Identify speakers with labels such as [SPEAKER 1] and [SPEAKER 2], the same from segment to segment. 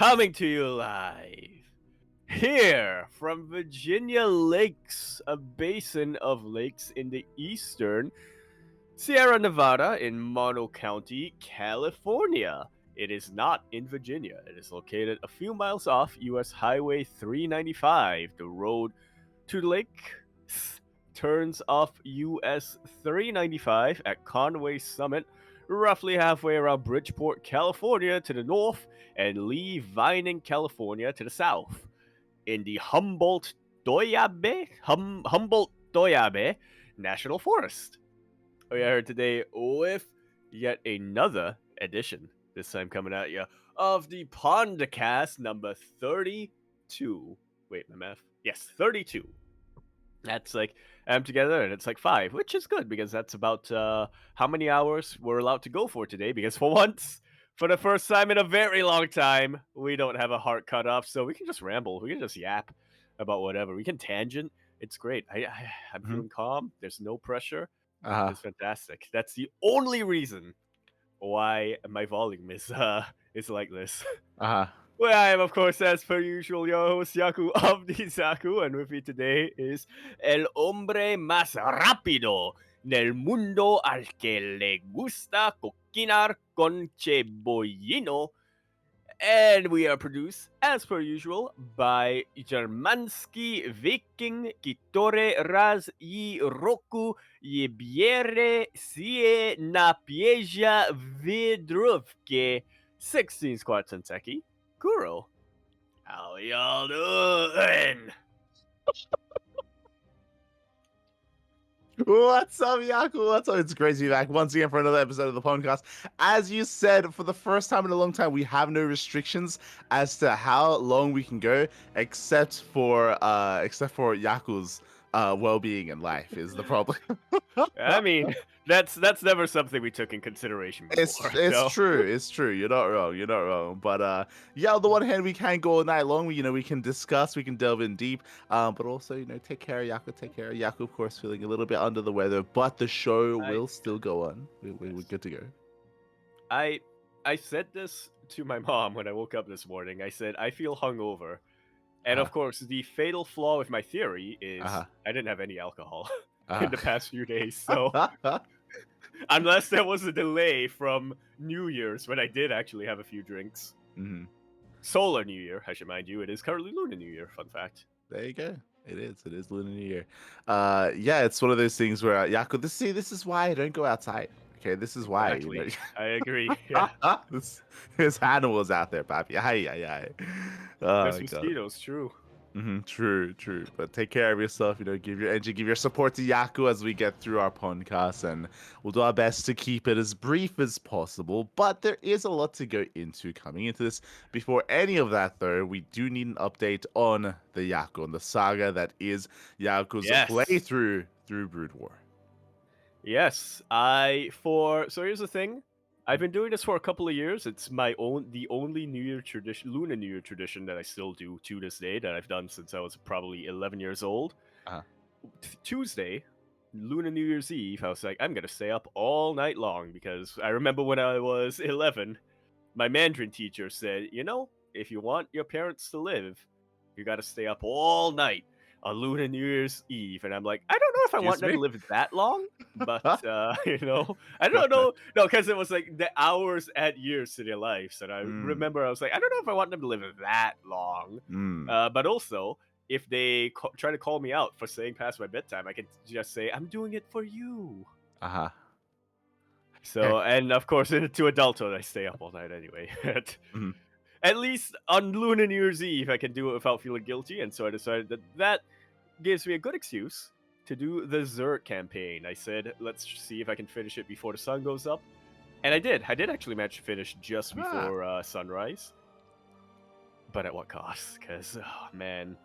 [SPEAKER 1] Coming to you live here from Virginia Lakes, a basin of lakes in the eastern Sierra Nevada in Mono County, California. It is not in Virginia. It is located a few miles off US Highway 395. The road to the lake turns off US 395 at Conway Summit, roughly halfway around Bridgeport, California to the north, and Lee Vining, California to the south. In the Humboldt-Doyabe National Forest. We are here today with yet another edition, this time coming at you, of the PondCast number 32. Wait, my math? Yes, 32. That's like, I'm together and it's like 5, which is good because that's about how many hours we're allowed to go for today. Because for once, for the first time in a very long time, we don't have a hard cut off, so we can just ramble. We can just yap about whatever. We can tangent. It's great. I'm feeling calm. There's no pressure. It's fantastic. That's the only reason why my volume is like this. Well, I am, of course, as per usual, your host, Yaku of the Zaku, and with me today is el hombre más rápido del mundo al que le gusta coquinar con cebollino. And we are produced, as per usual, by Germansky Viking Kitore Raz I Roku Yebiere Sie Napieja Vidruvke 16 Squad Senseki. Kuro, how y'all doing?
[SPEAKER 2] What's up, Yaku? What's up? It's great to be back once again for another episode of the podcast. As you said, for the first time in a long time, we have no restrictions as to how long we can go, except for Yaku's well-being in life is the problem.
[SPEAKER 1] I mean, that's never something we took in consideration before.
[SPEAKER 2] It's true. You're not wrong. But yeah, on the one hand, we can go all night long. We can discuss, we can delve in deep. But also, take care of Yaku. Take care of Yaku, of course, feeling a little bit under the weather. But the show will still go on. We're good to go.
[SPEAKER 1] I said this to my mom when I woke up this morning. I said I feel hungover. And of course, the fatal flaw with my theory is I didn't have any alcohol in the past few days. So unless there was a delay from New Year's when I did actually have a few drinks.
[SPEAKER 2] Mm-hmm.
[SPEAKER 1] Solar New Year, I should mind you. It is currently Lunar New Year, fun fact.
[SPEAKER 2] There you go. It is Lunar New Year. Yeah, it's one of those things where Yaku, this is why I don't go outside. Okay, this is why.
[SPEAKER 1] Exactly. I agree. Yeah.
[SPEAKER 2] There's animals out there, papi. Aye.
[SPEAKER 1] There's mosquitoes, true.
[SPEAKER 2] True. But take care of yourself. Give your energy, give your support to Yaku as we get through our podcast, and we'll do our best to keep it as brief as possible. But there is a lot to go into coming into this. Before any of that, though, we do need an update on the Yaku, on the saga that is Yaku's playthrough through Brood War.
[SPEAKER 1] Yes, so here's the thing. I've been doing this for a couple of years. It's the only New Year tradition, Lunar New Year tradition that I still do to this day, that I've done since I was probably 11 years old. Tuesday, Lunar New Year's Eve, I was like, I'm going to stay up all night long because I remember when I was 11, my Mandarin teacher said, if you want your parents to live, you got to stay up all night on Lunar New Year's Eve. And I'm like, I don't know if I want them to live that long, but, I don't know. No, because it was like the hours add years to their lives. And I remember I was like, I don't know if I want them to live that long. But also, if they try to call me out for saying past my bedtime, I can just say, I'm doing it for you. So, and of course, to adulthood, I stay up all night anyway. At least on Lunar New Year's Eve, I can do it without feeling guilty, and so I decided that gives me a good excuse to do the Zerg campaign. I said, let's see if I can finish it before the sun goes up, and I did. I did actually manage to finish just before sunrise, but at what cost? Because, man,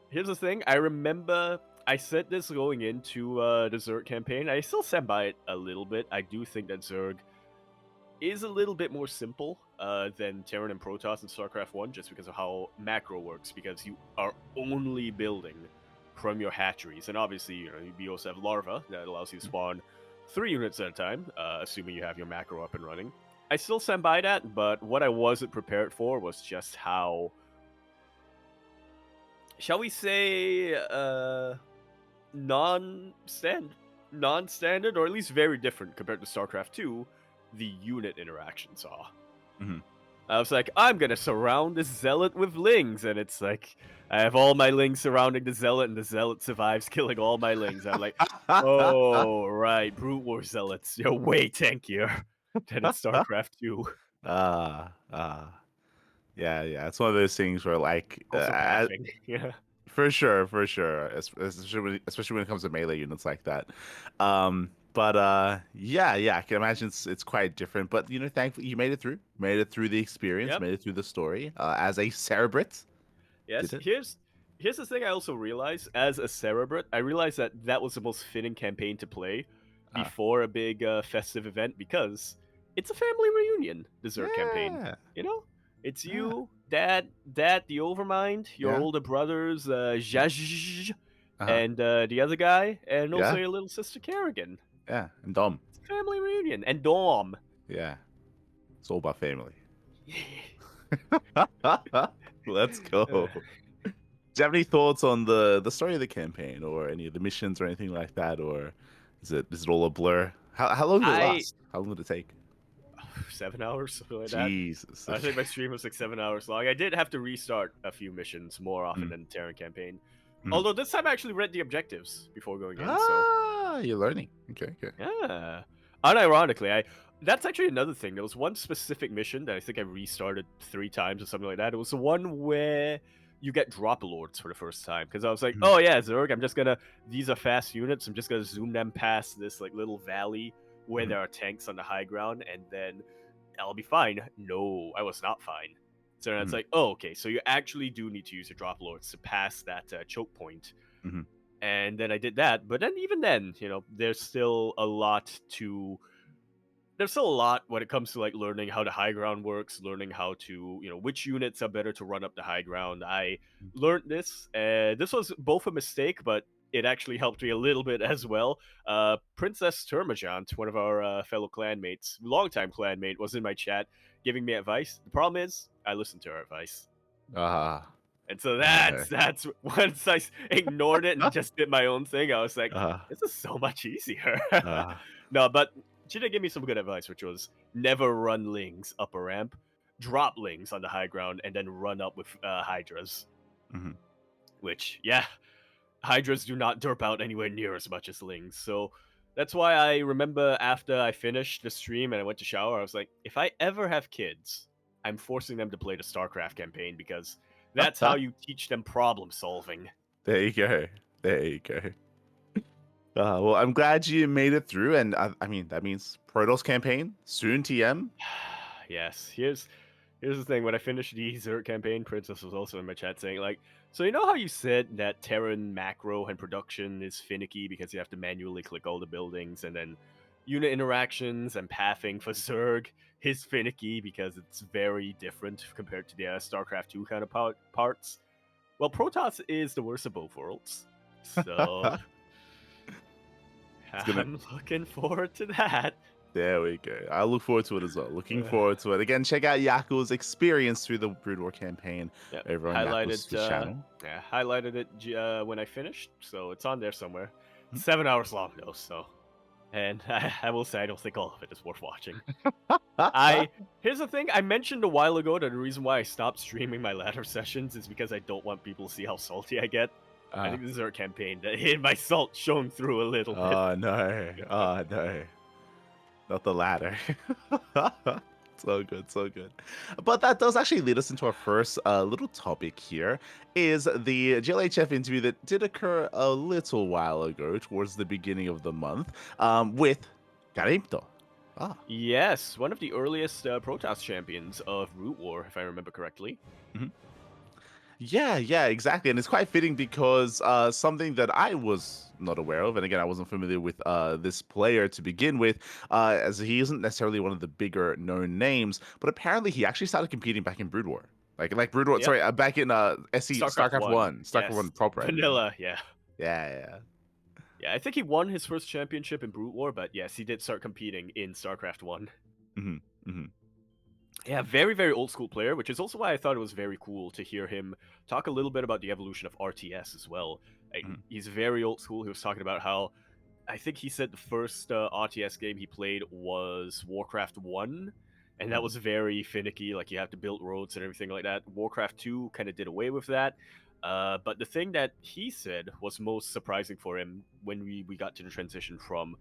[SPEAKER 1] here's the thing. I remember I said this going into the Zerg campaign. I still stand by it a little bit. I do think that Zerg is a little bit more simple than Terran and Protoss in StarCraft 1, just because of how macro works, because you are only building from your hatcheries. And obviously, you also have larva that allows you to spawn 3 units at a time, assuming you have your macro up and running. I still stand by that, but what I wasn't prepared for was just how, shall we say, non-stand non-standard, or at least very different compared to StarCraft 2, the unit interactions are.
[SPEAKER 2] Mhm.
[SPEAKER 1] I was like, I'm gonna surround this zealot with lings, and it's like I have all my lings surrounding the zealot, and the zealot survives, killing all my lings. I'm like, oh right, brute war zealots, you're way tankier than in StarCraft 2.
[SPEAKER 2] Ah. Yeah, yeah. It's one of those things where, like,
[SPEAKER 1] Also pathing, yeah.
[SPEAKER 2] for sure, for sure. Especially when it comes to melee units like that. But yeah, yeah. I can imagine it's quite different. But thankfully you made it through the experience,
[SPEAKER 1] Yep.
[SPEAKER 2] made it through the story. As a Cerebrit, did
[SPEAKER 1] Yes.
[SPEAKER 2] it?
[SPEAKER 1] Here's the thing I also realized as a Cerebrit, I realized that that was the most fitting campaign to play
[SPEAKER 2] Uh,
[SPEAKER 1] before a big festive event because it's a family reunion dessert campaign.
[SPEAKER 2] yeah,
[SPEAKER 1] You know, it's
[SPEAKER 2] yeah,
[SPEAKER 1] you, dad, the Overmind, your
[SPEAKER 2] yeah,
[SPEAKER 1] older brothers, Zhazh,
[SPEAKER 2] uh-huh,
[SPEAKER 1] and the other guy, and also
[SPEAKER 2] yeah,
[SPEAKER 1] your little sister Kerrigan.
[SPEAKER 2] yeah. And Dom,
[SPEAKER 1] It's a family reunion, and Dom.
[SPEAKER 2] yeah. It's all about family. Let's
[SPEAKER 1] Uh,
[SPEAKER 2] go. Do you have any thoughts on the story of the campaign, or any of the missions, or anything like that, or is it all a blur? How long did it
[SPEAKER 1] I
[SPEAKER 2] last? How long did it take?
[SPEAKER 1] 7 hours, something like that.
[SPEAKER 2] Jesus.
[SPEAKER 1] I
[SPEAKER 2] Okay.
[SPEAKER 1] think my stream was like 7 hours long. I did have to restart a few missions more often
[SPEAKER 2] Mm,
[SPEAKER 1] than the Terran campaign.
[SPEAKER 2] mhm.
[SPEAKER 1] Although this time I actually read the objectives before going in, so
[SPEAKER 2] Ah, you're learning. Okay, okay.
[SPEAKER 1] yeah. Unironically, I that's actually another thing. There was one specific mission that I think I restarted 3 times or something like that. It was the one where you get drop lords for the first time because I was like,
[SPEAKER 2] Mhm,
[SPEAKER 1] oh yeah, Zerg, I'm just gonna. These are fast units. I'm just gonna zoom them past this like little valley where
[SPEAKER 2] mhm,
[SPEAKER 1] there are tanks on the high ground, and then I'll be fine. No, I was not fine. So then it's
[SPEAKER 2] mhm,
[SPEAKER 1] like, oh, okay, so you actually do need to use your drop lords to pass that choke point.
[SPEAKER 2] mhm,
[SPEAKER 1] And then I did that, but then even then, there's still a lot to there's still a lot when it comes to like learning how the high ground works, learning how to, which units are better to run up the high ground. I
[SPEAKER 2] mhm.
[SPEAKER 1] learned this, and this was both a mistake, but it actually helped me a little bit as well. Princess Termagant, one of our fellow clanmates, longtime clanmate, was in my chat giving me advice. The problem is, I listened to her advice.
[SPEAKER 2] Ah,
[SPEAKER 1] And so
[SPEAKER 2] okay.
[SPEAKER 1] that's once ignored it and just did my own thing, I was like,
[SPEAKER 2] Ah,
[SPEAKER 1] this is so much easier.
[SPEAKER 2] ah,
[SPEAKER 1] No, but she did give me some good advice, which was never run lings up a ramp, drop lings on the high ground, and then run up with hydras.
[SPEAKER 2] mhm.
[SPEAKER 1] Which, yeah, hydras do not derp out anywhere near as much as lings. So that's why I remember after I finished the stream and I went to shower, I was like, if I ever have kids, I'm forcing them to play the StarCraft campaign because that's how you teach them problem solving.
[SPEAKER 2] There you go. There you go. Well, I'm glad you made it through, and I mean that means Protoss campaign soon. TM.
[SPEAKER 1] Yes, here's the thing. When I finished the Zerg campaign, Princess was also in my chat saying, like, so you know how you said that Terran macro and production is finicky because you have to manually click all the buildings, and then unit interactions and pathing for Zerg is finicky because it's very different compared to the StarCraft 2 kind of parts? Well, Protoss is the worst of both worlds. So
[SPEAKER 2] It's gonna.
[SPEAKER 1] I'm looking forward to that.
[SPEAKER 2] There we go. I look forward to it as well. Looking forward to it. Again, check out Yaku's experience through the Brood War campaign
[SPEAKER 1] Yeah,
[SPEAKER 2] over on Yaku's Twitch channel.
[SPEAKER 1] highlighted it when I finished, so it's on there somewhere.
[SPEAKER 2] Mhm.
[SPEAKER 1] 7 hours long though, so and I will say I don't think all of it is worth watching. I Here's the thing I mentioned a while ago that the reason why I stopped streaming my ladder sessions is because I don't want people to see how salty I get. I
[SPEAKER 2] uh,
[SPEAKER 1] think this is our campaign that hit my salt shown through a little bit.
[SPEAKER 2] oh no. Oh no. Not the latter. So good, so good. But that does actually lead us into our first little topic here, is the GLHF interview that did occur a little while ago, towards the beginning of the month, with Garimto. Ah.
[SPEAKER 1] Yes, one of the earliest Protoss champions of Root War, if I remember correctly.
[SPEAKER 2] Mhm. Yeah, yeah, exactly. And it's quite fitting because something that I was not aware of, and again, I wasn't familiar with this player to begin with, as he isn't necessarily one of the bigger known names, but apparently he actually started competing back in Brood War. Like Brood War,
[SPEAKER 1] Yep,
[SPEAKER 2] sorry, back in
[SPEAKER 1] StarCraft
[SPEAKER 2] StarCraft
[SPEAKER 1] 1.
[SPEAKER 2] 1, StarCraft
[SPEAKER 1] Yes,
[SPEAKER 2] 1 proper, I mean.
[SPEAKER 1] vanilla, yeah.
[SPEAKER 2] Yeah,
[SPEAKER 1] Yeah, I think he won his first championship in Brute War, but yes, he did start competing in StarCraft 1.
[SPEAKER 2] yeah. Mhm.
[SPEAKER 1] Yeah, very, very old school player, which is also why I thought it was very cool to hear him talk a little bit about the evolution of RTS as well.
[SPEAKER 2] Mhm.
[SPEAKER 1] He's very old school. He was talking about how I think he said the first RTS game he played was Warcraft 1, and that
[SPEAKER 2] Mhm.
[SPEAKER 1] was very finicky. Like, you have to build roads and everything like that. Warcraft 2 kind of did away with that. But the thing that he said was most surprising for him when we got to the transition from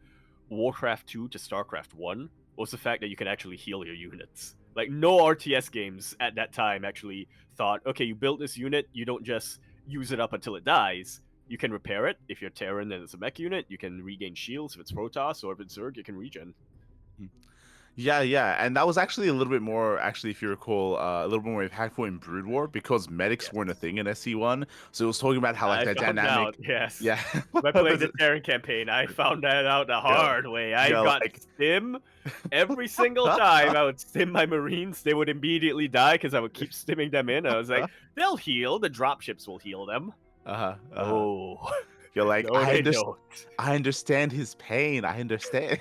[SPEAKER 1] Warcraft 2 to StarCraft 1 was the fact that you can actually heal your units. Like, no RTS games at that time actually thought, okay, you built this unit, you don't just use it up until it dies. You can repair it. If you're Terran and it's a mech unit, you can regain shields. If it's Protoss or if it's Zerg, you can regen.
[SPEAKER 2] Mhm. Yeah, yeah, and that was actually a little bit more, actually, if you recall, a little bit more impactful in Brood War because medics weren't a
[SPEAKER 1] Yes.
[SPEAKER 2] thing in SC1. So it was talking about how like
[SPEAKER 1] I
[SPEAKER 2] that
[SPEAKER 1] found out,
[SPEAKER 2] dynamic,
[SPEAKER 1] yes.
[SPEAKER 2] yeah,
[SPEAKER 1] By playing the Terran campaign, I found that out the
[SPEAKER 2] yeah,
[SPEAKER 1] hard way. I
[SPEAKER 2] yeah,
[SPEAKER 1] got
[SPEAKER 2] like,
[SPEAKER 1] stim every single time I would stim my Marines. They would immediately die because I would keep stimming them in. I was like, they'll heal. The dropships will heal them.
[SPEAKER 2] uh-huh, uh-huh.
[SPEAKER 1] No.
[SPEAKER 2] You're like,
[SPEAKER 1] No, they don't.
[SPEAKER 2] I understand his pain. I understand.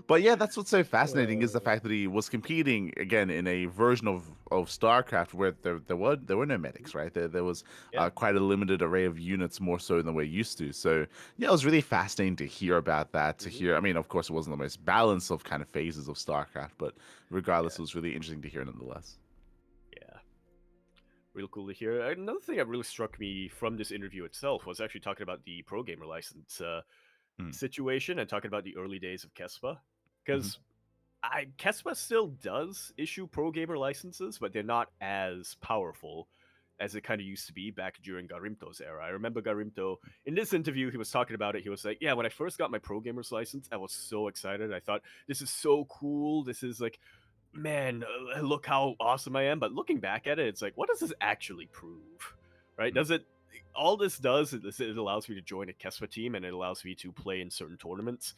[SPEAKER 2] But yeah, that's what's so fascinating is the
[SPEAKER 1] Uh,
[SPEAKER 2] fact that he was competing again in a version of StarCraft where there were no medics, right? There was
[SPEAKER 1] yeah.
[SPEAKER 2] quite a limited array of units more so than we're used to. So yeah, it was really fascinating to hear about that. To
[SPEAKER 1] Hmm.
[SPEAKER 2] hear, I mean, of course, it wasn't the most balanced of kind of phases of StarCraft, but regardless,
[SPEAKER 1] Yeah.
[SPEAKER 2] it was really interesting to hear nonetheless.
[SPEAKER 1] Yeah. Real cool to hear. Another thing that really struck me from this interview itself was actually talking about the pro gamer license
[SPEAKER 2] Mm,
[SPEAKER 1] situation and talking about the early days of Kespa.
[SPEAKER 2] mhm,
[SPEAKER 1] Because Kespa still does issue pro gamer licenses, but they're not as powerful as it kind of used to be back during Garimto's era. I remember Garimto in this interview, he was talking about it. He was like, "Yeah, when I first got my pro gamer's license, I was so excited. I thought this is so cool. This is like, man, look how awesome I am." But looking back at it, it's like, what does this actually prove? Right?
[SPEAKER 2] mm.
[SPEAKER 1] Does it? All this does is it allows me to join a Kespa team and it allows me to play in certain tournaments.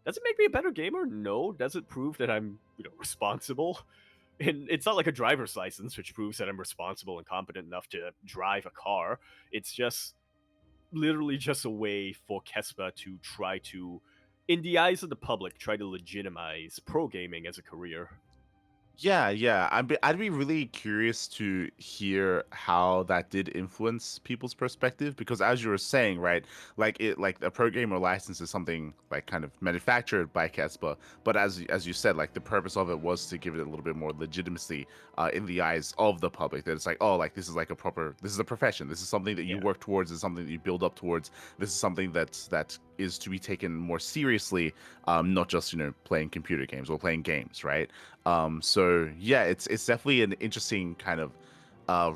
[SPEAKER 1] Does it make me a better gamer? No. Does it prove that I'm, responsible? And it's not like a driver's license, which proves that I'm responsible and competent enough to drive a car. It's just literally just a way for Kespa to try to, in the eyes of the public, try to legitimize pro gaming as a career.
[SPEAKER 2] Yeah, yeah. I'd be really curious to hear how that did influence people's perspective because as you were saying, right, like a pro gamer license is something like kind of manufactured by Kespa, but as you said, like the purpose of it was to give it a little bit more legitimacy in the eyes of the public. That it's like, oh, like this is a profession. This is something that you
[SPEAKER 1] Yeah.
[SPEAKER 2] work towards, is something that you build up towards. This is something that is to be taken more seriously, not just playing computer games or playing games, right? So yeah, it's definitely an interesting kind of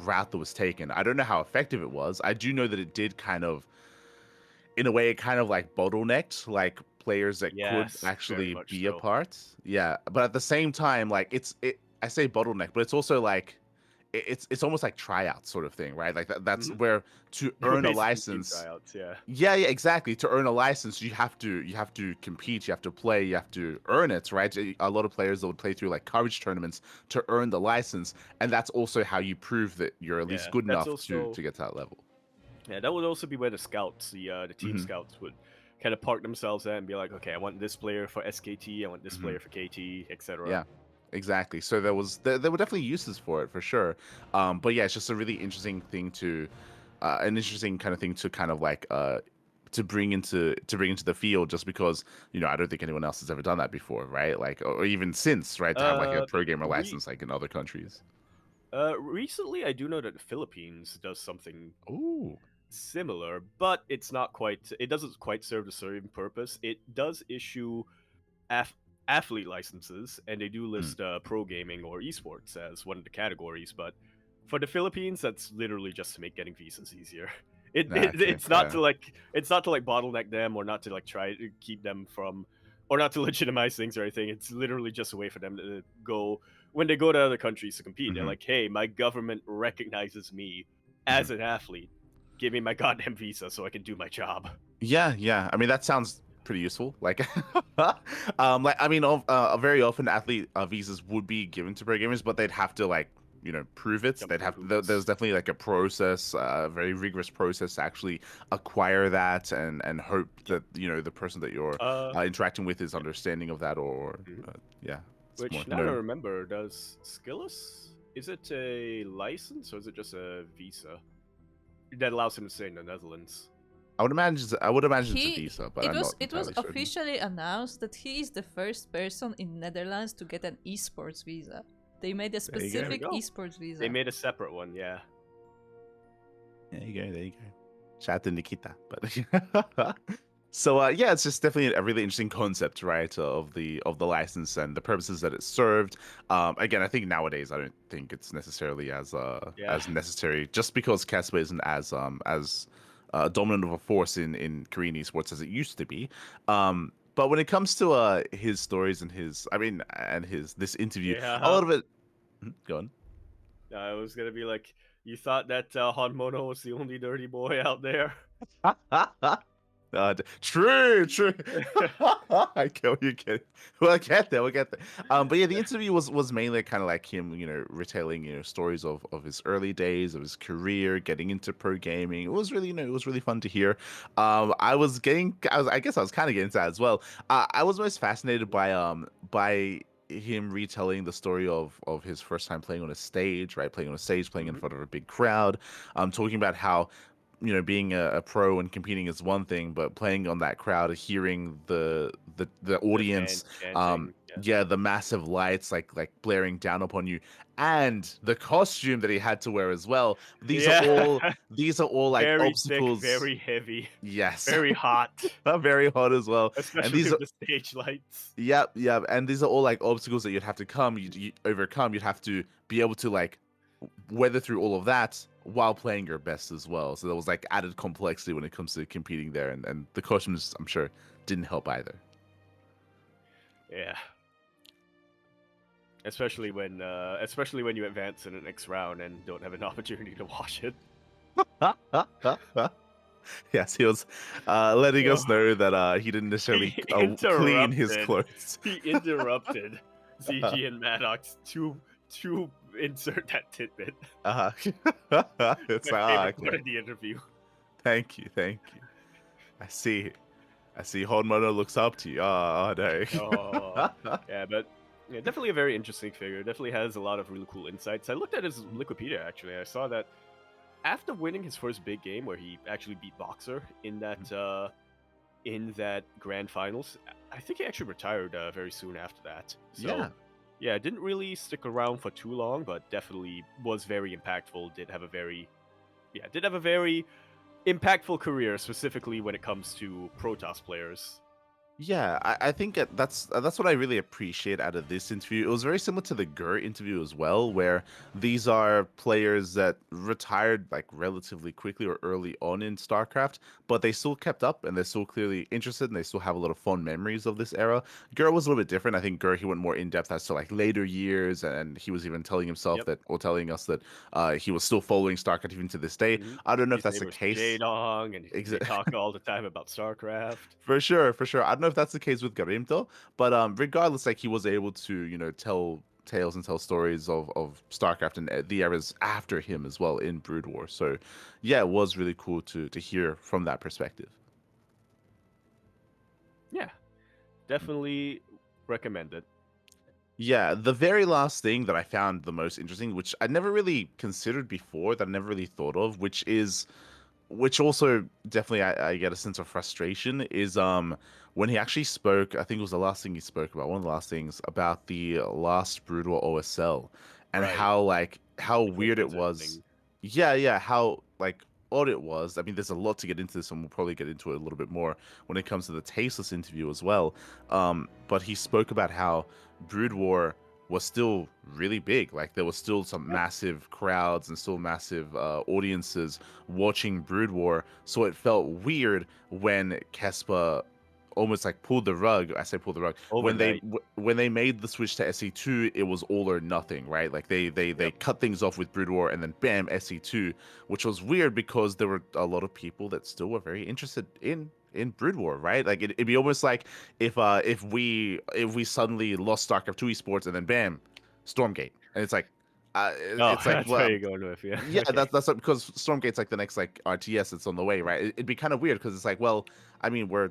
[SPEAKER 2] route that was taken. I don't know how effective it was. I do know that it did kind of, in a way, it kind of like bottlenecked like players that could
[SPEAKER 1] Yes, very
[SPEAKER 2] actually
[SPEAKER 1] much
[SPEAKER 2] be a
[SPEAKER 1] so.
[SPEAKER 2] part. Yeah, but at the same time, like it. I say bottleneck, but it's also like it's almost like tryout sort of thing, right? Like that's
[SPEAKER 1] Hmm.
[SPEAKER 2] where to
[SPEAKER 1] They were
[SPEAKER 2] earn a
[SPEAKER 1] basically team
[SPEAKER 2] license.
[SPEAKER 1] tryouts. Yeah.
[SPEAKER 2] Yeah, yeah, exactly. To earn a license, you have to compete, you have to play, you have to earn it, right? A lot of players that would play through like courage tournaments to earn the license, and that's also how you prove that you're at least
[SPEAKER 1] Yeah.
[SPEAKER 2] good
[SPEAKER 1] That's
[SPEAKER 2] enough to
[SPEAKER 1] also
[SPEAKER 2] get to that level.
[SPEAKER 1] Yeah, that would also be where the scouts, the team
[SPEAKER 2] Hmm.
[SPEAKER 1] scouts, would kind of park themselves at and be like, okay, I want this player for SKT, I want this
[SPEAKER 2] Hmm.
[SPEAKER 1] player for KT, etc.
[SPEAKER 2] Yeah, exactly. So there were definitely uses for it for sure. But yeah, it's just a really interesting thing to, an interesting kind of thing to kind of like to bring into the field just because I don't think anyone else has ever done that before, right? Like or even since, right, to have like a
[SPEAKER 1] Uh,
[SPEAKER 2] programmer
[SPEAKER 1] re
[SPEAKER 2] license like in other countries.
[SPEAKER 1] Recently, I do know that the Philippines does something
[SPEAKER 2] Ooh.
[SPEAKER 1] similar, but it's not quite. It doesn't quite serve the same purpose. It does issue af- athlete licenses, and they do
[SPEAKER 2] Mm.
[SPEAKER 1] list pro gaming or esports as one of the categories. But for the Philippines, that's literally just to make getting visas easier.
[SPEAKER 2] Okay,
[SPEAKER 1] It's not to like bottleneck them or not to like try to keep them from or not to legitimize things or anything. It's literally just a way for them to go when they go to other countries to compete. They're
[SPEAKER 2] hmm
[SPEAKER 1] like, hey, my government recognizes me
[SPEAKER 2] hmm
[SPEAKER 1] as an athlete. Give me my goddamn visa so I can do my job.
[SPEAKER 2] Yeah, yeah. I mean, that sounds pretty useful. Like, like I mean, very often athlete visas would be given to pro gamers, but they'd have to like prove it.
[SPEAKER 1] Jump
[SPEAKER 2] They'd
[SPEAKER 1] through
[SPEAKER 2] have there's
[SPEAKER 1] hoops.
[SPEAKER 2] definitely like a process, a very rigorous process to actually acquire that and hope
[SPEAKER 1] Yep.
[SPEAKER 2] that the person that you're
[SPEAKER 1] Uh,
[SPEAKER 2] interacting with is understanding of that or
[SPEAKER 1] mhm.
[SPEAKER 2] yeah. It's more
[SPEAKER 1] Which now that I
[SPEAKER 2] known.
[SPEAKER 1] remember, does Skillus, is it a license or is it just a visa that allows him to stay in the Netherlands?
[SPEAKER 2] I would imagine it's a
[SPEAKER 3] He
[SPEAKER 2] visa, but
[SPEAKER 3] it
[SPEAKER 2] I'm
[SPEAKER 3] was
[SPEAKER 2] not
[SPEAKER 3] it was
[SPEAKER 2] entirely certain.
[SPEAKER 3] officially announced that he is the first person in Netherlands to get an esports visa. They made a
[SPEAKER 2] There you go.
[SPEAKER 1] There we
[SPEAKER 3] specific
[SPEAKER 1] go.
[SPEAKER 3] esports
[SPEAKER 1] They
[SPEAKER 3] visa.
[SPEAKER 1] made a separate one, yeah.
[SPEAKER 2] There you go. There you go. Shout out to Nikita. But so yeah, it's just definitely a really interesting concept, right? Of the license and the purposes that it served. Again, I think nowadays I don't think it's necessarily
[SPEAKER 1] Yeah.
[SPEAKER 2] as necessary just because Casper isn't as dominant of a force in Korean esports as it used to be. But when it comes to his stories and his this interview, a
[SPEAKER 1] Yeah.
[SPEAKER 2] lot of it. Go on.
[SPEAKER 1] I was gonna be like, you thought that Hanmono was the only dirty boy out there?
[SPEAKER 2] True, true. I get what you're getting. We'll get there. We'll get there. But yeah, the interview was mainly kind of like him, retailing, stories of his early days, of his career, getting into pro gaming. It was really, it was really fun to hear. I guess I was kind of getting into that as well. I was most fascinated by him retelling the story of his first time playing on a stage, right? Playing on a stage, playing in
[SPEAKER 1] Mhm.
[SPEAKER 2] front of a big crowd. Talking about how being a pro and competing is one thing, but playing on that crowd, hearing the
[SPEAKER 1] The
[SPEAKER 2] audience,
[SPEAKER 1] fans chanting,
[SPEAKER 2] yeah, the massive lights like blaring down upon you, and the costume that he had to wear as well. These are
[SPEAKER 1] yeah.
[SPEAKER 2] all these are all like
[SPEAKER 1] Very thick,
[SPEAKER 2] obstacles.
[SPEAKER 1] very heavy,
[SPEAKER 2] Yes,
[SPEAKER 1] very hot,
[SPEAKER 2] very hot as well. And
[SPEAKER 1] especially
[SPEAKER 2] these
[SPEAKER 1] with
[SPEAKER 2] are
[SPEAKER 1] the stage lights.
[SPEAKER 2] Yep, yep. And these are all like obstacles that you'd have to you overcome. You'd have to be able to like weather through all of that while playing your best as well. So there was like added complexity when it comes to competing there, and the costumes, I'm sure, didn't help either.
[SPEAKER 1] Yeah. Especially when you advance in the next round and don't have an opportunity to wash it.
[SPEAKER 2] Yes, he was letting
[SPEAKER 1] Oh,
[SPEAKER 2] us know that he didn't necessarily
[SPEAKER 1] he
[SPEAKER 2] clean his
[SPEAKER 1] interrupted.
[SPEAKER 2] clothes.
[SPEAKER 1] He interrupted ZG and Maddox to insert that tidbit.
[SPEAKER 2] uh, it's
[SPEAKER 1] My
[SPEAKER 2] like,
[SPEAKER 1] favorite part
[SPEAKER 2] okay.
[SPEAKER 1] of the interview.
[SPEAKER 2] Thank you, thank you. I see. I see. Honmono looks up to you. Oh,
[SPEAKER 1] Oh,
[SPEAKER 2] no.
[SPEAKER 1] yeah, but yeah, definitely a very interesting figure. Definitely has a lot of really cool insights. I looked at his Wikipedia actually. I saw that after winning his first big game, where he actually beat Boxer in that grand finals, I think he actually retired very soon after that. So
[SPEAKER 2] Yeah.
[SPEAKER 1] yeah, didn't really stick around for too long, but definitely was very impactful. Did have a very impactful career, specifically when it comes to Protoss players.
[SPEAKER 2] Yeah, I think that's what I really appreciate out of this interview. It was very similar to the Gur interview as well, where these are players that retired like relatively quickly or early on in StarCraft, but they still kept up and they're still clearly interested and they still have a lot of fond memories of this era. Gur was a little bit different. I think Gur he went more in depth as to like later years, and he was even telling himself
[SPEAKER 1] Yep.
[SPEAKER 2] that or telling us that he was still following StarCraft even to this day.
[SPEAKER 1] Mhm.
[SPEAKER 2] I don't know if
[SPEAKER 1] His
[SPEAKER 2] that's
[SPEAKER 1] name
[SPEAKER 2] the
[SPEAKER 1] was
[SPEAKER 2] case.
[SPEAKER 1] Jadong, and they talk all the time about StarCraft.
[SPEAKER 2] For sure, for sure. I don't know if that's the case with Garim though, but regardless, like he was able to, tell tales and tell stories of StarCraft and the eras after him as well in Brood War. So, yeah, it was really cool to hear from that perspective.
[SPEAKER 1] Yeah, definitely recommend it.
[SPEAKER 2] Yeah, the very last thing that I found the most interesting, which I never really considered before, that I never really thought of, which also definitely I get a sense of frustration is when he actually spoke. I think it was the last thing he spoke about, one of the last things about the last Brood War OSL, and
[SPEAKER 1] Right.
[SPEAKER 2] how
[SPEAKER 1] The quick
[SPEAKER 2] weird it was.
[SPEAKER 1] transitioning.
[SPEAKER 2] Yeah, how like odd it was. I mean, there's a lot to get into this, and we'll probably get into it a little bit more when it comes to the Tasteless interview as well. But he spoke about how Brood War was still really big. Like there was still some massive crowds and still massive audiences watching Brood War. So it felt weird when Kespa almost like pulled the rug. I say pulled the rug
[SPEAKER 1] Overnight.
[SPEAKER 2] when they made the switch to SE2. It was all or nothing, right? Like they
[SPEAKER 1] Yep.
[SPEAKER 2] cut things off with Brood War and then bam SE2, which was weird because there were a lot of people that still were very interested in Brood War, right? Like it'd be almost like if we suddenly lost StarCraft 2 esports and then bam, Stormgate, and it's like
[SPEAKER 1] Oh,
[SPEAKER 2] it's like
[SPEAKER 1] that's where
[SPEAKER 2] well,
[SPEAKER 1] you're going with, yeah.
[SPEAKER 2] yeah,
[SPEAKER 1] Okay.
[SPEAKER 2] that's because Stormgate's like the next like RTS that's on the way, right? It'd be kind of weird because it's like, well, I mean, we're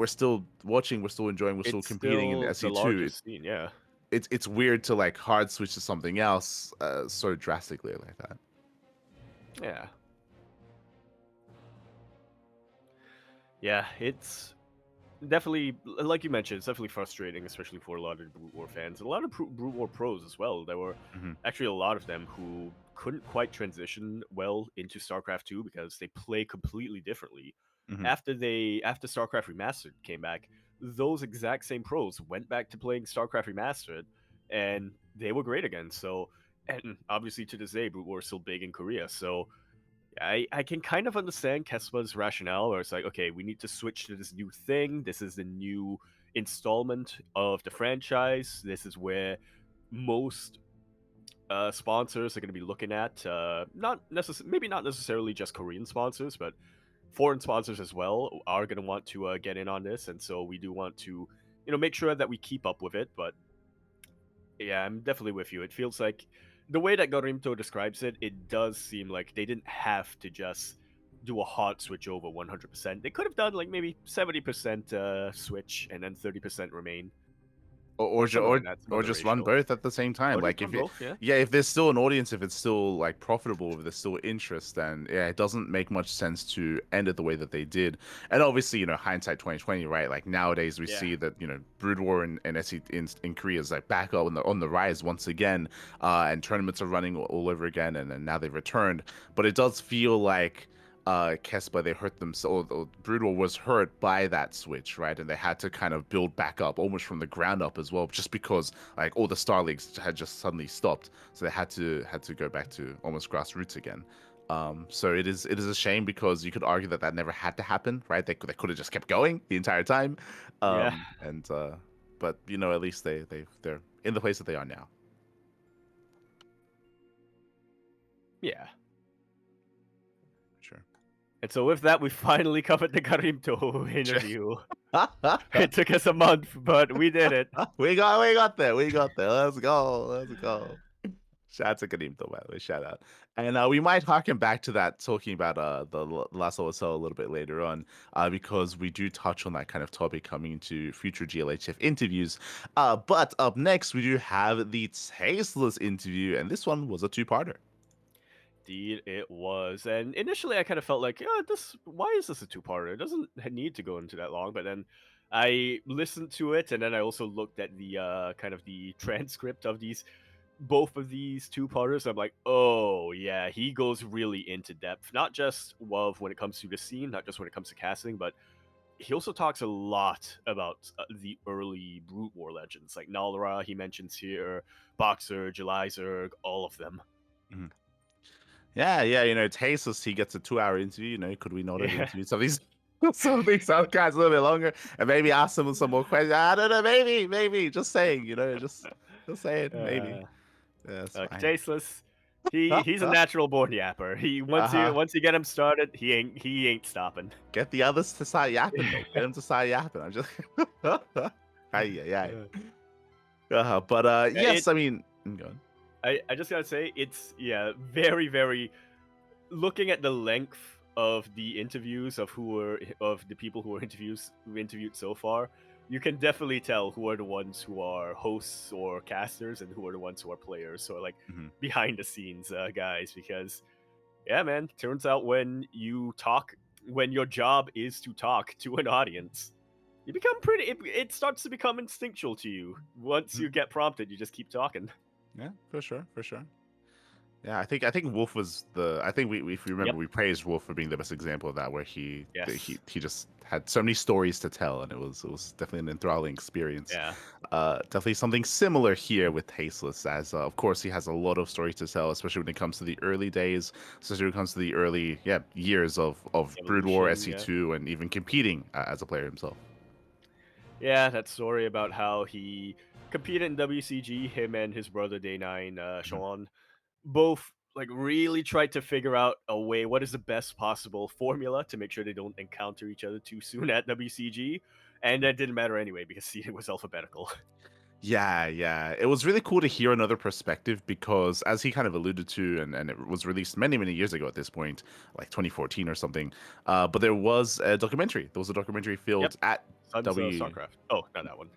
[SPEAKER 2] still watching, we're still enjoying, we're still
[SPEAKER 1] It's
[SPEAKER 2] competing in
[SPEAKER 1] still the
[SPEAKER 2] SE2.
[SPEAKER 1] largest scene, yeah.
[SPEAKER 2] it's weird to like hard switch to something else so drastically like that.
[SPEAKER 1] Yeah. Yeah, it's definitely, like you mentioned, it's definitely frustrating, especially for a lot of Brute War fans, a lot of Brute War pros as well. There were
[SPEAKER 2] Hmm.
[SPEAKER 1] actually a lot of them who couldn't quite transition well into StarCraft 2 because they play completely differently.
[SPEAKER 2] Hmm.
[SPEAKER 1] After StarCraft Remastered came back, those exact same pros went back to playing StarCraft Remastered, and they were great again. So, and obviously to this day, Brute War is still big in Korea. So I can kind of understand Kespa's rationale, where it's like, okay, we need to switch to this new thing. This is the new installment of the franchise. This is where most sponsors are going to be looking at. Maybe not necessarily just Korean sponsors, but foreign sponsors as well are going to want to get in on this, and so we do want to, make sure that we keep up with it. But yeah, I'm definitely with you. It feels like the way that Gorimto describes it, it does seem like they didn't have to just do a hard switch over 100%. They could have done like maybe 70% switch and then 30% remain, or something like that, some
[SPEAKER 2] or
[SPEAKER 1] other
[SPEAKER 2] just run
[SPEAKER 1] ratio.
[SPEAKER 2] both at the same time.
[SPEAKER 1] Or just
[SPEAKER 2] Like
[SPEAKER 1] run
[SPEAKER 2] if it,
[SPEAKER 1] both, yeah.
[SPEAKER 2] yeah, if there's still an audience, if it's still like profitable, if there's still interest, then yeah, it doesn't make much sense to end it the way that they did. And obviously, hindsight 2020, right? Like nowadays we
[SPEAKER 1] Yeah.
[SPEAKER 2] see that Brood War and SE in Korea is like back up on the rise once again, and tournaments are running all over again, and now they've returned. But it does feel like Kespa, they hurt themselves. Brutal was hurt by that switch, right? And they had to kind of build back up almost from the ground up as well, just because like all the Star Leagues had just suddenly stopped, so they had to go back to almost grassroots again. So it is a shame because you could argue that never had to happen, right? They could have just kept going the entire time,
[SPEAKER 1] Yeah.
[SPEAKER 2] and but at least they're in the place that they are now.
[SPEAKER 1] Yeah.
[SPEAKER 2] Sure.
[SPEAKER 1] And so with that, we finally covered the Karimto interview. It took us a month, but we did it.
[SPEAKER 2] We got there. We got there. Let's go. Let's go. Shout out to Kadim though, by the way. Shout out. And we might harken back to that talking about the last OSL a little bit later on, because we do touch on that kind of topic coming into future GLHF interviews. But up next we do have the Tasteless interview, and this one was a two-parter.
[SPEAKER 1] Indeed, it was. And initially, I kind of felt like, why is this a two-parter? It doesn't need to go into that long. But then I listened to it, and then I also looked at the kind of the transcript of both of these two-parters. I'm like, oh yeah, he goes really into depth, not just when it comes to the scene, not just when it comes to casting, but he also talks a lot about the early Brute War legends, like Nalra. He mentions here, Boxer, Jelizerg, all of them.
[SPEAKER 2] Mhm. Yeah, Tasteless, he gets a 2-hour interview. Could we not have
[SPEAKER 1] Yeah.
[SPEAKER 2] interviewed some of these some guys a little bit longer and maybe ask them some more questions? I don't know, maybe. Just saying, just saying, maybe. Yeah, that's fine.
[SPEAKER 1] Tasteless. He's a natural born yapper. He
[SPEAKER 2] Uh-huh.
[SPEAKER 1] once you get him started, he ain't stopping.
[SPEAKER 2] Get the others to start yapping, though. Get them to start yapping. I'm just yeah. But yes, I mean, go on.
[SPEAKER 1] I just gotta say, it's very, very, looking at the length of the interviews of the people who were interviewed so far, you can definitely tell who are the ones who are hosts or casters and who are the ones who are players. So like
[SPEAKER 2] Mhm.
[SPEAKER 1] behind the scenes guys, because yeah, man, turns out when your job is to talk to an audience, you become it starts to become instinctual to you. Once you get prompted, you just keep talking.
[SPEAKER 2] Yeah, for sure. Yeah, I think Wolf was I think we if you remember,
[SPEAKER 1] Yep.
[SPEAKER 2] we praised Wolf for being the best example of that, where he
[SPEAKER 1] Yes.
[SPEAKER 2] he just had so many stories to tell, and it was definitely an enthralling experience.
[SPEAKER 1] Yeah.
[SPEAKER 2] Definitely something similar here with Tasteless, as of course he has a lot of stories to tell, especially when it comes to the early days, especially when it comes to the early years of Brood War,
[SPEAKER 1] Evolution, yeah.
[SPEAKER 2] SC2, and even competing as a player himself.
[SPEAKER 1] Yeah, that story about how he competed in WCG, him and his brother Day9,
[SPEAKER 2] Mhm.
[SPEAKER 1] Sean, both like really tried to figure out a way, what is the best possible formula to make sure they don't encounter each other too soon at WCG, and that didn't matter anyway because seeding was alphabetical.
[SPEAKER 2] Yeah. It was really cool to hear another perspective because, as he kind of alluded to, and it was released many, many years ago at this point, like 2014 or something. But there was a documentary. There was a documentary
[SPEAKER 1] Yep.
[SPEAKER 2] filmed at
[SPEAKER 1] Sons of
[SPEAKER 2] W.
[SPEAKER 1] Starcraft. Oh, not that one.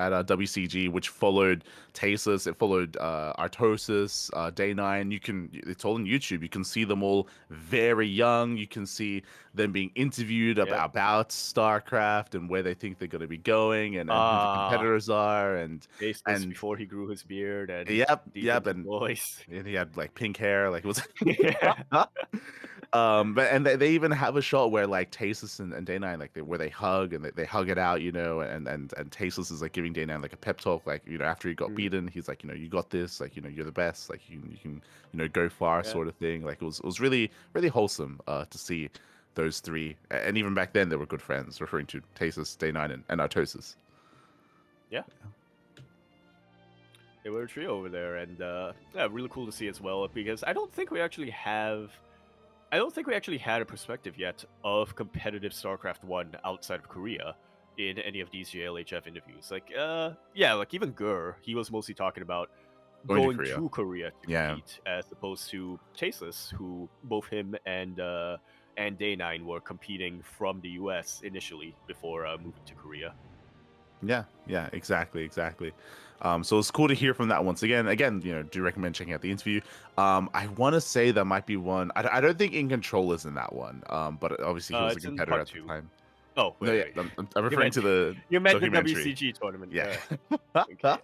[SPEAKER 2] at WCG, which followed Tasteless, it followed Artosis, Day 9. It's all on YouTube. You can see them all very young. You can see them being interviewed
[SPEAKER 1] Yep.
[SPEAKER 2] about StarCraft and where they think they're going to be going, and who the competitors are,
[SPEAKER 1] Tasteless
[SPEAKER 2] and
[SPEAKER 1] before he grew his beard and
[SPEAKER 2] yep,
[SPEAKER 1] deepened his voice.
[SPEAKER 2] and he had like pink hair, like it was.
[SPEAKER 1] Yeah.
[SPEAKER 2] But and they even have a shot where like Tasteless and Day 9 like where they hug and they hug it out, and Tasteless is like giving Day 9 like a pep talk, like after he got
[SPEAKER 1] Mm,
[SPEAKER 2] beaten, he's like, you got this, like you're the best, like you can go far,
[SPEAKER 1] yeah.
[SPEAKER 2] sort of thing. Like it was really really wholesome to see those three, and even back then they were good friends, referring to Tasteless, Day 9, and Artosis.
[SPEAKER 1] Yeah. They were a trio over there, and yeah, really cool to see as well, because I don't think we actually had a perspective yet of competitive StarCraft 1 outside of Korea in any of these JLHF interviews. Like, yeah, like even Gur, he was mostly talking about
[SPEAKER 2] Going to
[SPEAKER 1] going
[SPEAKER 2] Korea.
[SPEAKER 1] to Korea to
[SPEAKER 2] Yeah.
[SPEAKER 1] compete, as opposed to Tasteless, who both him and Day9 were competing from the US initially before moving to Korea.
[SPEAKER 2] Yeah, exactly. So it's cool to hear from that once again. Do recommend checking out the interview. I want to say that might be one. I don't think In Control is in that one. But obviously he was a
[SPEAKER 1] It's in
[SPEAKER 2] competitor
[SPEAKER 1] part
[SPEAKER 2] at the
[SPEAKER 1] 2.
[SPEAKER 2] time.
[SPEAKER 1] Oh,
[SPEAKER 2] No, yeah,
[SPEAKER 1] wait.
[SPEAKER 2] I'm referring to the
[SPEAKER 1] You meant the
[SPEAKER 2] documentary.
[SPEAKER 1] WCG tournament.
[SPEAKER 2] Yeah.
[SPEAKER 1] Okay.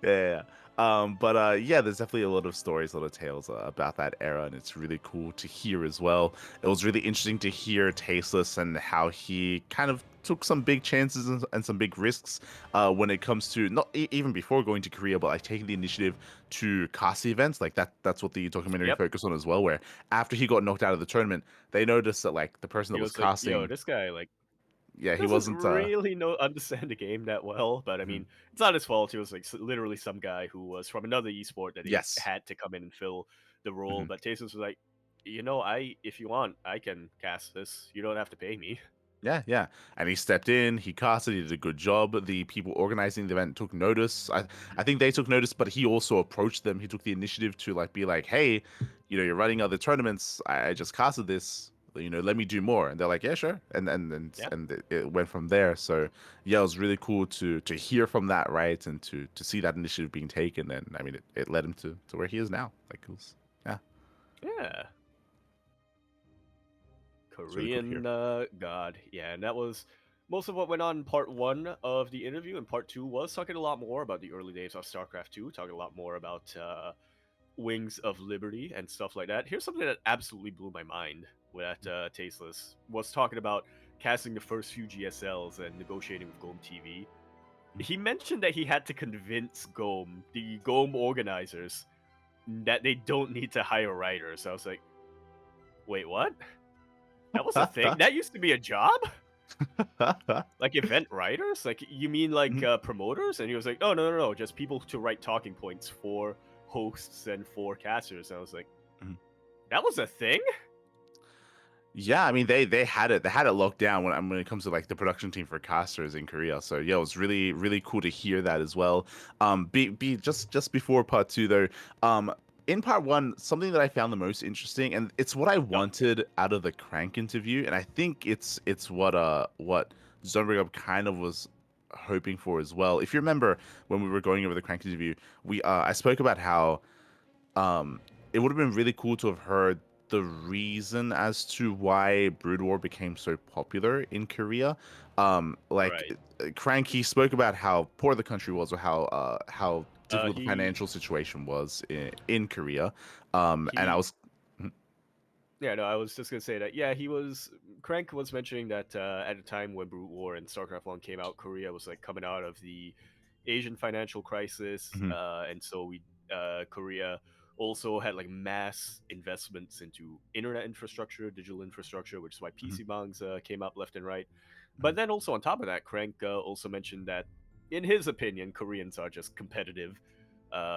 [SPEAKER 2] Yeah. But yeah, there's definitely a lot of stories, a lot of tales about that era, and it's really cool to hear as well. It was really interesting to hear Tasteless and how he kind of took some big chances and some big risks when it comes to not even before going to Korea, but like taking the initiative to cast the events. Like that's what the documentary
[SPEAKER 1] Yep.
[SPEAKER 2] focused on as well. Where after he got knocked out of the tournament, they noticed that like the person
[SPEAKER 1] He
[SPEAKER 2] that was
[SPEAKER 1] was like, "Yo,
[SPEAKER 2] casting,
[SPEAKER 1] this guy like
[SPEAKER 2] yeah, he
[SPEAKER 1] doesn't
[SPEAKER 2] wasn't.
[SPEAKER 1] really know understand the game that well." But I
[SPEAKER 2] Mhm.
[SPEAKER 1] mean, it's not his fault. He was like literally some guy who was from another esport that he
[SPEAKER 2] Yes.
[SPEAKER 1] had to come in and fill the role.
[SPEAKER 2] Mhm.
[SPEAKER 1] But Tasteless was like, if you want, I can cast this. You don't have to pay me."
[SPEAKER 2] Yeah. And he stepped in, he casted, he did a good job. The people organizing the event took notice. I think they took notice, but he also approached them. He took the initiative to like be like, hey, you're running other tournaments. I just casted this. Let me do more. And they're like, yeah, sure.
[SPEAKER 1] Yeah.
[SPEAKER 2] And it went from there. So yeah, it was really cool to hear from that, right? And to see that initiative being taken. And I mean, it led him to where he is now. Like it was, yeah,
[SPEAKER 1] Yeah.
[SPEAKER 2] it's really cool to hear.
[SPEAKER 1] Korean God. Yeah, and that was most of what went on in part 1 of the interview, and part 2 was talking a lot more about the early days of StarCraft 2, talking a lot more about Wings of Liberty and stuff like that. Here's something that absolutely blew my mind with Tasteless was talking about casting the first few GSLs and negotiating with GOM TV. He mentioned that he had to convince the GOM organizers, that they don't need to hire writers. I was like, wait, what? That was a thing? That used to be a job? Like event writers? Like you mean like
[SPEAKER 2] Mhm.
[SPEAKER 1] promoters? And he was like, oh no, just people to write talking points for hosts and for casters. And I was like,
[SPEAKER 2] Mhm.
[SPEAKER 1] that was a thing?
[SPEAKER 2] Yeah, I mean they had it locked down when it comes to like the production team for casters in Korea. So yeah, it was really really cool to hear that as well. Just before part 2 though, in part 1, something that I found the most interesting, and it's what I
[SPEAKER 1] Oh,
[SPEAKER 2] wanted out of the Crank interview, and I think it's what Zonberg kind of was hoping for as well. If you remember when we were going over the Crank interview, we I spoke about how it would have been really cool to have heard the reason as to why Brood War became so popular in Korea. Like
[SPEAKER 1] right.
[SPEAKER 2] CranKy spoke about how poor the country was, or how difficult the
[SPEAKER 1] He
[SPEAKER 2] financial situation was in Korea. And I
[SPEAKER 1] he
[SPEAKER 2] was. Mhm.
[SPEAKER 1] Yeah, no, I was just gonna say that. Yeah, Crank was mentioning that at a time when Brute War and StarCraft 1 came out, Korea was like coming out of the Asian financial crisis,
[SPEAKER 2] Mhm.
[SPEAKER 1] and so Korea also had like mass investments into internet infrastructure, digital infrastructure, which is why
[SPEAKER 2] Mhm.
[SPEAKER 1] PC bangs came up left and right.
[SPEAKER 2] Mhm.
[SPEAKER 1] But then also on top of that, Crank also mentioned that, in his opinion, Koreans are just competitive.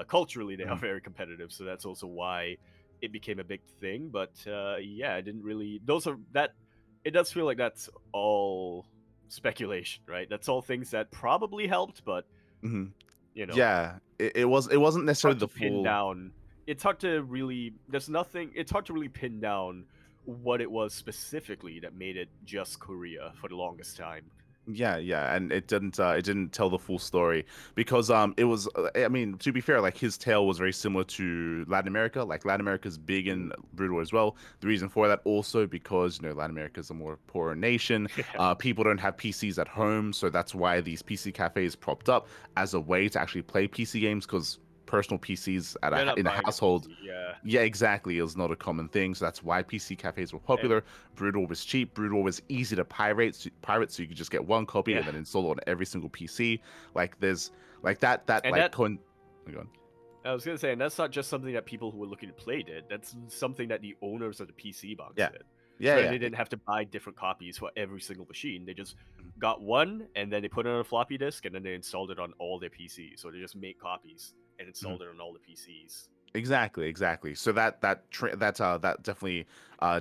[SPEAKER 1] Culturally, they are
[SPEAKER 2] Mhm.
[SPEAKER 1] very competitive, so that's also why it became a big thing. But yeah, I didn't really. Those are that. It does feel like that's all speculation, right? That's all things that probably helped, but
[SPEAKER 2] Mhm.
[SPEAKER 1] you know,
[SPEAKER 2] Yeah, it wasn't
[SPEAKER 1] it's
[SPEAKER 2] necessarily
[SPEAKER 1] hard
[SPEAKER 2] the
[SPEAKER 1] to pin
[SPEAKER 2] full.
[SPEAKER 1] down. It's hard to really. There's nothing. It's hard to really pin down what it was specifically that made it just Korea for the longest time.
[SPEAKER 2] Yeah, and it didn't tell the full story because it was I mean, to be fair, like his tale was very similar to Latin America. Like Latin America's big in Brood War as well. The reason for that also because Latin America is a more poorer nation.
[SPEAKER 1] Yeah,
[SPEAKER 2] People don't have PCs at home, so that's why these PC cafes propped up as a way to actually play PC games because personal PCs
[SPEAKER 1] you're not
[SPEAKER 2] in a
[SPEAKER 1] buying a
[SPEAKER 2] household.
[SPEAKER 1] PC. Yeah,
[SPEAKER 2] Yeah, exactly. It was not a common thing, so that's why PC cafes were
[SPEAKER 1] and
[SPEAKER 2] popular. Brood War was cheap. Brood War was easy to pirate, so you could just get one copy
[SPEAKER 1] yeah,
[SPEAKER 2] and then install it on every single PC. Like there's like that
[SPEAKER 1] and
[SPEAKER 2] like
[SPEAKER 1] that
[SPEAKER 2] con. Oh, go on.
[SPEAKER 1] I was gonna say, and that's not just something that people who were looking to play did. That's something that the owners of the PC box
[SPEAKER 2] Yeah,
[SPEAKER 1] did.
[SPEAKER 2] yeah,
[SPEAKER 1] So that
[SPEAKER 2] yeah.
[SPEAKER 1] they didn't have to buy different copies for every single machine. They just got one, and then they put it on a floppy disk, and then they installed it on all their PCs. So they just make copies and installed it on all the PCs.
[SPEAKER 2] Exactly. So that definitely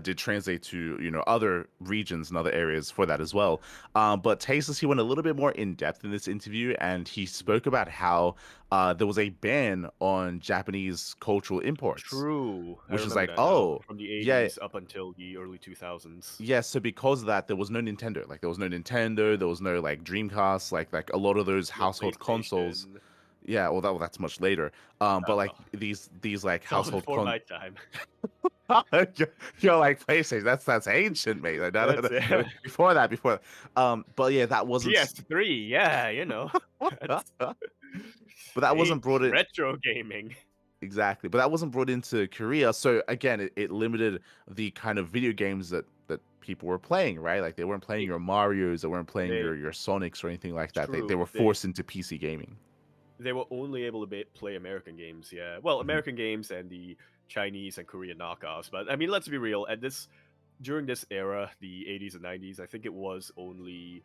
[SPEAKER 2] did translate to other regions and other areas for that as well. But Tasteless, he went a little bit more in depth in this interview, and he spoke about how there was a ban on Japanese cultural imports,
[SPEAKER 1] True, I
[SPEAKER 2] which is
[SPEAKER 1] remember
[SPEAKER 2] like,
[SPEAKER 1] that now.
[SPEAKER 2] oh
[SPEAKER 1] From the
[SPEAKER 2] yeah,
[SPEAKER 1] 80s up until the early 2000s.
[SPEAKER 2] yeah. So because of that, there was no Nintendo. Like there was no Nintendo, there was no like Dreamcast, like a lot of those
[SPEAKER 1] No
[SPEAKER 2] household consoles.
[SPEAKER 1] PlayStation.
[SPEAKER 2] Yeah, well, that's much later. But like
[SPEAKER 1] Oh,
[SPEAKER 2] these like
[SPEAKER 1] it's all
[SPEAKER 2] household
[SPEAKER 1] before my time.
[SPEAKER 2] you're like PlayStation. That's ancient, mate. Like, no, no,
[SPEAKER 1] That's
[SPEAKER 2] no.
[SPEAKER 1] it.
[SPEAKER 2] Before that. But yeah, that wasn't.
[SPEAKER 1] PS3, yeah, that's
[SPEAKER 2] But that wasn't brought in
[SPEAKER 1] retro gaming.
[SPEAKER 2] exactly. But that wasn't brought into Korea. So again, it limited the kind of video games that people were playing, right? Like they weren't playing
[SPEAKER 1] They,
[SPEAKER 2] your Mario's, they weren't playing
[SPEAKER 1] they
[SPEAKER 2] your Sonics or anything like that. They
[SPEAKER 1] true.
[SPEAKER 2] were forced into PC gaming.
[SPEAKER 1] They were only able to play American games. Yeah, well,
[SPEAKER 2] Mhm,
[SPEAKER 1] American games and the Chinese and Korean knockoffs. But I mean, let's be real. During this era, the 80s and 90s, I think it was only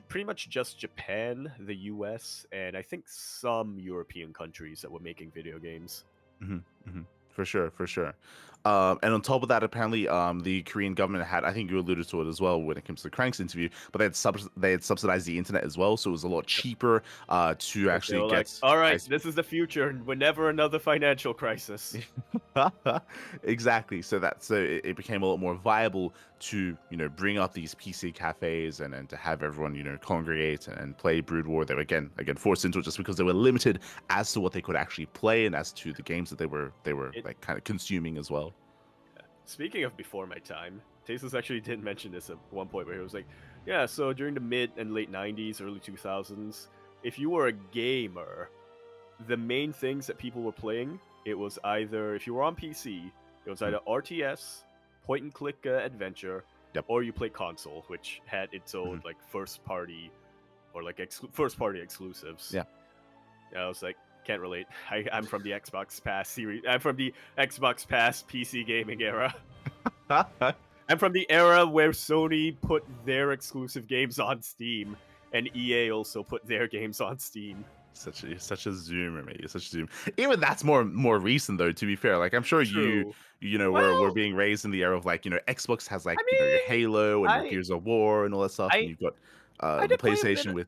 [SPEAKER 1] pretty much just Japan, the US, and I think some European countries that were making video games.
[SPEAKER 2] mhm, mhm. For sure, for sure. And on top of that, apparently, the Korean government had, I think you alluded to it as well when it comes to Crank's interview, but they had subsidized the internet as well, so it was a lot
[SPEAKER 1] Yep.
[SPEAKER 2] cheaper to
[SPEAKER 1] Because they
[SPEAKER 2] actually
[SPEAKER 1] were like,
[SPEAKER 2] get
[SPEAKER 1] all
[SPEAKER 2] high
[SPEAKER 1] right,
[SPEAKER 2] speed.
[SPEAKER 1] this is the future, and we're never another financial crisis.
[SPEAKER 2] Exactly. So it became a lot more viable to bring up these PC cafes and to have everyone congregate and play Brood War. They were again forced into it just because they were limited as to what they could actually play and as to the games that they were
[SPEAKER 1] It,
[SPEAKER 2] like kind of consuming as well.
[SPEAKER 1] Speaking of before my time, Tasteless actually did mention this at one point where he was like, yeah, so during the mid and late 90s, early 2000s, if you were a gamer, the main things that people were playing, it was either, if you were on PC, it was either RTS, point and click adventure,
[SPEAKER 2] Yep.
[SPEAKER 1] or you play console, which had its own
[SPEAKER 2] Mhm.
[SPEAKER 1] like first party or like first party exclusives.
[SPEAKER 2] Yeah.
[SPEAKER 1] I was like, can't relate. I'm from the Xbox Pass series. I'm from the Xbox Pass PC gaming era. I'm from the era where Sony put their exclusive games on Steam, and EA also put their games on Steam.
[SPEAKER 2] Such a zoomer, mate. You're such a zoom. Even that's more recent though. To be fair, like I'm sure
[SPEAKER 1] True.
[SPEAKER 2] we're
[SPEAKER 1] Well,
[SPEAKER 2] being raised in the era of like Xbox has like
[SPEAKER 1] I
[SPEAKER 2] your
[SPEAKER 1] mean,
[SPEAKER 2] Halo and your
[SPEAKER 1] I
[SPEAKER 2] Gears of War and all that stuff, and
[SPEAKER 1] I
[SPEAKER 2] you've got
[SPEAKER 1] I
[SPEAKER 2] the
[SPEAKER 1] did play a bit.
[SPEAKER 2] PlayStation with.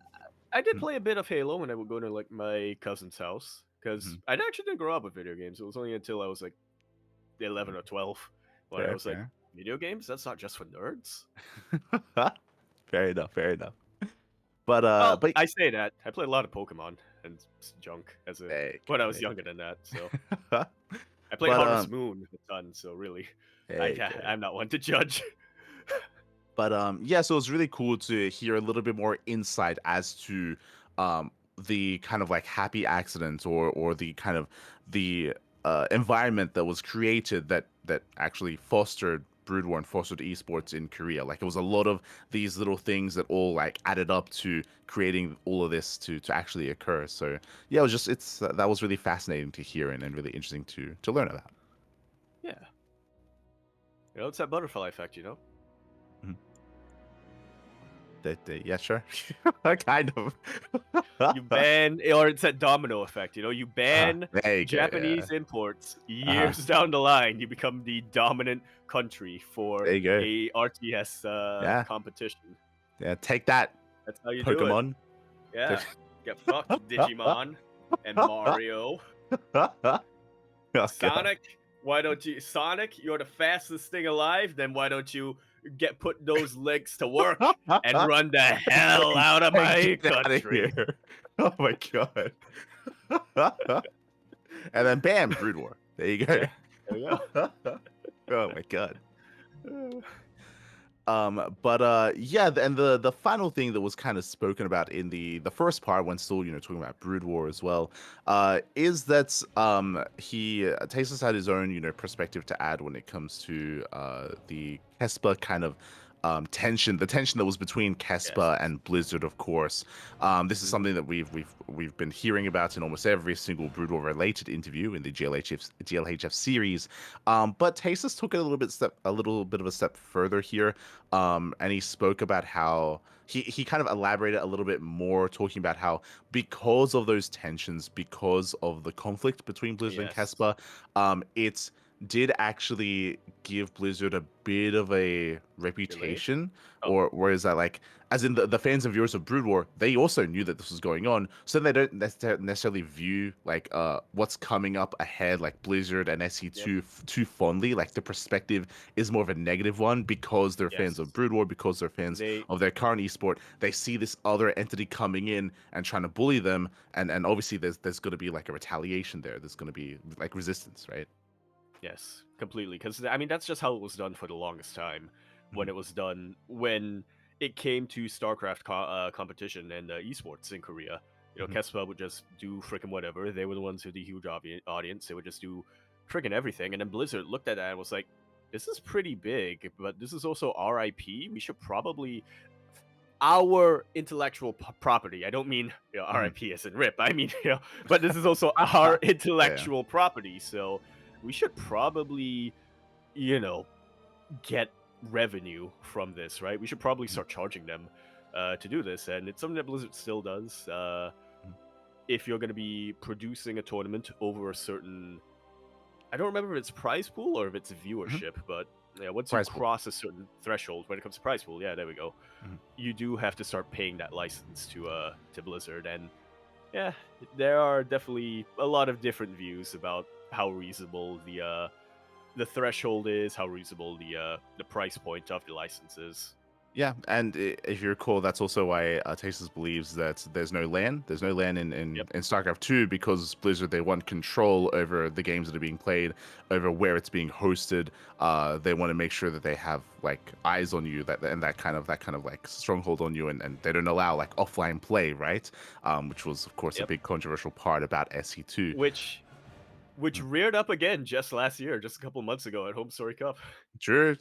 [SPEAKER 1] I did
[SPEAKER 2] Mhm,
[SPEAKER 1] play a bit of Halo when I would go to like my cousin's house because
[SPEAKER 2] mhm,
[SPEAKER 1] I actually didn't grow up with video games. It was only until I was like 11 or 12 when I
[SPEAKER 2] fair,
[SPEAKER 1] was like,
[SPEAKER 2] fair.
[SPEAKER 1] video games? That's not just for nerds.
[SPEAKER 2] Fair enough, fair enough.
[SPEAKER 1] Well,
[SPEAKER 2] But
[SPEAKER 1] I say that I played a lot of Pokemon and junk
[SPEAKER 2] hey,
[SPEAKER 1] when I was
[SPEAKER 2] hey.
[SPEAKER 1] younger than that. So
[SPEAKER 2] but
[SPEAKER 1] I played Harvest Moon a ton. So really,
[SPEAKER 2] hey, okay.
[SPEAKER 1] I'm not one to judge.
[SPEAKER 2] But yeah, so it's really cool to hear a little bit more insight as to um the kind of like happy accidents or the kind of the environment that was created that actually fostered Brood War and fostered esports in Korea. Like it was a lot of these little things that all like added up to creating all of this to actually occur. So yeah, it was just it's that was really fascinating to hear and really interesting to learn about.
[SPEAKER 1] Yeah, it's that butterfly effect,
[SPEAKER 2] Mhm. Yeah, sure. Kind of.
[SPEAKER 1] You ban, or it's that domino effect. You
[SPEAKER 2] Ah,
[SPEAKER 1] ban
[SPEAKER 2] there you go. Yeah.
[SPEAKER 1] Japanese imports.
[SPEAKER 2] Uh-huh.
[SPEAKER 1] Years down the line, you become the dominant country for
[SPEAKER 2] There you go.
[SPEAKER 1] a RTS
[SPEAKER 2] Yeah.
[SPEAKER 1] competition.
[SPEAKER 2] Yeah. Take that,
[SPEAKER 1] That's how you do it.
[SPEAKER 2] Pokemon.
[SPEAKER 1] Yeah, get fucked, Digimon and Mario.
[SPEAKER 2] Oh, God.
[SPEAKER 1] Sonic, why don't you? Sonic, you're the fastest thing alive. Then why don't you put those legs to work and run the hell out of my
[SPEAKER 2] Get out of
[SPEAKER 1] country.
[SPEAKER 2] here. Oh my god. And then bam, Brood War. There you go.
[SPEAKER 1] Yeah, there we go.
[SPEAKER 2] Oh my god. But yeah, and the final thing that was kind of spoken about in the first part when still talking about Brood War as well, is that he Tasteless had his own perspective to add when it comes to the Kespa kind of the tension that was between
[SPEAKER 1] Yes.
[SPEAKER 2] Kespa and Blizzard, of course. This is something that we've been hearing about in almost every single Brood War related interview in the GLHF series. But Tasteless took it a little bit of a step further here, and he spoke about how he kind of elaborated a little bit more, talking about how because of those tensions, because of the conflict between Blizzard and
[SPEAKER 1] Yes.
[SPEAKER 2] Kespa, it did actually give Blizzard a bit of a reputation,
[SPEAKER 1] Oh.
[SPEAKER 2] or whereas that, like, as in the fans and viewers of Brood War, they also knew that this was going on, so they don't necessarily view like what's coming up ahead, like Blizzard and SE2 too fondly. Like the perspective is more of a negative one because they're fans of
[SPEAKER 1] Yes.
[SPEAKER 2] Brood War, because they're fans
[SPEAKER 1] They
[SPEAKER 2] of their current esport. They see this other entity coming in and trying to bully them, and obviously there's going to be like a retaliation there. There's going to be like resistance, right?
[SPEAKER 1] Yes, completely. Because I mean, that's just how it was done for the longest time. When
[SPEAKER 2] Mhm.
[SPEAKER 1] it was done, when it came to StarCraft competition and esports in Korea,
[SPEAKER 2] Mhm.
[SPEAKER 1] Kespa would just do freaking whatever. They were the ones with the huge audience. They would just do freaking everything. And then Blizzard looked at that and was like, "This is pretty big, but this is also our IP. We should probably our intellectual property. I don't mean
[SPEAKER 2] Mhm.
[SPEAKER 1] RIP as in RIP. I mean but this is also our
[SPEAKER 2] Yeah.
[SPEAKER 1] intellectual property. So we should probably you know get revenue from this, right? We should probably
[SPEAKER 2] Mhm.
[SPEAKER 1] start charging them to do this, and it's something that Blizzard still does.
[SPEAKER 2] Mhm.
[SPEAKER 1] If you're going to be producing a tournament over a certain, I don't remember if it's prize pool or if it's
[SPEAKER 2] Mhm.
[SPEAKER 1] viewership, but yeah, once you
[SPEAKER 2] Prize pool.
[SPEAKER 1] cross a certain threshold when it comes to prize pool, yeah, there we go.
[SPEAKER 2] Mhm.
[SPEAKER 1] You do have to start paying that license to Blizzard, and yeah, there are definitely a lot of different views about how reasonable the threshold is, how reasonable the price point of the license is.
[SPEAKER 2] Yeah, and if you recall, that's also why Tasteless believes that there's no LAN. There's no LAN
[SPEAKER 1] Yep.
[SPEAKER 2] in StarCraft 2 because Blizzard, they want control over the games that are being played, over where it's being hosted. They want to make sure that they have like eyes on you, that kind of like stronghold on you, and they don't allow like offline play, right? Which was of course a
[SPEAKER 1] Yep.
[SPEAKER 2] big controversial part about SE2.
[SPEAKER 1] Which reared up again just last year, just a couple months ago at Home Story Cup.
[SPEAKER 2] True.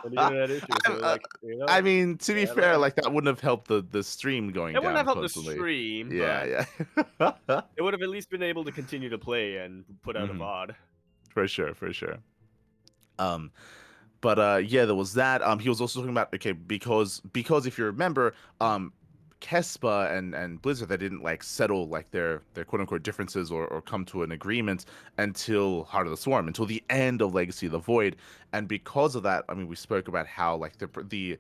[SPEAKER 1] When the internet issues, they were like,
[SPEAKER 2] I mean, to be
[SPEAKER 1] yeah, all
[SPEAKER 2] fair,
[SPEAKER 1] right.
[SPEAKER 2] like that wouldn't have helped the stream going
[SPEAKER 1] It wouldn't
[SPEAKER 2] down
[SPEAKER 1] have helped the
[SPEAKER 2] constantly.
[SPEAKER 1] stream, but
[SPEAKER 2] Yeah, yeah.
[SPEAKER 1] it would have at least been able to continue to play and put out a
[SPEAKER 2] Hmm.
[SPEAKER 1] VOD.
[SPEAKER 2] For sure, for sure. Um, but yeah, there was that. He was also talking about, okay, because if you remember, Kespa and Blizzard, they didn't like settle like their quote unquote differences, or come to an agreement until Heart of the Swarm, until the end of Legacy of the Void. And because of that, I mean, we spoke about how like the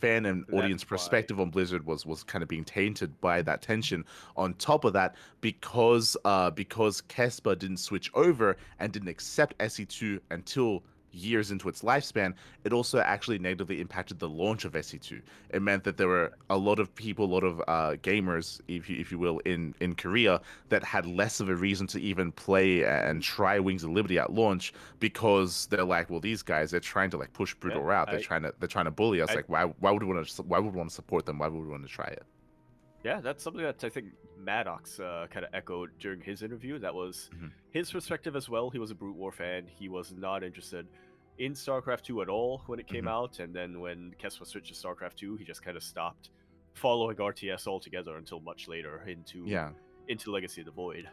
[SPEAKER 2] fan and
[SPEAKER 1] That's
[SPEAKER 2] audience
[SPEAKER 1] why.
[SPEAKER 2] perspective on Blizzard was kind of being tainted by that tension. On top of that, because Kespa didn't switch over and didn't accept SE2 until years into its lifespan, it also actually negatively impacted the launch of SE2. It meant that there were a lot of people, a lot of gamers, if you will, in Korea that had less of a reason to even play and try Wings of Liberty at launch, because they're like, well, these guys, they're trying to like push
[SPEAKER 1] Yeah,
[SPEAKER 2] Brutal out. They're trying to bully us.
[SPEAKER 1] I
[SPEAKER 2] Like, why would we want to support them? Why would we want to try it?
[SPEAKER 1] yeah, that's something that I think Maddox kind of echoed during his interview. That was
[SPEAKER 2] Mhm.
[SPEAKER 1] his perspective as well. He was a Brute War fan. He was not interested in StarCraft 2 at all when it came
[SPEAKER 2] Mhm.
[SPEAKER 1] out, and then when Keswa switched to StarCraft 2, he just kind of stopped following RTS altogether until much later
[SPEAKER 2] Yeah.
[SPEAKER 1] into Legacy of the Void.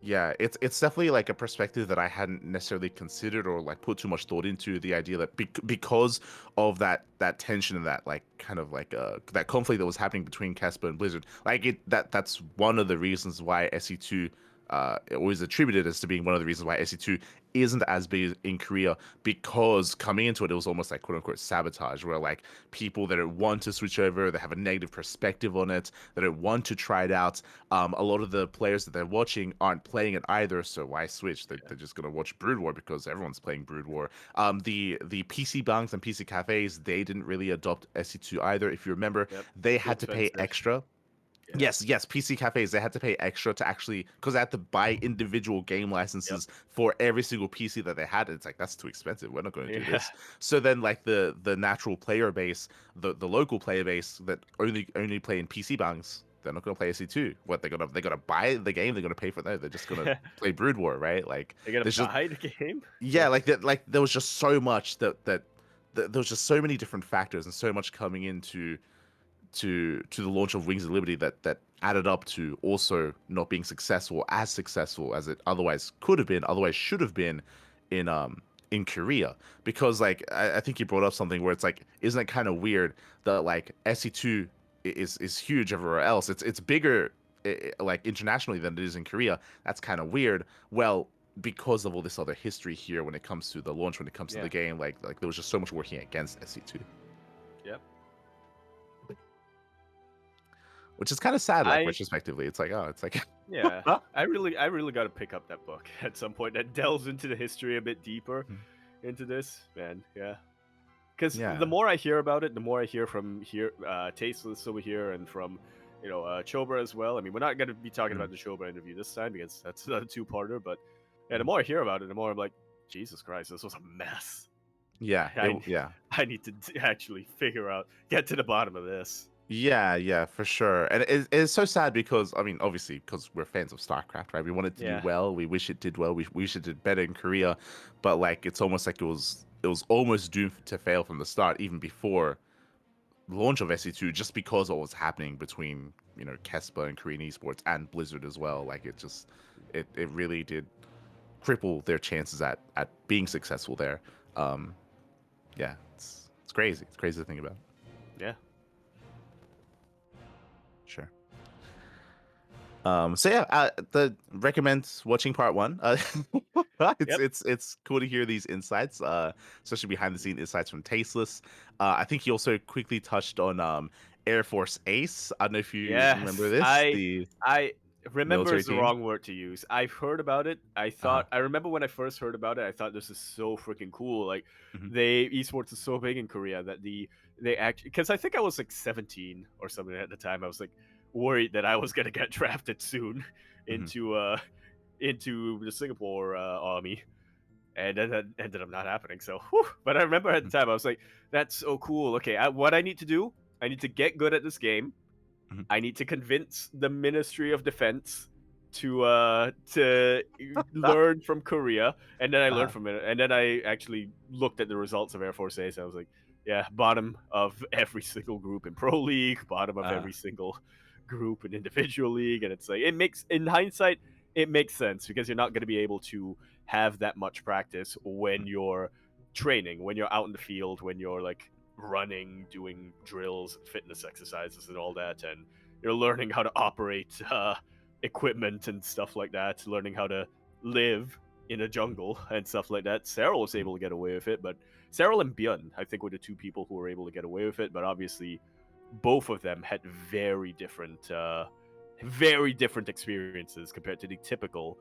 [SPEAKER 2] Yeah, it's definitely like a perspective that I hadn't necessarily considered or like put too much thought into, the idea that because of that tension and that like kind of like that conflict that was happening between Casper and Blizzard, like that's one of the reasons why SE2 always attributed as to being one of the reasons why SE2 isn't as big in Korea, because coming into it, it was almost like quote unquote sabotage, where like people that don't want to switch over, they have a negative perspective on it, they don't want to try it out. A lot of the players that they're watching aren't playing it either, so why switch? They're just gonna watch Brood War because everyone's playing Brood War. The PC banks and PC cafes, they didn't really adopt SE2 either. If you remember,
[SPEAKER 1] Yep.
[SPEAKER 2] they
[SPEAKER 1] Too
[SPEAKER 2] had to pay
[SPEAKER 1] expensive.
[SPEAKER 2] extra.
[SPEAKER 1] Yeah.
[SPEAKER 2] Yes, PC cafes, they had to pay extra to actually, because they had to buy individual game
[SPEAKER 1] Yep.
[SPEAKER 2] licenses for every single PC that they had. It's like, that's too expensive. We're not going to do
[SPEAKER 1] Yeah.
[SPEAKER 2] this. So then like the natural player base, the local player base that only play in PC bangs, they're not going to play SE2. What, they're gonna buy the game, they're gonna pay for that. They're just gonna play Brood War, right? Like
[SPEAKER 1] They gotta
[SPEAKER 2] there's just,
[SPEAKER 1] buy the game.
[SPEAKER 2] yeah,
[SPEAKER 1] Yeah.
[SPEAKER 2] like that, like there was just so much that there was just so many different factors and so much coming into to the launch of Wings of Liberty that added up to also not being successful as it otherwise could have been, otherwise should have been in Korea. Because like I think you brought up something where it's like, isn't it kind of weird that like SE2 is huge everywhere else? It's bigger like internationally than it is in Korea. That's kind of weird. Well, because of all this other history here when it comes to the launch, when it comes to
[SPEAKER 1] Yeah.
[SPEAKER 2] the game, like there was just so much working against SE2.
[SPEAKER 1] Yep.
[SPEAKER 2] Which is kind of sad, like
[SPEAKER 1] I
[SPEAKER 2] retrospectively. It's like, oh, it's like,
[SPEAKER 1] Yeah, I really got to pick up that book at some point that delves into the history a bit deeper into this, man. Yeah, because
[SPEAKER 2] yeah,
[SPEAKER 1] the more I hear about it, the more I hear from here, Tasteless over here, and from Chobra as well. I mean, we're not gonna be talking about the Chobra interview this time because that's a two-parter. But yeah, the more I hear about it, the more I'm like, Jesus Christ, this was a mess.
[SPEAKER 2] yeah, yeah,
[SPEAKER 1] I need to actually get to the bottom of this.
[SPEAKER 2] yeah, for sure. And it's so sad because, I mean, obviously, because we're fans of StarCraft, right? We want it to do
[SPEAKER 1] Yeah,
[SPEAKER 2] well. We wish it did well. We wish it did better in Korea, but like, it's almost like it was almost doomed to fail from the start, even before the launch of SE2, just because of what was happening between Kespa and Korean Esports and Blizzard as well. Like, it really did cripple their chances at being successful there. Yeah, it's crazy. It's crazy to think about.
[SPEAKER 1] yeah.
[SPEAKER 2] Sure. So yeah, the recommend watching part one.
[SPEAKER 1] Yep.
[SPEAKER 2] It's cool to hear these insights, especially behind the scene insights from Tasteless. I think he also quickly touched on Air Force Ace. I don't know if you remember
[SPEAKER 1] Yes,
[SPEAKER 2] this,
[SPEAKER 1] I
[SPEAKER 2] the
[SPEAKER 1] I remember
[SPEAKER 2] military
[SPEAKER 1] is the
[SPEAKER 2] team.
[SPEAKER 1] wrong word to use. I've heard about it.
[SPEAKER 2] Uh-huh.
[SPEAKER 1] I remember when I first heard about it, I thought this is so freaking cool. Like
[SPEAKER 2] Hmm.
[SPEAKER 1] esports is so big in Korea that they actually, because I think I was like 17 or something at the time. I was like worried that I was gonna get drafted soon
[SPEAKER 2] Hmm.
[SPEAKER 1] into the Singapore army, and then that ended up not happening. So, whew. But I remember at the time I was like, "That's so cool." Okay, what I need to do, I need to get good at this game.
[SPEAKER 2] Hmm.
[SPEAKER 1] I need to convince the Ministry of Defense to learn from Korea, and then I learned
[SPEAKER 2] Uh-huh.
[SPEAKER 1] from it, and then I actually looked at the results of Air Force Ace. And I was like, yeah, bottom of every single group in Pro League, bottom of
[SPEAKER 2] Uh,
[SPEAKER 1] every single group in individual league, and it's like it makes in hindsight it makes sense because you're not going to be able to have that much practice when you're training, when you're out in the field, when you're like running, doing drills, fitness exercises, and all that, and you're learning how to operate equipment and stuff like that, learning how to live in a jungle and stuff like that. Cyril was able to get away with it, but Cyril and Byun, I think, were the two people who were able to get away with it. But obviously, both of them had very different experiences compared to the typical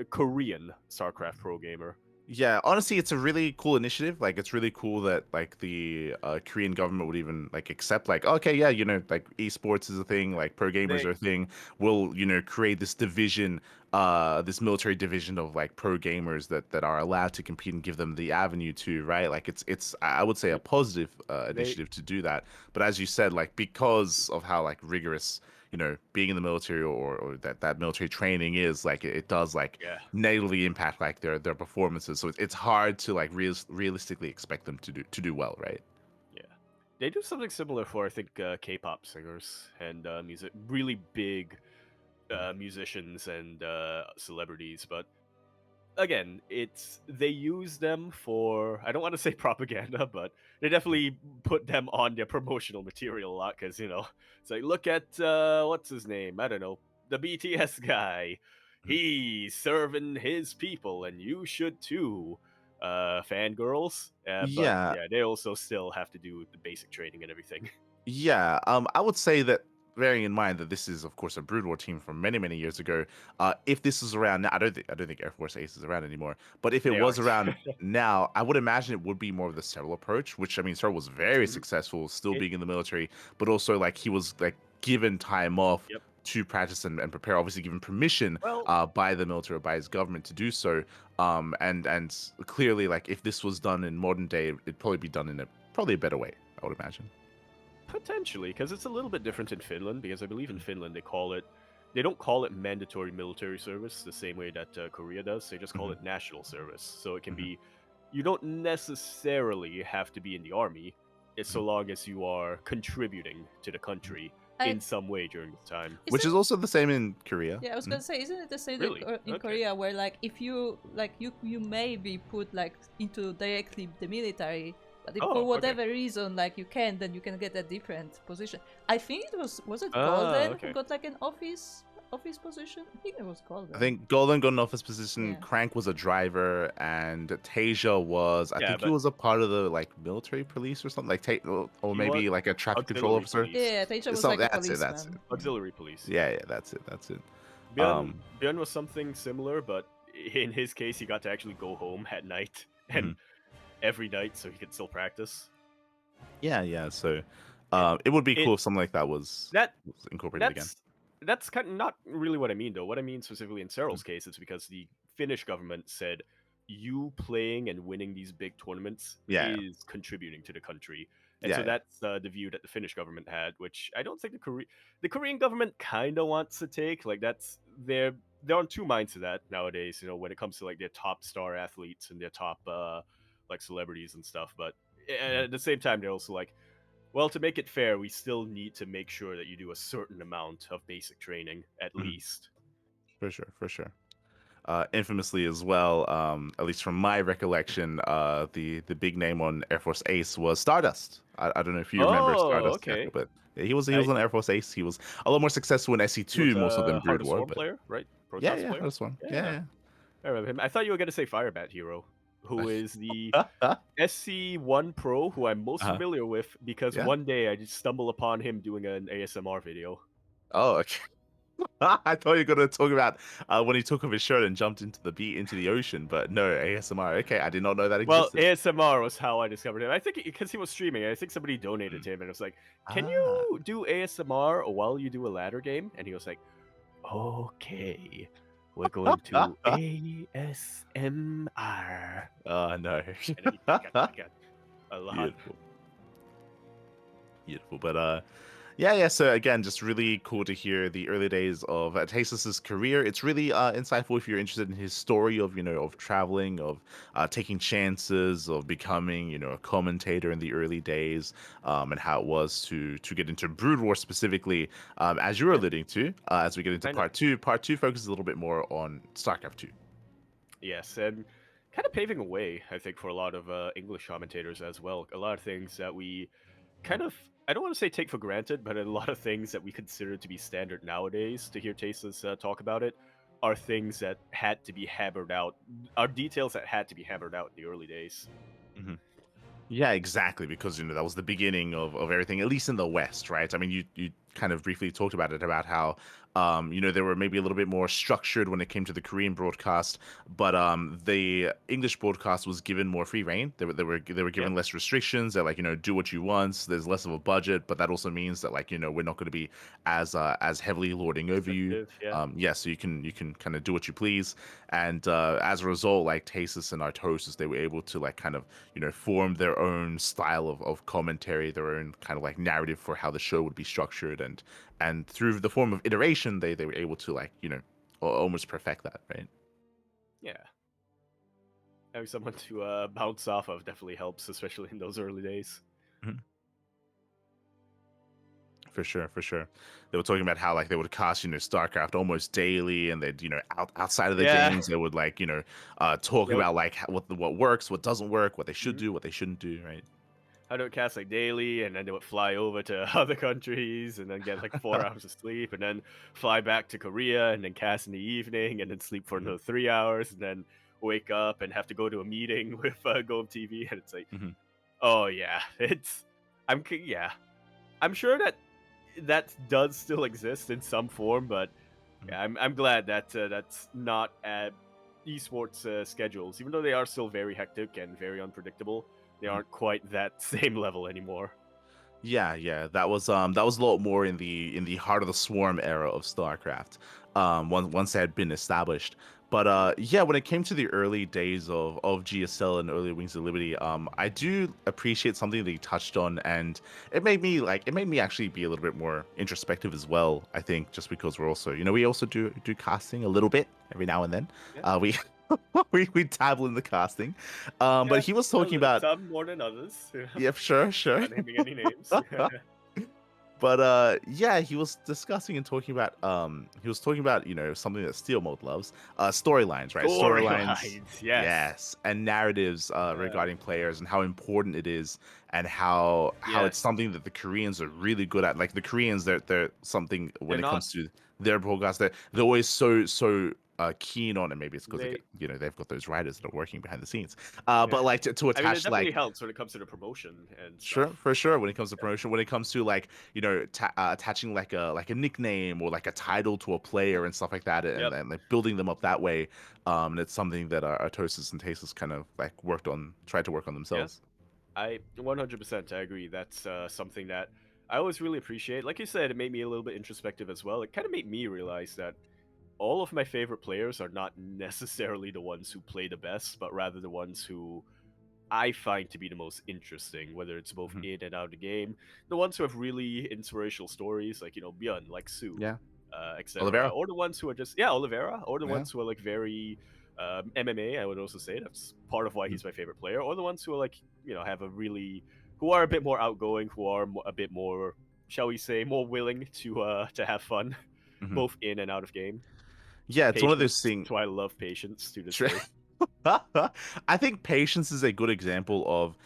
[SPEAKER 1] Korean StarCraft pro gamer.
[SPEAKER 2] Yeah, honestly, it's a really cool initiative. Like, it's really cool that like the Korean government would even like accept, like, okay, yeah, like esports is a thing, like pro gamers
[SPEAKER 1] They
[SPEAKER 2] are a thing. We'll create this division, this military division of like pro gamers that are allowed to compete and give them the avenue to, right? Like, it's I would say a positive
[SPEAKER 1] they
[SPEAKER 2] initiative to do that. But as you said, like, because of how like rigorous being in the military, or that military training is, like, it does like
[SPEAKER 1] yeah.
[SPEAKER 2] negatively impact like their performances. So it's hard to like realistically expect them to do well, right?
[SPEAKER 1] Yeah, they do something similar for I think K-pop singers and really big musicians and celebrities. But again, they use them for, I don't want to say propaganda, but they definitely put them on their promotional material a lot because it's like, look at what's his name? I don't know. the BTS guy. He's serving his people, and you should too, fangirls. But
[SPEAKER 2] Yeah,
[SPEAKER 1] yeah, they also still have to do the basic training and everything.
[SPEAKER 2] yeah. I would say that bearing in mind that this is, of course, a Brood War team from many, many years ago. If this is around now, I don't think Air Force Ace is around anymore. But if it
[SPEAKER 1] They
[SPEAKER 2] was
[SPEAKER 1] aren't.
[SPEAKER 2] around now, I would imagine it would be more of the Cyril approach, which I mean, Cyril was very
[SPEAKER 1] Mhm.
[SPEAKER 2] successful, still
[SPEAKER 1] It,
[SPEAKER 2] being in the military, but also like he was like given time off
[SPEAKER 1] yep.
[SPEAKER 2] to practice and prepare. Obviously, given permission
[SPEAKER 1] Well,
[SPEAKER 2] by the military or by his government to do so. And clearly, like if this was done in modern day, it'd probably be done in a probably a better way. I would imagine.
[SPEAKER 1] potentially, because it's a little bit different in Finland. Because I believe in Finland they don't call it mandatory military service the same way that Korea does. They just call
[SPEAKER 2] Mhm,
[SPEAKER 1] it national service. So it can
[SPEAKER 2] mhm,
[SPEAKER 1] be, you don't necessarily have to be in the army, it's so
[SPEAKER 2] mhm.
[SPEAKER 1] long as you are contributing to the country
[SPEAKER 3] I
[SPEAKER 1] in some way during the time.
[SPEAKER 2] Which is
[SPEAKER 3] isn't
[SPEAKER 2] also the same in Korea.
[SPEAKER 3] Yeah, I was
[SPEAKER 2] Mhm.
[SPEAKER 3] gonna say, isn't it the same
[SPEAKER 1] Really?
[SPEAKER 3] in
[SPEAKER 1] Okay.
[SPEAKER 3] Korea, where like if you like you may be put like into directly the military, but if for
[SPEAKER 1] Oh, okay.
[SPEAKER 3] whatever reason like you can, then you can get a different position. I think it was it
[SPEAKER 1] Ah,
[SPEAKER 3] Golden who
[SPEAKER 1] okay.
[SPEAKER 3] got like an office position? I think it was Golden.
[SPEAKER 2] I think Golden got an office position.
[SPEAKER 3] Yeah.
[SPEAKER 2] Crank was a driver, and Tasia was. I
[SPEAKER 1] Yeah,
[SPEAKER 2] think he
[SPEAKER 1] but
[SPEAKER 2] was a part of the like military police or something, like or
[SPEAKER 1] he was
[SPEAKER 2] maybe like a traffic control
[SPEAKER 1] auxiliary
[SPEAKER 2] officer.
[SPEAKER 1] police.
[SPEAKER 3] Yeah, Teja was
[SPEAKER 2] So
[SPEAKER 3] like a
[SPEAKER 2] that's it. That's it.
[SPEAKER 3] policeman. Yeah.
[SPEAKER 1] Auxiliary police.
[SPEAKER 2] Yeah, yeah, that's it. That's it.
[SPEAKER 1] Björn,
[SPEAKER 2] Um,
[SPEAKER 1] Björn was something similar, but in his case, he got to actually go home at night and
[SPEAKER 2] mhm.
[SPEAKER 1] every night, so he could still practice.
[SPEAKER 2] Yeah, yeah. So,
[SPEAKER 1] And
[SPEAKER 2] it would be
[SPEAKER 1] it
[SPEAKER 2] cool if something like that was
[SPEAKER 1] that
[SPEAKER 2] incorporated again.
[SPEAKER 1] that's kind of not really what I mean, though. What I mean specifically in
[SPEAKER 2] Mhm.
[SPEAKER 1] Cyril's case is because the Finnish government said you playing and winning these big tournaments
[SPEAKER 2] Yeah,
[SPEAKER 1] is contributing to the country, and so
[SPEAKER 2] yeah,
[SPEAKER 1] that's the view that the Finnish government had, which I don't think the Korean government kind of wants to take. Like that's they're on two minds to that nowadays. You know, when it comes to like their top star athletes and their top like celebrities and stuff, but
[SPEAKER 2] yeah.
[SPEAKER 1] at the same time they're also like, well, to make it fair, we still need to make sure that you do a certain amount of basic training at
[SPEAKER 2] Mhm.
[SPEAKER 1] least.
[SPEAKER 2] For sure, for sure. Infamously as well, at least from my recollection, the big name on Air Force Ace was Stardust. I don't know if you remember
[SPEAKER 1] Oh,
[SPEAKER 2] Stardust, Jacob,
[SPEAKER 1] okay.
[SPEAKER 2] but yeah, he was
[SPEAKER 1] I,
[SPEAKER 2] on Air Force Ace. He was a lot more successful in
[SPEAKER 1] he was
[SPEAKER 2] SE2 more so than
[SPEAKER 1] a Heart
[SPEAKER 2] Brood
[SPEAKER 1] of
[SPEAKER 2] War,
[SPEAKER 1] Swarm
[SPEAKER 2] but
[SPEAKER 1] player, right?
[SPEAKER 2] yeah,
[SPEAKER 1] Protoss
[SPEAKER 2] yeah,
[SPEAKER 1] player.
[SPEAKER 2] that's one.
[SPEAKER 1] Yeah,
[SPEAKER 2] Yeah,
[SPEAKER 1] I remember him. I thought you were gonna say Firebat Hero, who is the
[SPEAKER 2] yeah.
[SPEAKER 1] SC1 Pro, who I'm most
[SPEAKER 2] Uh-huh.
[SPEAKER 1] familiar with because
[SPEAKER 2] Yeah.
[SPEAKER 1] one day I just stumbled upon him doing an ASMR video.
[SPEAKER 2] Oh, okay. I thought you were gonna talk about when he took off his shirt and jumped into the ocean, but no ASMR. Okay, I did not know that
[SPEAKER 1] Well,
[SPEAKER 2] existed.
[SPEAKER 1] ASMR was how I discovered him. I think because he was streaming. I think somebody donated
[SPEAKER 2] Mm.
[SPEAKER 1] to him and it was like, "Can
[SPEAKER 2] Ah.
[SPEAKER 1] you do ASMR while you do a ladder game?" And he was like, "Okay, we're going to ASMR."
[SPEAKER 2] Oh no.
[SPEAKER 1] And then he got a lot.
[SPEAKER 2] Beautiful. Beautiful. But yeah, yeah. So again, just really cool to hear the early days of Tasteless's career. It's really insightful if you're interested in his story of of traveling, of taking chances, of becoming a commentator in the early days, and how it was to get into Brood War specifically, as you were
[SPEAKER 1] Yeah,
[SPEAKER 2] alluding to. As we get into
[SPEAKER 1] kind of.
[SPEAKER 2] part two, part two focuses a little bit more on StarCraft 2.
[SPEAKER 1] Yes, and kind of paving a way, I think, for a lot of English commentators as well. A lot of things that we kind of, I don't want to say take for granted, but a lot of things that we consider to be standard nowadays to hear Tasteless talk about it are things that had to be hammered out, are details that had to be hammered out in the early days.
[SPEAKER 2] Mhm. Yeah, exactly, because that was the beginning of everything, at least in the West, right? I mean, you kind of briefly talked about it, about how they were maybe a little bit more structured when it came to the Korean broadcast, but the English broadcast was given more free reign. They were
[SPEAKER 1] Yeah,
[SPEAKER 2] given less restrictions. They're like, do what you want. There's less of a budget, but that also means that like, we're not going to be as heavily lording over you.
[SPEAKER 1] restrictive. Yeah,
[SPEAKER 2] Yeah, so you can kind of do what you please, and as a result, like Tasis and our hosts, they were able to like kind of form their own style of commentary, their own kind of like narrative for how the show would be structured, and through the form of iteration, they were able to like almost perfect that, right?
[SPEAKER 1] yeah. Having someone to bounce off of definitely helps, especially in those early days.
[SPEAKER 2] Mhm. For sure, for sure. They were talking about how like they would cast StarCraft almost daily, and they'd outside of the
[SPEAKER 1] Yeah,
[SPEAKER 2] games they would like talk
[SPEAKER 1] yep.
[SPEAKER 2] about like what works, what doesn't work, what they should
[SPEAKER 1] Mhm.
[SPEAKER 2] do, what they shouldn't do, right?
[SPEAKER 1] I would cast like daily, and then they would fly over to other countries, and then get like 4 hours of sleep, and then fly back to Korea, and then cast in the evening, and then sleep for
[SPEAKER 2] Mhm,
[SPEAKER 1] another 3 hours, and then wake up and have to go to a meeting with Go TV, and it's like,
[SPEAKER 2] mhm,
[SPEAKER 1] oh yeah, yeah, I'm sure that does still exist in some form, but
[SPEAKER 2] mhm,
[SPEAKER 1] yeah, I'm glad that that's not at esports schedules, even though they are still very hectic and very unpredictable. They
[SPEAKER 2] mhm.
[SPEAKER 1] aren't quite that same level anymore.
[SPEAKER 2] Yeah, yeah, that was a lot more in the Heart of the Swarm era of StarCraft. Once they had been established. But
[SPEAKER 1] Mhm.
[SPEAKER 2] yeah, when it came to the early days of GSL and early Wings of Liberty, I do appreciate something that you touched on, and it made me actually be a little bit more introspective as well. I think just because we're also, we also do casting a little bit every now and then.
[SPEAKER 1] Yeah,
[SPEAKER 2] We we dabble in the casting. But
[SPEAKER 1] yeah,
[SPEAKER 2] he was talking about,
[SPEAKER 1] some more than others.
[SPEAKER 2] yeah, sure, sure.
[SPEAKER 1] Not naming any names.
[SPEAKER 2] But yeah, he was discussing and talking about he was talking about, something that Steel Mode loves, storylines, right? Storylines,
[SPEAKER 1] Storylines, yes,
[SPEAKER 2] yes, and narratives
[SPEAKER 1] uh,
[SPEAKER 2] regarding players and how important it is, and how it's
[SPEAKER 1] yes.
[SPEAKER 2] something that the Koreans are really good at. Like the Koreans, they're something
[SPEAKER 1] They're
[SPEAKER 2] when it
[SPEAKER 1] not.
[SPEAKER 2] comes to their broadcast, they're always so keen on it. Maybe it's because they
[SPEAKER 1] They.
[SPEAKER 2] get, they've got those writers that are working behind the scenes.
[SPEAKER 1] Yeah.
[SPEAKER 2] But like to
[SPEAKER 1] I mean, it
[SPEAKER 2] attach
[SPEAKER 1] definitely
[SPEAKER 2] like,
[SPEAKER 1] helps when it comes to the promotion and
[SPEAKER 2] sure,
[SPEAKER 1] stuff.
[SPEAKER 2] for sure. When it comes to promotion, when it comes to like, attaching like a nickname or like a title to a player and stuff like that,
[SPEAKER 1] Yep.
[SPEAKER 2] and like building them up that way, and it's something that our Toasters and Tasters kind of like tried to work on
[SPEAKER 1] Yeah.
[SPEAKER 2] themselves.
[SPEAKER 1] I 100% I agree. That's something that I always really appreciate. Like you said, it made me a little bit introspective as well. It kind of made me realize that all of my favorite players are not necessarily the ones who play the best, but rather the ones who I find to be the most interesting, whether it's both
[SPEAKER 2] Mhm.
[SPEAKER 1] in and out of the game. The ones who have really inspirational stories, like Björn, like Sue,
[SPEAKER 2] Yeah,
[SPEAKER 1] etc.,
[SPEAKER 2] Oliveira.
[SPEAKER 1] or the ones who are just Olivera, or the
[SPEAKER 2] Yeah.
[SPEAKER 1] ones who are like very MMA. I would also say that's part of why
[SPEAKER 2] Mhm.
[SPEAKER 1] he's my favorite player, or the ones who are like have a really who are a bit more outgoing, who are a bit more, shall we say, more willing to have fun,
[SPEAKER 2] Mhm.
[SPEAKER 1] both in and out of game.
[SPEAKER 2] Yeah, it's one of those
[SPEAKER 1] Patience.
[SPEAKER 2] things.
[SPEAKER 1] That's why I love patience to this day.
[SPEAKER 2] I think patience is a good example of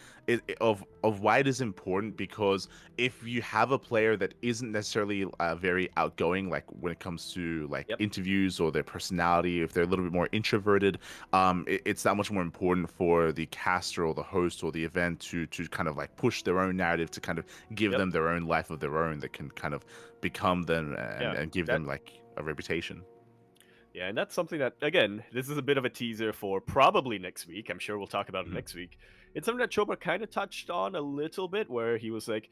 [SPEAKER 2] why it is important, because if you have a player that isn't necessarily very outgoing, like when it comes to like
[SPEAKER 1] Yep.
[SPEAKER 2] interviews or their personality, if they're a little bit more introverted, it's that much more important for the caster or the host or the event to kind of like push their own narrative, to kind of give
[SPEAKER 1] Yep.
[SPEAKER 2] them their own life of their own that can kind of become them,
[SPEAKER 1] Yeah.
[SPEAKER 2] and give
[SPEAKER 1] That
[SPEAKER 2] them like a reputation.
[SPEAKER 1] Yeah, and that's something that, again, this is a bit of a teaser for probably next week. I'm sure we'll talk about it
[SPEAKER 2] Mhm.
[SPEAKER 1] next week. It's something that Choba kind of touched on a little bit, where he was like,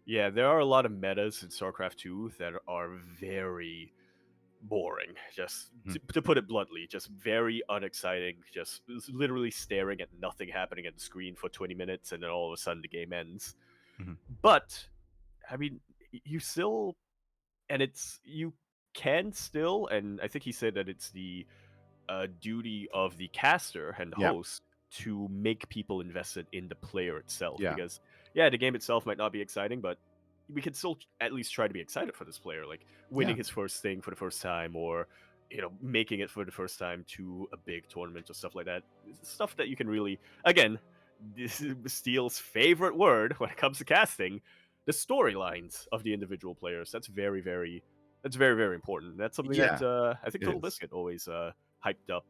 [SPEAKER 1] yeah, there are a lot of metas in StarCraft 2 that are very boring, just
[SPEAKER 2] Mhm.
[SPEAKER 1] to put it bluntly, just very unexciting, just literally staring at nothing happening at the screen for 20 minutes, and then all of a sudden the game ends.
[SPEAKER 2] Mhm.
[SPEAKER 1] But, I mean, you still, and you can still, and I think he said that it's the duty of the caster and the
[SPEAKER 2] Yeah.
[SPEAKER 1] host to make people invested in the player itself.
[SPEAKER 2] Yeah.
[SPEAKER 1] Because yeah, the game itself might not be exciting, but we can still at least try to be excited for this player, like winning
[SPEAKER 2] Yeah.
[SPEAKER 1] his first thing for the first time, or making it for the first time to a big tournament or stuff like that. Stuff that you can really, again, this is Steele's favorite word when it comes to casting, the storylines of the individual players. That's very, very important. That's something that
[SPEAKER 2] Yeah.
[SPEAKER 1] I think
[SPEAKER 2] It
[SPEAKER 1] Total
[SPEAKER 2] is.
[SPEAKER 1] Biscuit always hyped up,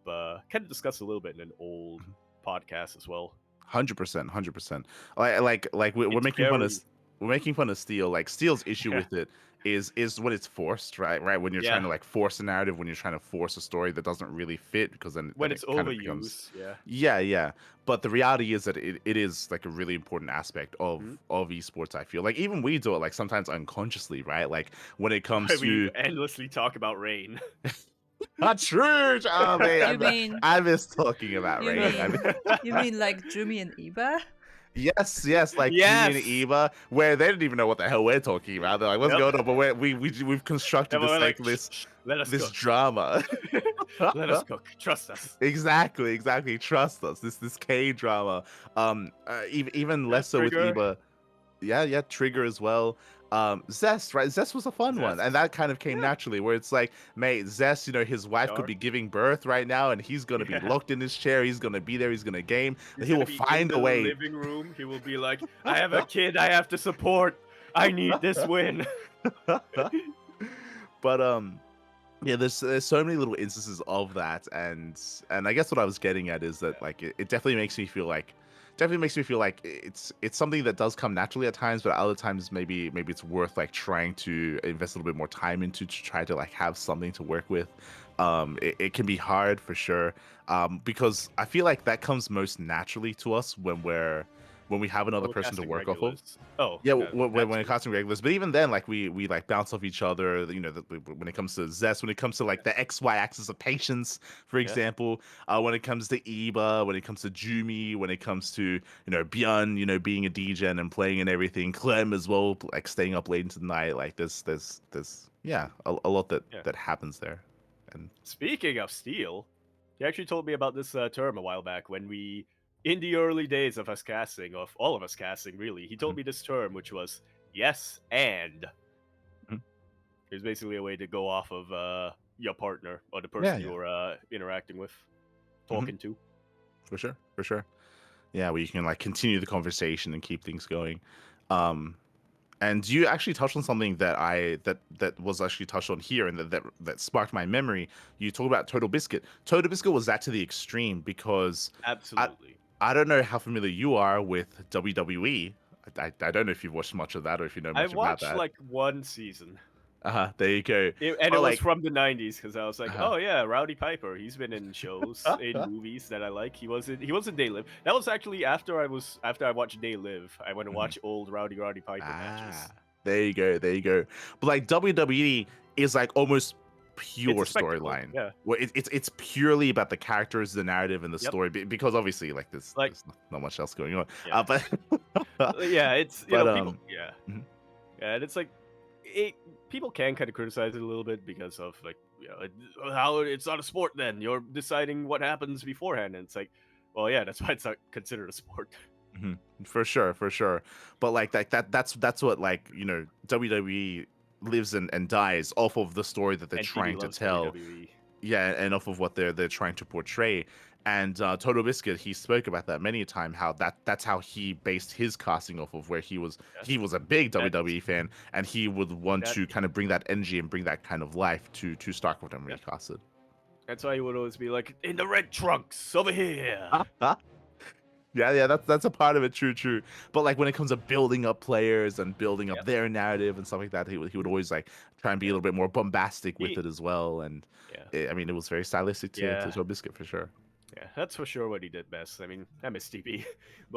[SPEAKER 1] kind of discussed a little bit in an old podcast as well.
[SPEAKER 2] 100%, 100%. Like we're
[SPEAKER 1] It's
[SPEAKER 2] making fun of
[SPEAKER 1] very,
[SPEAKER 2] Steel. Like Steel's issue
[SPEAKER 1] yeah,
[SPEAKER 2] with it is when it's forced, right? Right, when you're trying
[SPEAKER 1] yeah.
[SPEAKER 2] to like force a narrative, when you're trying to force a story that doesn't really fit, because then
[SPEAKER 1] When
[SPEAKER 2] it
[SPEAKER 1] it's
[SPEAKER 2] kind of becomes,
[SPEAKER 1] overused, yeah.
[SPEAKER 2] yeah, yeah. But the reality is that it is like a really important aspect
[SPEAKER 1] Mhm.
[SPEAKER 2] of esports. I feel like even we do it like sometimes unconsciously, right? Like when it comes
[SPEAKER 1] We
[SPEAKER 2] to,
[SPEAKER 1] endlessly talk about rain.
[SPEAKER 2] not true. Oh
[SPEAKER 3] You
[SPEAKER 2] man,
[SPEAKER 3] mean
[SPEAKER 2] I miss talking about
[SPEAKER 3] you
[SPEAKER 2] rain.
[SPEAKER 3] mean you mean like Jumi and Iba?
[SPEAKER 2] Yes, yes, like Jimmy and
[SPEAKER 1] Yes.
[SPEAKER 2] Eva, where they didn't even know what the hell we're talking about. They're like, "What's
[SPEAKER 1] Yep.
[SPEAKER 2] going on?" But we've constructed
[SPEAKER 1] And we're
[SPEAKER 2] this
[SPEAKER 1] like,
[SPEAKER 2] like
[SPEAKER 1] shh, shh, let us
[SPEAKER 2] this
[SPEAKER 1] cook.
[SPEAKER 2] drama.
[SPEAKER 1] Let us cook. Trust us.
[SPEAKER 2] Exactly, exactly. Trust us. This K drama. Even
[SPEAKER 1] Yeah,
[SPEAKER 2] less so with
[SPEAKER 1] trigger.
[SPEAKER 2] Eva. Yeah, yeah, Trigger as well. Zest, right? Zest was a fun one, and
[SPEAKER 1] Zest.
[SPEAKER 2] that kind of came
[SPEAKER 1] Yeah.
[SPEAKER 2] naturally. Where it's like, mate, Zest, his wife could
[SPEAKER 1] Shark.
[SPEAKER 2] be giving birth right now, and he's gonna be
[SPEAKER 1] Yeah.
[SPEAKER 2] locked in his chair. He's gonna be there. He's gonna game.
[SPEAKER 1] He's
[SPEAKER 2] He will
[SPEAKER 1] gonna be in
[SPEAKER 2] find
[SPEAKER 1] the
[SPEAKER 2] a way.
[SPEAKER 1] living room. He will be like, I have a kid I have to support. I need this win.
[SPEAKER 2] But yeah, there's so many little instances of that, and I guess what I was getting at is that like it definitely makes me feel like it's something that does come naturally at times, but other times maybe it's worth like trying to invest a little bit more time into to try to like have something to work with. It can be hard for sure, because I feel like that comes most naturally to us when we have another
[SPEAKER 1] We're
[SPEAKER 2] person to
[SPEAKER 1] casting
[SPEAKER 2] work off of.
[SPEAKER 1] regulars. Oh,
[SPEAKER 2] Yeah,
[SPEAKER 1] yeah, that
[SPEAKER 2] when
[SPEAKER 1] too.
[SPEAKER 2] casting regulars, but even then, like we like bounce off each other. When it comes to Zest, when it comes to like the XY axis of patience, for
[SPEAKER 1] Yeah.
[SPEAKER 2] example, when it comes to Iba, when it comes to Jumi, when it comes to Bjorn, being a DJ and playing and everything, Clem as well, like staying up late into the night. Like there's yeah, a lot
[SPEAKER 1] Yeah.
[SPEAKER 2] that happens there, and
[SPEAKER 1] Speaking of steel, he actually told me about this term a while back when we, in the early days of us casting, of all of us casting, really, he told
[SPEAKER 2] Mhm.
[SPEAKER 1] me this term, which was yes and.
[SPEAKER 2] Mhm.
[SPEAKER 1] It was basically a way to go off of your partner or the
[SPEAKER 2] Yeah,
[SPEAKER 1] person
[SPEAKER 2] yeah,
[SPEAKER 1] you're interacting with,
[SPEAKER 2] hmm
[SPEAKER 1] talking to.
[SPEAKER 2] for sure, for sure. Yeah, where you can like continue the conversation and keep things going. Um, And you actually touched on something that was actually touched on here, and that sparked my memory. You talk about Total Biscuit. Total Biscuit was that to the extreme because I
[SPEAKER 1] Absolutely.
[SPEAKER 2] I don't know how familiar you are with WWE. I don't know if you've watched much of that or if you know
[SPEAKER 1] I
[SPEAKER 2] much about
[SPEAKER 1] watched
[SPEAKER 2] that.
[SPEAKER 1] like one season.
[SPEAKER 2] There you go.
[SPEAKER 1] And it
[SPEAKER 2] But
[SPEAKER 1] was
[SPEAKER 2] like,
[SPEAKER 1] from the 90s because I was like,
[SPEAKER 2] uh
[SPEAKER 1] oh yeah, Rowdy Piper. He's been in shows, in movies that I like. He was in Day Live. That was actually after I watched Day Live. I went to
[SPEAKER 2] mhm.
[SPEAKER 1] watch old Rowdy Piper
[SPEAKER 2] Ah,
[SPEAKER 1] matches.
[SPEAKER 2] there you go, there you go. But like WWE is like almost
[SPEAKER 1] It's
[SPEAKER 2] pure
[SPEAKER 1] a spectacle.
[SPEAKER 2] storyline.
[SPEAKER 1] Yeah.
[SPEAKER 2] Well, it's purely about the characters, the narrative, and the
[SPEAKER 1] Yep.
[SPEAKER 2] story because obviously like
[SPEAKER 1] Like
[SPEAKER 2] there's not much else going on.
[SPEAKER 1] yeah.
[SPEAKER 2] But
[SPEAKER 1] Yeah, it's people
[SPEAKER 2] but
[SPEAKER 1] yeah.
[SPEAKER 2] mhm,
[SPEAKER 1] Yeah, and it's like it people can kind of criticize it a little bit because of like how it's not a sport then. You're deciding what happens beforehand and it's like well yeah, that's why it's not considered a sport.
[SPEAKER 2] mhm, for sure, for sure. But like that's what like WWE lives and dies off of the story that they're
[SPEAKER 1] And TV
[SPEAKER 2] trying to
[SPEAKER 1] loves
[SPEAKER 2] tell.
[SPEAKER 1] WWE.
[SPEAKER 2] Yeah, and off of what they're trying to portray. And Total Biscuit, he spoke about that many a time. How that's how he based his casting off of where
[SPEAKER 1] Yeah.
[SPEAKER 2] he was a big
[SPEAKER 1] That's
[SPEAKER 2] WWE fan, and he would want
[SPEAKER 1] that
[SPEAKER 2] to kind of bring that energy and bring that kind of life to StarCraft when
[SPEAKER 1] yeah.
[SPEAKER 2] he casted.
[SPEAKER 1] That's why he would always be like, in the red trunks, over here.
[SPEAKER 2] Yeah, that's a part of it. True, true. But like when it comes to building up players and building up
[SPEAKER 1] Yep.
[SPEAKER 2] their narrative and stuff like that, he would always like try and be a
[SPEAKER 1] Yeah.
[SPEAKER 2] little bit more bombastic with
[SPEAKER 1] He
[SPEAKER 2] it as well. And
[SPEAKER 1] yeah.
[SPEAKER 2] I mean, it was very stylistic to
[SPEAKER 1] Yeah.
[SPEAKER 2] Total Biscuit for sure.
[SPEAKER 1] Yeah. That's for sure what he did best. I mean, I miss TB.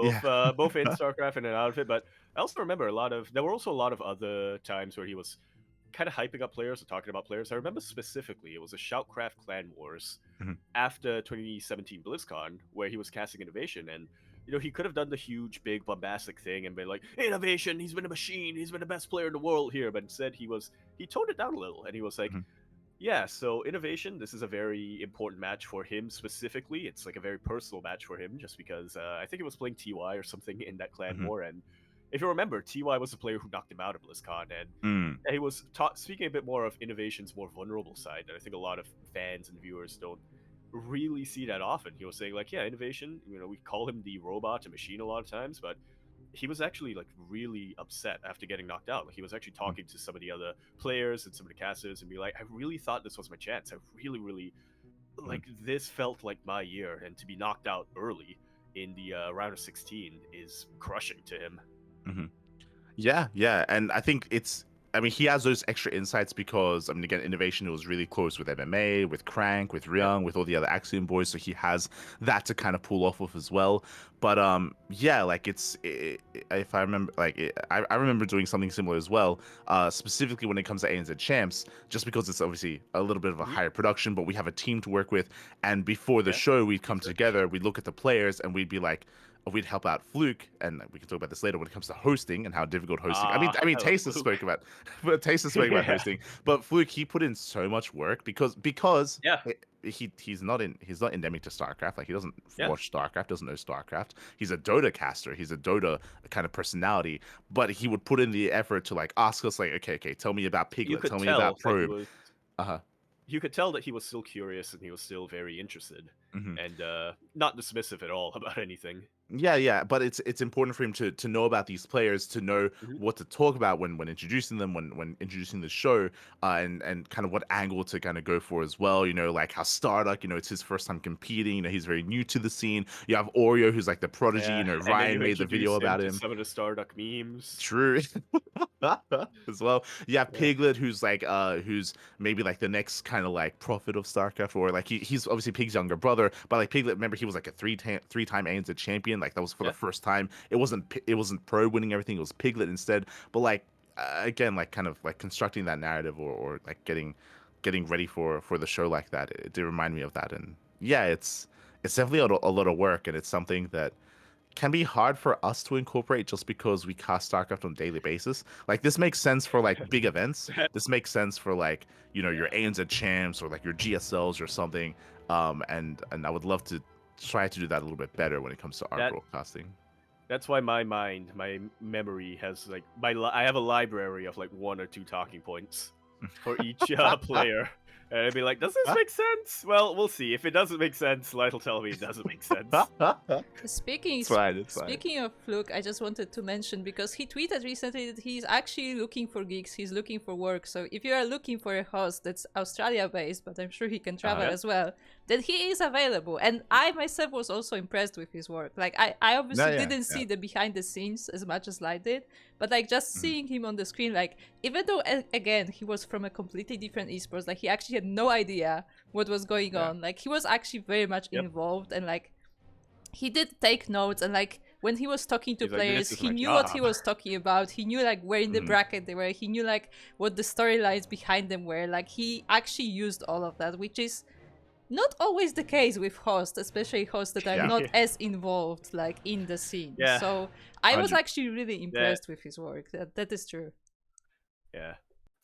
[SPEAKER 2] Yeah.
[SPEAKER 1] Both in StarCraft and out of it, but I also remember there were also a lot of other times where he was kind of hyping up players or talking about players. I remember specifically it was a Shoutcraft Clan Wars
[SPEAKER 2] Mhm,
[SPEAKER 1] after 2017 BlizzCon where he was casting Innovation and he could have done the huge big bombastic thing and been like Innovation, he's been a machine, he's been the best player in the world here, but instead he toned it down a little and he was like
[SPEAKER 2] mhm,
[SPEAKER 1] yeah, so Innovation, this is a very important match for him specifically. It's like a very personal match for him just because I think he was playing TY or something in that clan
[SPEAKER 2] mhm.
[SPEAKER 1] war and if you remember, TY was the player who knocked him out of BlizzCon, and
[SPEAKER 2] Mm,
[SPEAKER 1] he was speaking a bit more of Innovation's more vulnerable side, and I think a lot of fans and viewers don't really see that often. He was saying like, yeah, Innovation, we call him the robot and machine a lot of times, but he was actually like really upset after getting knocked out. Like he was actually
[SPEAKER 2] mm,
[SPEAKER 1] talking to some of the other players and some of the casters and be like, I really thought this was my chance. I really, really
[SPEAKER 2] mhm,
[SPEAKER 1] like this felt like my year, and to be knocked out early in the round of 16 is crushing to him.
[SPEAKER 2] mhm. Yeah, yeah, and I think I mean, he has those extra insights because, I mean, again, Innovation was really close with MMA, with Crank, with
[SPEAKER 1] Yep.
[SPEAKER 2] Ryung, with all the other Axiom boys, so he has that to kind of pull off of as well. But yeah, like if I remember, I remember doing something similar as well, specifically when it comes to ANZ Champs, just because it's obviously a little bit of a
[SPEAKER 1] Mhm.
[SPEAKER 2] higher production, but we have a team to work with, and before the
[SPEAKER 1] Yeah.
[SPEAKER 2] show, we'd come
[SPEAKER 1] Research.
[SPEAKER 2] together, we'd look at the players, and we'd be like, we'd help out Fluke, and we can talk about this later when it comes to hosting and how difficult hosting. I mean,
[SPEAKER 1] I love
[SPEAKER 2] Tasteless
[SPEAKER 1] Fluke.
[SPEAKER 2] spoke about, but Tasteless spoke about
[SPEAKER 1] Yeah.
[SPEAKER 2] hosting, but Fluke he put in so much work because
[SPEAKER 1] Yeah.
[SPEAKER 2] he's not endemic to StarCraft. Like he doesn't
[SPEAKER 1] Yeah.
[SPEAKER 2] watch StarCraft, doesn't know StarCraft. He's a Dota caster. He's a Dota kind of personality. But he would put in the effort to like ask us like, okay, tell me about
[SPEAKER 1] You
[SPEAKER 2] Piglet,
[SPEAKER 1] could
[SPEAKER 2] tell me about
[SPEAKER 1] tell that he
[SPEAKER 2] Probe.
[SPEAKER 1] was.
[SPEAKER 2] Uh-huh.
[SPEAKER 1] You could tell that he was still curious and he was still very interested,
[SPEAKER 2] Hmm.
[SPEAKER 1] and not dismissive at all about anything.
[SPEAKER 2] Yeah, but it's important for him to know about these players, to know
[SPEAKER 1] Mhm.
[SPEAKER 2] what to talk about when introducing them, when introducing the show, and kind of what angle to kind of go for as well. You know, like how Starduck, you know, it's his first time competing. You know, he's very new to the scene. You have Oreo, who's like the prodigy. You
[SPEAKER 1] Yeah,
[SPEAKER 2] know,
[SPEAKER 1] and then
[SPEAKER 2] Ryan
[SPEAKER 1] you
[SPEAKER 2] made the video
[SPEAKER 1] introduce him
[SPEAKER 2] about
[SPEAKER 1] to
[SPEAKER 2] him.
[SPEAKER 1] some of the Starduck memes.
[SPEAKER 2] True. As well. You have
[SPEAKER 1] Yeah.
[SPEAKER 2] Piglet, who's like who's maybe like the next kind of like prophet of StarCraft, or like he's obviously Pig's younger brother, but like Piglet, remember he was like a three-time ANZ champion. Like that was for the
[SPEAKER 1] Yeah.
[SPEAKER 2] first time. It wasn't Pro winning everything, it was Piglet instead. But like again, like kind of like constructing that narrative, or like getting ready for the show like that. It did remind me of that. And yeah, it's definitely a lot of work, and it's something that can be hard for us to incorporate just because we cast StarCraft on a daily basis. Like this makes sense for like big events. This makes sense for like, you know, your
[SPEAKER 1] Yeah.
[SPEAKER 2] ANZ champs or like your GSLs or something. And I would love to try to do that a little bit better when it comes to our
[SPEAKER 1] That
[SPEAKER 2] broadcasting.
[SPEAKER 1] that's why my memory has like I have a library of like 1 or 2 talking points for each player. And I'd be like, does this make sense? Well, we'll see. If it doesn't make sense, Light will tell me it doesn't make sense.
[SPEAKER 3] Speaking
[SPEAKER 2] It's fine.
[SPEAKER 3] speaking of Fluke, I just wanted to mention because he tweeted recently that he's actually looking for gigs, he's looking for work. So if you are looking for a host that's Australia based, but I'm sure he can travel
[SPEAKER 1] Yeah.
[SPEAKER 3] as well, then he is available. And I myself was also impressed with his work. Like I obviously didn't see the behind the scenes as much as Light did, but like just seeing him on the screen, like even though again he was from a completely different esports, like he actually had no idea what was going on. Like he was actually very much involved, and like he did take notes, and like when he was talking to
[SPEAKER 1] He's like,
[SPEAKER 3] players,
[SPEAKER 1] "This is
[SPEAKER 3] he
[SPEAKER 1] my
[SPEAKER 3] knew what he
[SPEAKER 1] job."
[SPEAKER 3] was talking about. He knew like where in the bracket they were. He knew like what the storylines behind them were. Like he actually used all of that, which is not always the case with hosts, especially hosts that are not as involved like in the scene.
[SPEAKER 1] Yeah.
[SPEAKER 3] So I was
[SPEAKER 2] 100.
[SPEAKER 3] actually really impressed with his work. That is true.
[SPEAKER 1] Yeah.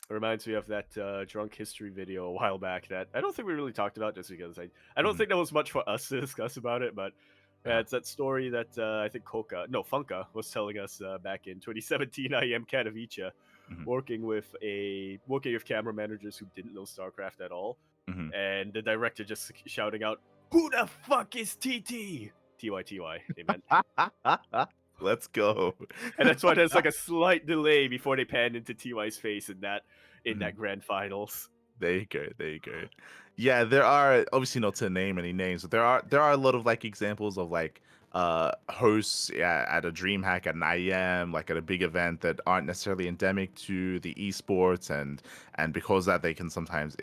[SPEAKER 1] It reminds me of that drunk history video a while back that I don't think we really talked about, just because I don't think there was much for us to discuss about it, but yeah, it's that story that I think Funka was telling us back in 2017 IEM Katowice, working with camera managers who didn't know StarCraft at all, and the director just shouting out, "Who the fuck is TT?" TY, they meant.
[SPEAKER 2] Let's go.
[SPEAKER 1] And that's why there's like a slight delay before they pan into TY's face in that grand finals.
[SPEAKER 2] There you go. Yeah, there are obviously not to name any names, but there are a lot of like examples of like hosts at a DreamHack, at an IEM, like at a big event that aren't necessarily endemic to the esports, and because that it sometimes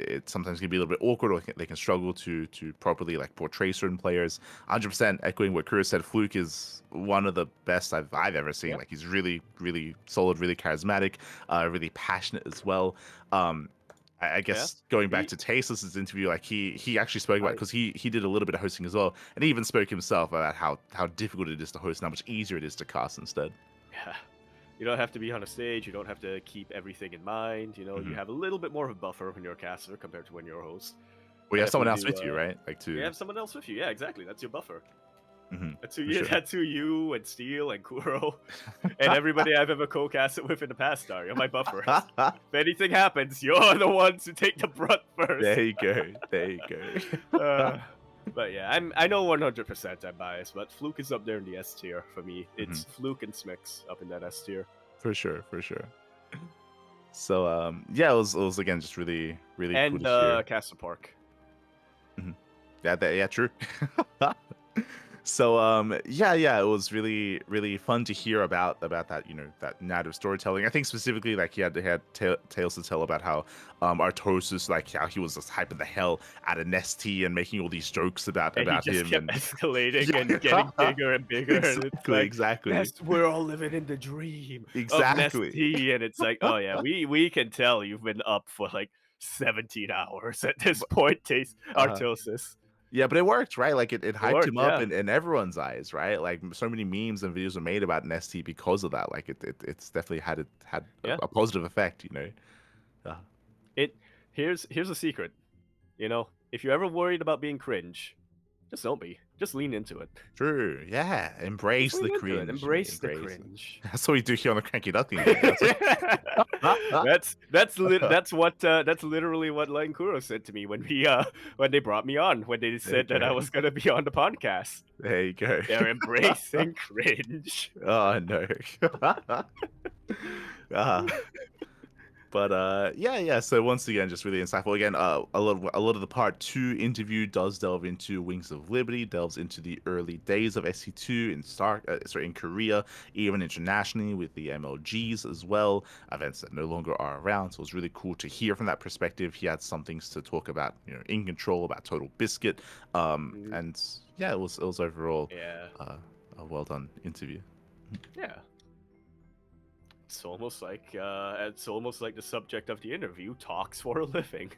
[SPEAKER 2] can be a little bit awkward, or they can struggle to properly like portray certain players. 100% echoing what Kura said, Fluke is one of the best I've ever seen.
[SPEAKER 1] Yep.
[SPEAKER 2] Like he's really solid, really charismatic, really passionate as well. I guess going back to Tasteless' interview, like he actually spoke about, because he did a little bit of hosting as well, and he even spoke himself about how difficult it is to host and how much easier it is to cast instead.
[SPEAKER 1] Yeah. You don't have to be on a stage. You don't have to keep everything in mind. You know, you have a little bit more of a buffer when you're a caster compared to when you're a host.
[SPEAKER 2] Well, you have someone else with you, right? Like
[SPEAKER 1] You have someone else with you. Yeah, exactly. That's your buffer. That's who
[SPEAKER 2] sure.
[SPEAKER 1] That's who you and Steel and Kuro and everybody I've ever co-casted with in the past are. You're my buffer. If anything happens, you're the ones who take the brunt first.
[SPEAKER 2] There you go.
[SPEAKER 1] But yeah, I know 100% I'm biased, but Fluke is up there in the S tier for me. It's Fluke and Smix up in that S tier.
[SPEAKER 2] For sure. So yeah, it was again just really cool to hear.
[SPEAKER 1] And Castle Park.
[SPEAKER 2] Yeah, true. So yeah, it was really fun to hear about that, you know, that narrative storytelling. I think specifically like he had tales to tell about how Artosis, like how he was just hyping the hell out of Nesty and making all these jokes about
[SPEAKER 1] he just
[SPEAKER 2] him,
[SPEAKER 1] kept
[SPEAKER 2] and
[SPEAKER 1] escalating and getting bigger and bigger.
[SPEAKER 2] Exactly.
[SPEAKER 1] We're all living in the dream
[SPEAKER 2] Exactly.
[SPEAKER 1] of Nesty, and it's like, oh yeah, we can tell you've been up for like 17 hours at this point, Artosis.
[SPEAKER 2] Yeah, but it worked, right? Like it hyped him up
[SPEAKER 1] yeah.
[SPEAKER 2] in everyone's eyes, right? Like so many memes and videos were made about Nesty because of that. Like it's definitely had a positive effect, you know.
[SPEAKER 1] Here's a secret, you know. if you're ever worried about being cringe, just don't be. Just lean into it.
[SPEAKER 2] True. Yeah. Embrace
[SPEAKER 1] Just
[SPEAKER 2] the
[SPEAKER 1] lean into it.
[SPEAKER 2] cringe.
[SPEAKER 1] Embrace the
[SPEAKER 2] Embrace it.
[SPEAKER 1] cringe.
[SPEAKER 2] That's what we do here on the CranKy Duckling.
[SPEAKER 1] That's literally what Kuro said to me when they brought me on, when they said that I was gonna be on the podcast.
[SPEAKER 2] There you go.
[SPEAKER 1] They're embracing cringe.
[SPEAKER 2] Oh no. But yeah. So once again, just really insightful. Again, a lot of the part 2 interview does delve into Wings of Liberty, delves into the early days of SC2 in Korea, even internationally with the MLGs as well, events that no longer are around. So it was really cool to hear from that perspective. He had some things to talk about, In Control, about Total Biscuit, and yeah, it was overall a well done interview.
[SPEAKER 1] Yeah. It's almost like the subject of the interview talks for a living.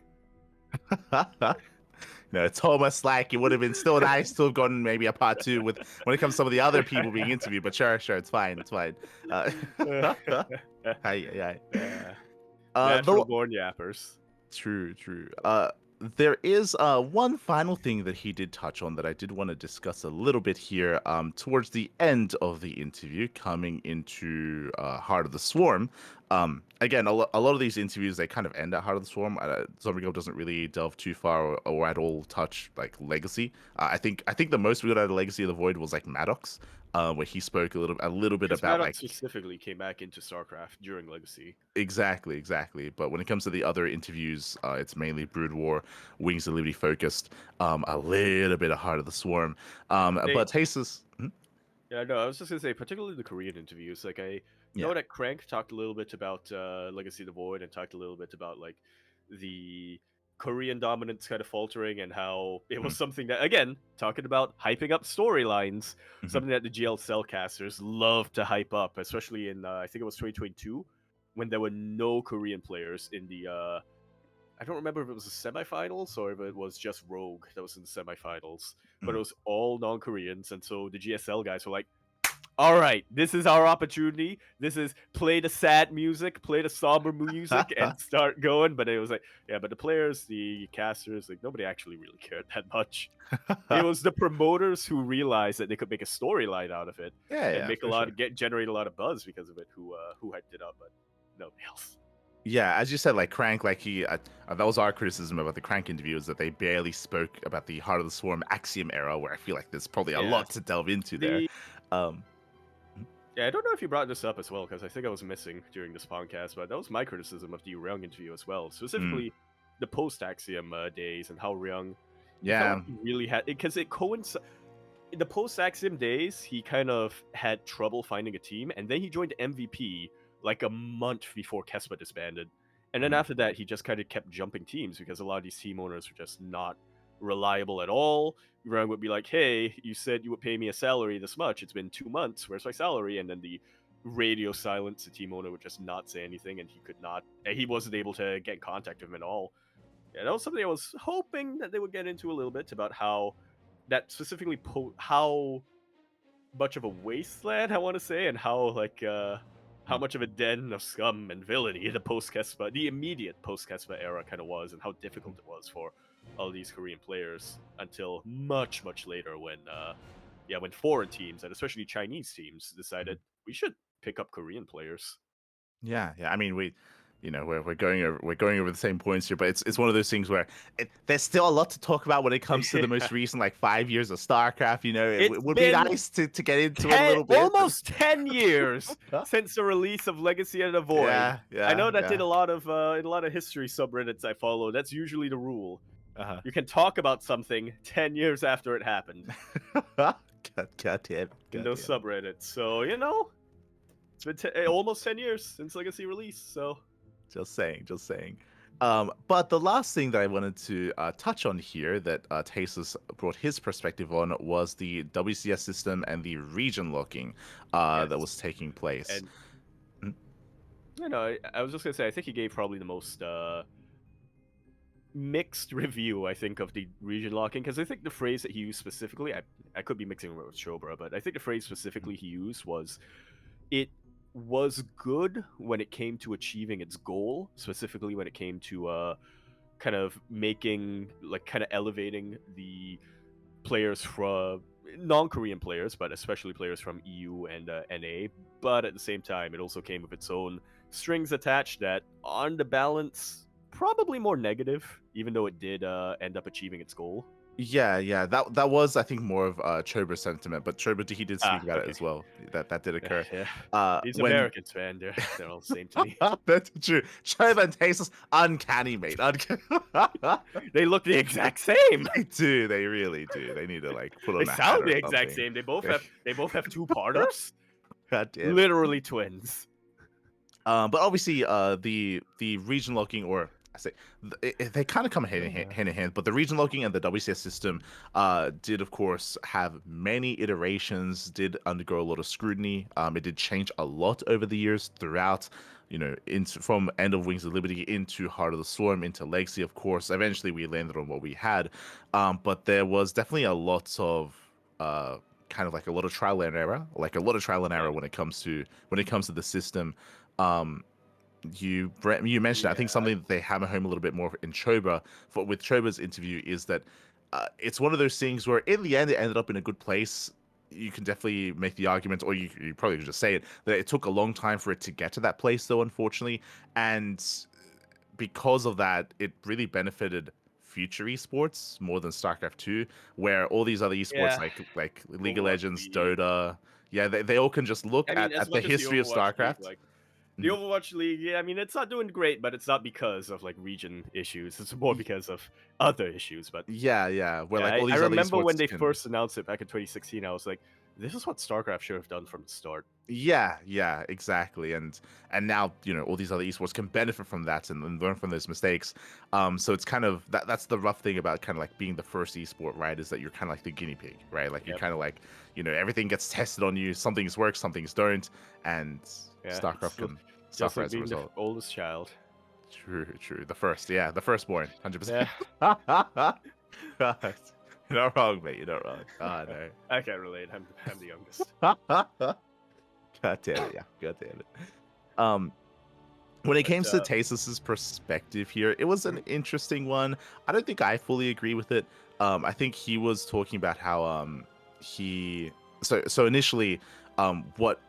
[SPEAKER 2] It's almost like it would have been still nice to have gotten maybe a part 2 with when it comes to some of the other people being interviewed. But sure, it's fine. Hi.
[SPEAKER 1] Natural born yappers.
[SPEAKER 2] True. There is one final thing that he did touch on that I did want to discuss a little bit here towards the end of the interview, coming into Heart of the Swarm. Again, a lot of these interviews, they kind of end at Heart of the Swarm. Zombie doesn't really delve too far or at all touch like Legacy. I think the most we got out of Legacy of the Void was like Maddox, where he spoke a little bit about
[SPEAKER 1] Maddox
[SPEAKER 2] like
[SPEAKER 1] specifically came back into StarCraft during Legacy.
[SPEAKER 2] Exactly. But when it comes to the other interviews, it's mainly Brood War, Wings of Liberty focused, a little bit of Heart of the Swarm. But Tasteless.
[SPEAKER 1] Yeah, no, I was just gonna say, particularly the Korean interviews. Like I know that Crank talked a little bit about Legacy of the Void and talked a little bit about like the Korean dominance kind of faltering and how it was something that, again, talking about hyping up storylines, something that the GL cellcasters love to hype up, especially in I think it was 2022 when there were no Korean players in the I don't remember if it was the semifinals or if it was just Rogue that was in the semifinals, but it was all non-Koreans, and so the GSL guys were like, all right, this is our opportunity. This is play the sad music, play the somber music, and start going. But it was like, yeah, but the players, the casters, like nobody actually really cared that much. It was the promoters who realized that they could make a storyline out of it and make generate a lot of buzz because of it. Who hyped it up, but nobody else.
[SPEAKER 2] Yeah, as you said, like Crank, like that was our criticism about the Crank interview, is that they barely spoke about the Heart of the Swarm Axiom era, where I feel like there's probably a lot to delve into there.
[SPEAKER 1] Yeah, I don't know if you brought this up as well, because I think I was missing during this podcast, but that was my criticism of the Ryung interview as well, specifically the post-Axiom days and how Ryung really had, because it coincided. In the post-Axiom days, he kind of had trouble finding a team, and then he joined MVP like a month before Kespa disbanded. And then after that, he just kind of kept jumping teams because a lot of these team owners were just not reliable at all. Ryung would be like, hey, you said you would pay me a salary this much. It's been 2 months. Where's my salary? And then the radio silence, the team owner would just not say anything, and he wasn't able to get in contact with him at all. Yeah, that was something I was hoping that they would get into a little bit about how that specifically how much of a wasteland I want to say, and how much of a den of scum and villainy the immediate post-Kespa era kind of was, and how difficult it was for all these Korean players until much, much later when foreign teams, and especially Chinese teams, decided we should pick up Korean players.
[SPEAKER 2] Yeah. I mean, we're going over the same points here, but it's one of those things where there's still a lot to talk about when it comes to the most recent 5 years of StarCraft. It would be nice to get into it a little bit.
[SPEAKER 1] Almost 10 years since the release of Legacy of the Void.
[SPEAKER 2] Yeah.
[SPEAKER 1] I know that in a lot of history subreddits I follow, that's usually the rule. You can talk about something 10 years after it happened.
[SPEAKER 2] God damn.
[SPEAKER 1] In those subreddits. So, it's been almost 10 years since Legacy release, so...
[SPEAKER 2] Just saying. But the last thing that I wanted to touch on here that Tasteless brought his perspective on was the WCS system and the region locking that was taking place.
[SPEAKER 1] And, I was just going to say, I think he gave probably the most mixed review, I think, of the region locking, because I think the phrase that he used specifically, I could be mixing it with Shobra, but I think the phrase specifically he used was, it was good when it came to achieving its goal, specifically when it came to kind of elevating the players from non-Korean players, but especially players from EU and NA. But at the same time, it also came with its own strings attached that, on the balance, probably more negative, even though it did end up achieving its goal.
[SPEAKER 2] Yeah. That was, I think, more of Choba's sentiment, but Choba, he did speak about it
[SPEAKER 1] Okay.
[SPEAKER 2] as well. That did occur.
[SPEAKER 1] Yeah. These
[SPEAKER 2] When
[SPEAKER 1] Americans, man, they're all the same to me.
[SPEAKER 2] that's true. Choba and Tasteless, uncanny, mate.
[SPEAKER 1] They look the exact same.
[SPEAKER 2] They do. They really do. They need to like put
[SPEAKER 1] They
[SPEAKER 2] on a hat
[SPEAKER 1] sound
[SPEAKER 2] or
[SPEAKER 1] the exact
[SPEAKER 2] something.
[SPEAKER 1] same. They both have two partners.
[SPEAKER 2] God damn it.
[SPEAKER 1] Literally twins.
[SPEAKER 2] But obviously, the region locking, or I say, they kind of come hand in hand. But the region locking and the WCS system, did of course have many iterations, did undergo a lot of scrutiny. It did change a lot over the years throughout. From End of Wings of Liberty into Heart of the Storm into Legacy, of course. Eventually, we landed on what we had, but there was definitely a lot of kind of like a lot of trial and error, when it comes to the system. You mentioned, I think something that they hammer home a little bit more in Choba with Choba's interview is that it's one of those things where in the end it ended up in a good place. You can definitely make the argument, or you probably could just say it, that it took a long time for it to get to that place, though, unfortunately. And because of that, it really benefited future esports more than StarCraft 2, where all these other esports like League of Legends, Dota, they all can just look at the history of StarCraft.
[SPEAKER 1] The Overwatch League, yeah, I mean, it's not doing great, but it's not because of like region issues. It's more because of other issues. But
[SPEAKER 2] where like all these
[SPEAKER 1] I
[SPEAKER 2] other
[SPEAKER 1] remember when they
[SPEAKER 2] can...
[SPEAKER 1] first announced it back in 2016. I was like, this is what StarCraft should have done from the start.
[SPEAKER 2] Yeah, exactly. And now, all these other esports can benefit from that and learn from those mistakes. So it's kind of that's the rough thing about kind of like being the first esport, right? Is that you're kind of like the guinea pig, right? Like you're kind of like, everything gets tested on you. Some things work, some things don't, and StarCraft can
[SPEAKER 1] just
[SPEAKER 2] suffer
[SPEAKER 1] like
[SPEAKER 2] as a
[SPEAKER 1] being
[SPEAKER 2] result.
[SPEAKER 1] the oldest child.
[SPEAKER 2] True. The firstborn, 100%.
[SPEAKER 1] Yeah.
[SPEAKER 2] God. You're not wrong, mate. You're not wrong. Oh, no.
[SPEAKER 1] I can't relate. I'm the youngest.
[SPEAKER 2] God damn it, yeah. God damn it. When it came to Tasteless's perspective here, it was an interesting one. I don't think I fully agree with it. I think he was talking about how so initially, what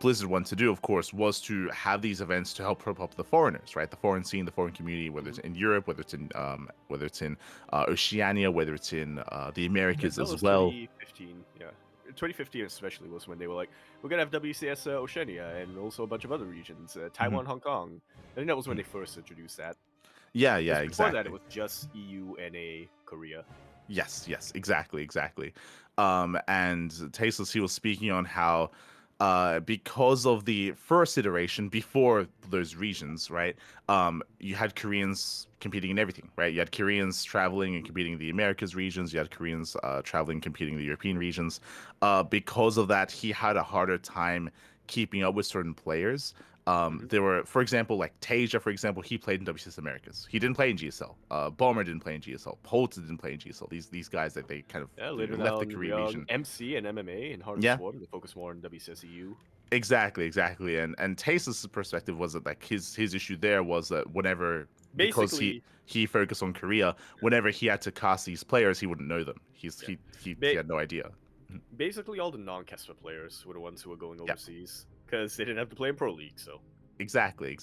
[SPEAKER 2] Blizzard wanted to do, of course, was to have these events to help prop up the foreigners, right? The foreign scene, the foreign community, whether it's in Europe, whether it's in Oceania, whether it's in the Americas as well.
[SPEAKER 1] 2015, yeah. 2015 especially was when they were like, we're gonna have WCS Oceania and also a bunch of other regions, Taiwan, Hong Kong. I think that was when they first introduced that.
[SPEAKER 2] Yeah, exactly.
[SPEAKER 1] Before that, it was just EU, NA, Korea.
[SPEAKER 2] Yes, exactly. And Tasteless, he was speaking on how because of the first iteration before those regions, right? You had Koreans competing in everything, right? You had Koreans traveling and competing in the Americas regions. You had Koreans traveling, competing in the European regions. Because of that, he had a harder time keeping up with certain players. There were, for example, like Tasia, for example, he played in WCS Americas. He didn't play in GSL. Bomber didn't play in GSL. Polta didn't play in GSL. These guys that they kind of left the Korea region.
[SPEAKER 1] MC and MMA and Heart of Swarm, they focus more on WCS EU.
[SPEAKER 2] Exactly. And Tasteless' perspective was that like his issue there was that whenever, because he focused on Korea, whenever he had to cast these players, he wouldn't know them. He had no idea.
[SPEAKER 1] Basically, all the non-Kesper players were the ones who were going overseas because they didn't have to play in Pro League. So
[SPEAKER 2] exactly.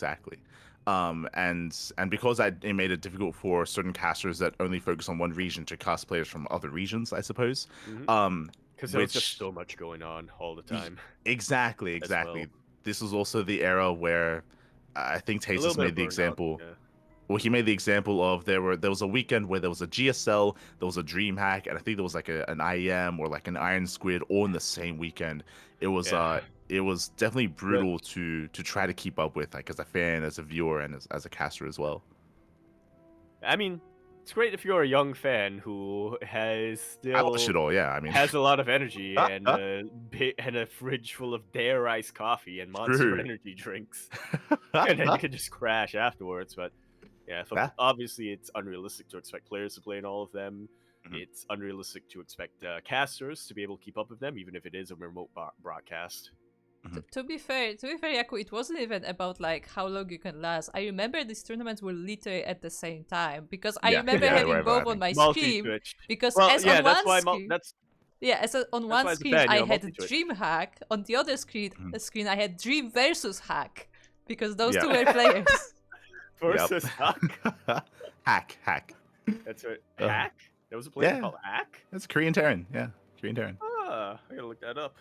[SPEAKER 2] And because it made it difficult for certain casters that only focus on one region to cast players from other regions, I suppose.
[SPEAKER 1] Because there was just so much going on all the time.
[SPEAKER 2] Exactly. Well. This was also the era where I think Tasteless made the example. Well, he made the example of there was a weekend where there was a GSL, there was a DreamHack, and I think there was like an IEM or like an Iron Squid all in the same weekend. It was definitely brutal to try to keep up with, like as a fan, as a viewer, and as a caster as well.
[SPEAKER 1] I mean, it's great if you're a young fan who has
[SPEAKER 2] I watch it all, yeah. I mean,
[SPEAKER 1] has a lot of energy and a fridge full of Dare iced coffee and Monster energy drinks, and then you can just crash afterwards. But obviously, it's unrealistic to expect players to play in all of them. It's unrealistic to expect casters to be able to keep up with them, even if it is a remote broadcast.
[SPEAKER 3] To be fair, Yaku, it wasn't even about like how long you can last. I remember these tournaments were literally at the same time because I
[SPEAKER 2] Yeah,
[SPEAKER 3] remember
[SPEAKER 2] yeah, they were
[SPEAKER 3] having both on
[SPEAKER 2] overlapping.
[SPEAKER 3] my screen.
[SPEAKER 1] Multi-Twitch.
[SPEAKER 3] Because
[SPEAKER 1] Well,
[SPEAKER 3] as
[SPEAKER 1] yeah,
[SPEAKER 3] on
[SPEAKER 1] that's
[SPEAKER 3] one
[SPEAKER 1] why
[SPEAKER 3] screen, on
[SPEAKER 1] that's
[SPEAKER 3] one
[SPEAKER 1] why as a
[SPEAKER 3] screen
[SPEAKER 1] fan,
[SPEAKER 3] I had
[SPEAKER 1] multi-Twitch.
[SPEAKER 3] DreamHack, on the other screen I had Dream versus Hack because those
[SPEAKER 2] Yeah.
[SPEAKER 3] two were players.
[SPEAKER 1] Versus Hack.
[SPEAKER 2] Hack.
[SPEAKER 1] That's right.
[SPEAKER 2] Uh,
[SPEAKER 1] Hack? There was a player
[SPEAKER 2] yeah.
[SPEAKER 1] called Hack?
[SPEAKER 2] That's Korean Terran. Yeah, Korean Terran.
[SPEAKER 1] Ah, I gotta look that up.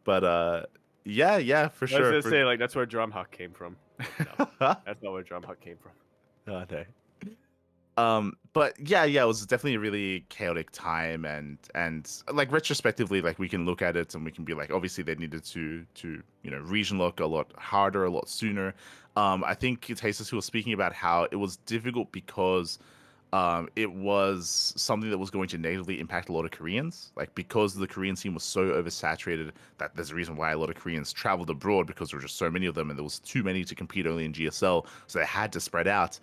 [SPEAKER 2] But yeah, for
[SPEAKER 1] I was
[SPEAKER 2] sure.
[SPEAKER 1] gonna say, like, that's where Drumhuck came from. No, that's not where Drumhuck came from.
[SPEAKER 2] Oh, no. But yeah, it was definitely a really chaotic time, and like retrospectively, like we can look at it and we can be like, obviously they needed to region lock a lot harder, a lot sooner. I think it's Tasteless who was speaking about how it was difficult because it was something that was going to negatively impact a lot of Koreans, like because the Korean scene was so oversaturated that there's a reason why a lot of Koreans traveled abroad because there were just so many of them and there was too many to compete only in GSL, so they had to spread out.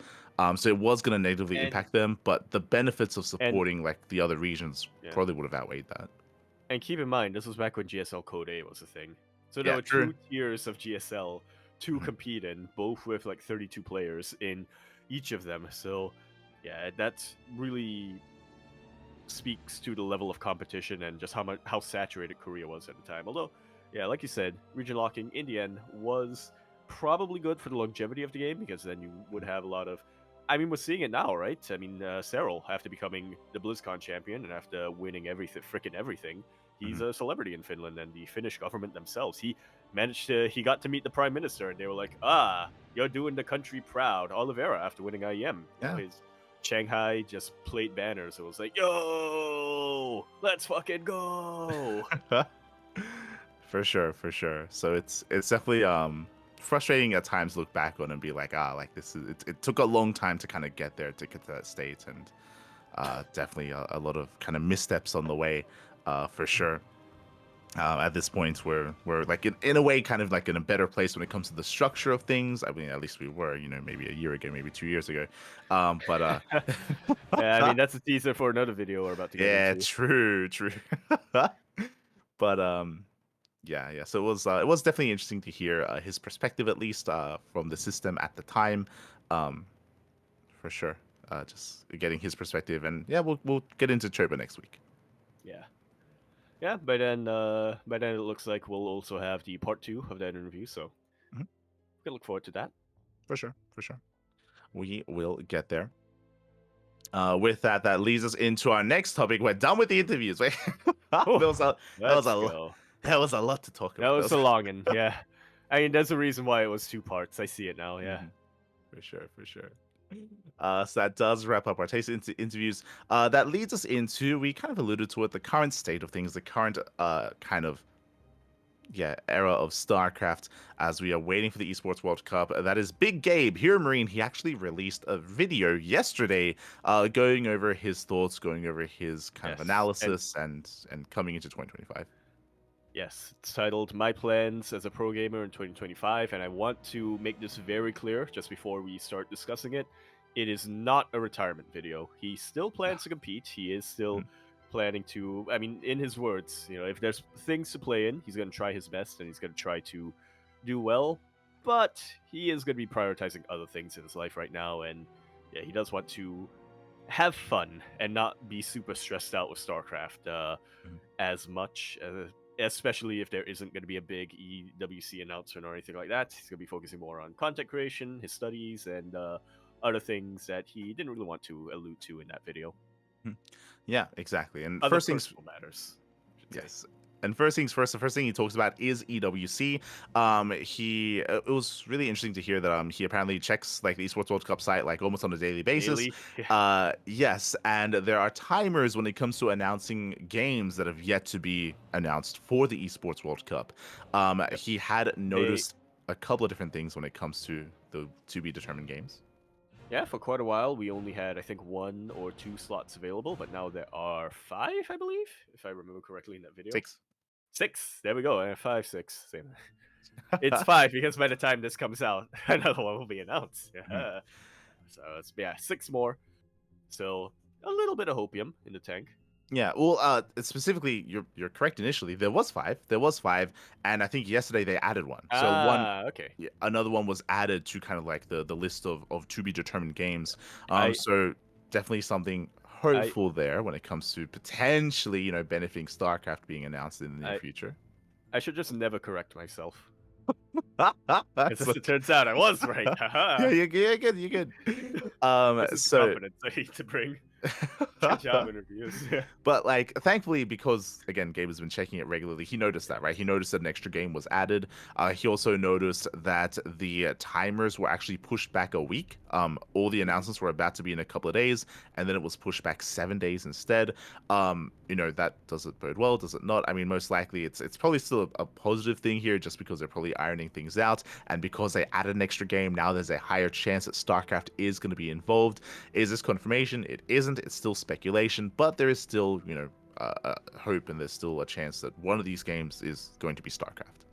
[SPEAKER 2] So it was going to negatively impact them, but the benefits of supporting like the other regions probably would have outweighed that.
[SPEAKER 1] And keep in mind, this was back when GSL Code A was a thing. So there were two tiers of GSL to compete in, both with like 32 players in each of them. So yeah, that really speaks to the level of competition and just how saturated Korea was at the time. Although, yeah, like you said, region locking in the end was probably good for the longevity of the game because then you would have a lot of. I mean, we're seeing it now, right? I mean, Serral, after becoming the BlizzCon champion and after winning freaking everything, he's a celebrity in Finland, and the Finnish government themselves. He got to meet the prime minister, and they were like, you're doing the country proud. Oliveira, after winning IEM, his Shanghai just played banners. It was like, yo, let's fucking go.
[SPEAKER 2] For sure. So it's definitely frustrating at times to look back on and be like, it took a long time to kind of get there, to get to that state, and definitely a lot of kind of missteps on the way, for sure. At this point, we're like in a way kind of like in a better place when it comes to the structure of things. I mean, at least we were, maybe a year ago, maybe 2 years ago. Yeah,
[SPEAKER 1] I mean, that's a teaser for another video we're about to get into.
[SPEAKER 2] True. But yeah. So it was definitely interesting to hear his perspective, at least from the system at the time, for sure. Just getting his perspective, and yeah, we'll get into Choba next week.
[SPEAKER 1] Yeah. By then it looks like we'll also have the part 2 of that interview. So we can look forward to that.
[SPEAKER 2] For sure. We will get there. With that leads us into our next topic. We're done with the interviews. That was a lot to talk about.
[SPEAKER 1] That was a long one, yeah. I mean, there's a reason why it was 2 parts. I see it now, yeah.
[SPEAKER 2] For sure. So that does wrap up our taste interviews. That leads us into, we kind of alluded to it, the current state of things, the current kind of era of StarCraft as we are waiting for the Esports World Cup. That is Big Gabe here, Marine. He actually released a video yesterday going over his thoughts, going over his kind of analysis and coming into 2025.
[SPEAKER 1] Yes, it's titled My Plans as a Pro Gamer in 2025, and I want to make this very clear just before we start discussing it. It is not a retirement video. He still plans to compete. He is still planning to, I mean, in his words, if there's things to play in, he's going to try his best and he's going to try to do well, but he is going to be prioritizing other things in his life right now, and yeah, he does want to have fun and not be super stressed out with StarCraft as much, especially if there isn't going to be a big EWC announcement or anything like that. He's going to be focusing more on content creation, his studies, and other things that he didn't really want to allude to in that video.
[SPEAKER 2] Yeah, exactly. And
[SPEAKER 1] other
[SPEAKER 2] first things
[SPEAKER 1] matters.
[SPEAKER 2] Yes. And first things first, the first thing he talks about is EWC. It was really interesting to hear that he apparently checks like the Esports World Cup site like almost on a daily basis. Yes, and there are timers when it comes to announcing games that have yet to be announced for the Esports World Cup. He had noticed a couple of different things when it comes to the to be determined games.
[SPEAKER 1] Yeah, for quite a while, we only had, I think, 1 or 2 slots available, but now there are 5, I believe, if I remember correctly in that video. 6. There we go. 5, 6. Same. It's 5 because by the time this comes out, another one will be announced. So it's 6 more. So a little bit of hopium in the tank.
[SPEAKER 2] Yeah, well, specifically, you're correct. Initially, there was five, and I think yesterday they added one. So one,
[SPEAKER 1] Okay.
[SPEAKER 2] yeah, another one was added to kind of like the list of to be determined games.
[SPEAKER 1] I
[SPEAKER 2] So definitely something
[SPEAKER 1] I
[SPEAKER 2] hopeful there when it comes to potentially, benefiting StarCraft being announced in the near
[SPEAKER 1] I
[SPEAKER 2] future.
[SPEAKER 1] I should just never correct myself.
[SPEAKER 2] That's
[SPEAKER 1] Because as it turns out, I was right.
[SPEAKER 2] yeah,
[SPEAKER 1] Haha.
[SPEAKER 2] you're good, you're good.
[SPEAKER 1] This is the
[SPEAKER 2] So
[SPEAKER 1] confidence I need to bring to job interviews. Yeah.
[SPEAKER 2] But like, thankfully, because again, Gabe has been checking it regularly, he noticed that, right? He noticed that an extra game was added. He also noticed that the timers were actually pushed back a week. All the
[SPEAKER 1] Mhm.
[SPEAKER 2] announcements were about to be in a couple of days, and then it was pushed back 7 days instead. That does it bode well? Does it not? I mean, most likely, it's probably still a positive thing here, just because they're probably ironing things out, and because they added an extra game, now there's a higher chance that StarCraft is going to be involved. Is this confirmation? It isn't. It's still speculation, but there is still, hope, and there's still a chance that one of these games is going to be StarCraft.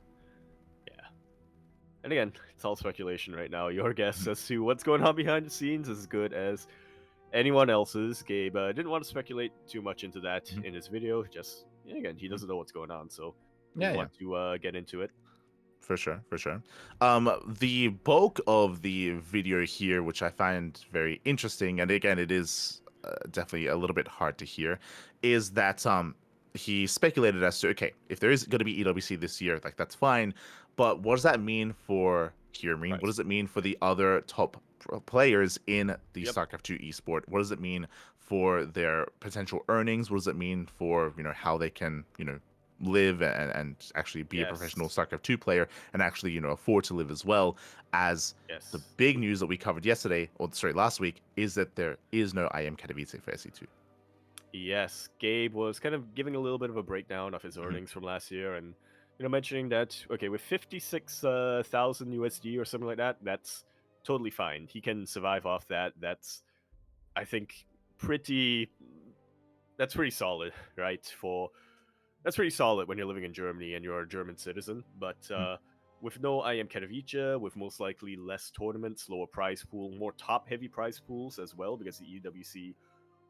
[SPEAKER 1] Yeah. And again, it's all speculation right now. Your guess as to what's going on behind the scenes is as good as anyone else's. Gabe didn't want to speculate too much into that
[SPEAKER 2] Mhm.
[SPEAKER 1] in his video. Just again, he doesn't know what's going on, so
[SPEAKER 2] Yeah,
[SPEAKER 1] didn't
[SPEAKER 2] yeah,
[SPEAKER 1] want to get into it.
[SPEAKER 2] for sure, for sure. The bulk of the video here, which I find very interesting, and again, it is definitely a little bit hard to hear, is that he speculated as to, okay, if there is going to be EWC this year, like that's fine, but what does that mean for Hear Me? What
[SPEAKER 1] Price.
[SPEAKER 2] does it mean for the other top players in the
[SPEAKER 1] Yep.
[SPEAKER 2] StarCraft 2 esport? What does it mean for their potential earnings? What does it mean for how they can live and actually be a professional
[SPEAKER 1] Yes.
[SPEAKER 2] StarCraft 2 player and actually afford to live as well? As the
[SPEAKER 1] Yes.
[SPEAKER 2] big news that we covered yesterday, or sorry, last week, is that there is no IM Katowice for SE2.
[SPEAKER 1] Yes, Gabe was kind of giving a little bit of a breakdown of his
[SPEAKER 2] Mhm.
[SPEAKER 1] earnings from last year, and mentioning that okay, with 56,000 USD or something like that, that's totally fine. He can survive off that. That's I think pretty. That's pretty solid, right? That's pretty solid when you're living in Germany and you're a German citizen. But
[SPEAKER 2] Mhm.
[SPEAKER 1] with no IM Katowice, with most likely less tournaments, lower prize pool, more top-heavy prize pools as well, because the EWC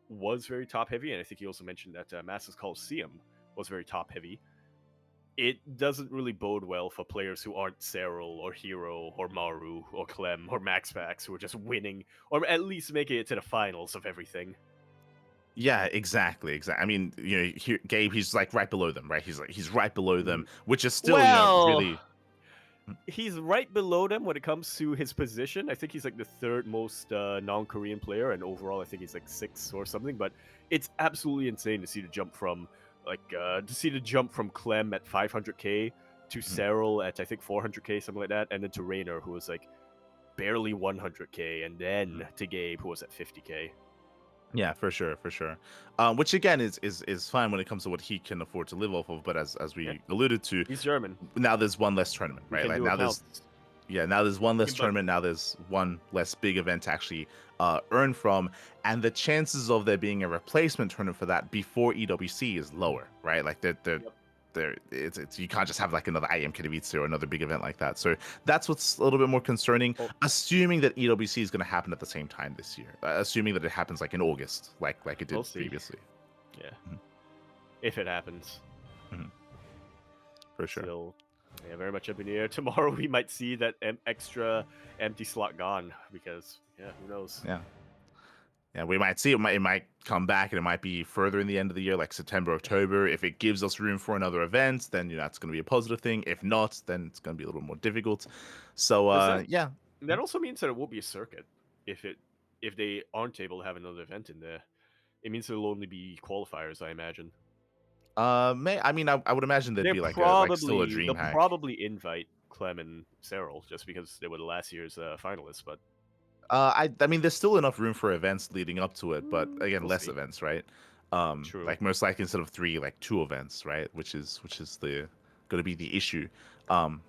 [SPEAKER 1] was very top heavy, and I think he also mentioned that Masters Coliseum was very top heavy. It doesn't really bode well for players who aren't Serral or Hero or Maru or Clem or Maxpax, who are just winning or at least making it to the finals of everything.
[SPEAKER 2] Yeah, exactly. I mean, Gabe, he's like right below them, right? He's right below them, which is still,
[SPEAKER 1] Well,
[SPEAKER 2] really.
[SPEAKER 1] he's right below them when it comes to his position. I think he's like the third most non-Korean player, and overall, I think he's like sixth or something. But it's absolutely insane to see the jump from Clem at 500k to
[SPEAKER 2] Mhm.
[SPEAKER 1] Serral at I think 400k, something like that, and then to Raynor, who was like barely 100k, and then to Gabe, who was at 50k.
[SPEAKER 2] Yeah, for sure, for sure. Which again is fine when it comes to what he can afford to live off of. But as
[SPEAKER 1] Yeah,
[SPEAKER 2] we alluded to,
[SPEAKER 1] he's German.
[SPEAKER 2] now there's one less tournament,
[SPEAKER 1] He
[SPEAKER 2] right?
[SPEAKER 1] can
[SPEAKER 2] Like
[SPEAKER 1] do
[SPEAKER 2] now there's
[SPEAKER 1] accounts.
[SPEAKER 2] now there's one
[SPEAKER 1] He
[SPEAKER 2] less
[SPEAKER 1] can budget.
[SPEAKER 2] tournament. Now there's one less big event to actually earn from, and the chances of there being a replacement tournament for that before EWC is lower, right? Like
[SPEAKER 1] Yep.
[SPEAKER 2] it's you can't just have like another IM Katowice or another big event like that. So that's what's a little bit more concerning.
[SPEAKER 1] Oh,
[SPEAKER 2] Assuming that EWC is going to happen at the same time this year, assuming that it happens like in August, like it did
[SPEAKER 1] we'll see.
[SPEAKER 2] previously.
[SPEAKER 1] Yeah,
[SPEAKER 2] Mhm.
[SPEAKER 1] if it happens.
[SPEAKER 2] Mhm. For sure.
[SPEAKER 1] Still, yeah, very much up in the air. Tomorrow we might see that extra empty slot gone because yeah, who knows?
[SPEAKER 2] Yeah. Yeah, we might see it might come back and it might be further in the end of the year, like September, October. If it gives us room for another event, then that's going to be a positive thing. If not, then it's going to be a little more difficult. So
[SPEAKER 1] Does that
[SPEAKER 2] yeah.
[SPEAKER 1] that also means that it won't be a circuit if they aren't able to have another event in there? It means there'll only be qualifiers, I imagine.
[SPEAKER 2] I mean, I would imagine there'd be like still a
[SPEAKER 1] They'll
[SPEAKER 2] dream hack.
[SPEAKER 1] probably invite Clem and Serral just because they were the last year's finalists, but
[SPEAKER 2] I mean, there's still enough room for events leading up to it, but again,
[SPEAKER 1] we'll
[SPEAKER 2] less
[SPEAKER 1] see.
[SPEAKER 2] events, right?
[SPEAKER 1] True.
[SPEAKER 2] Like most likely instead of three, like two events, right? Which is the going to be the issue.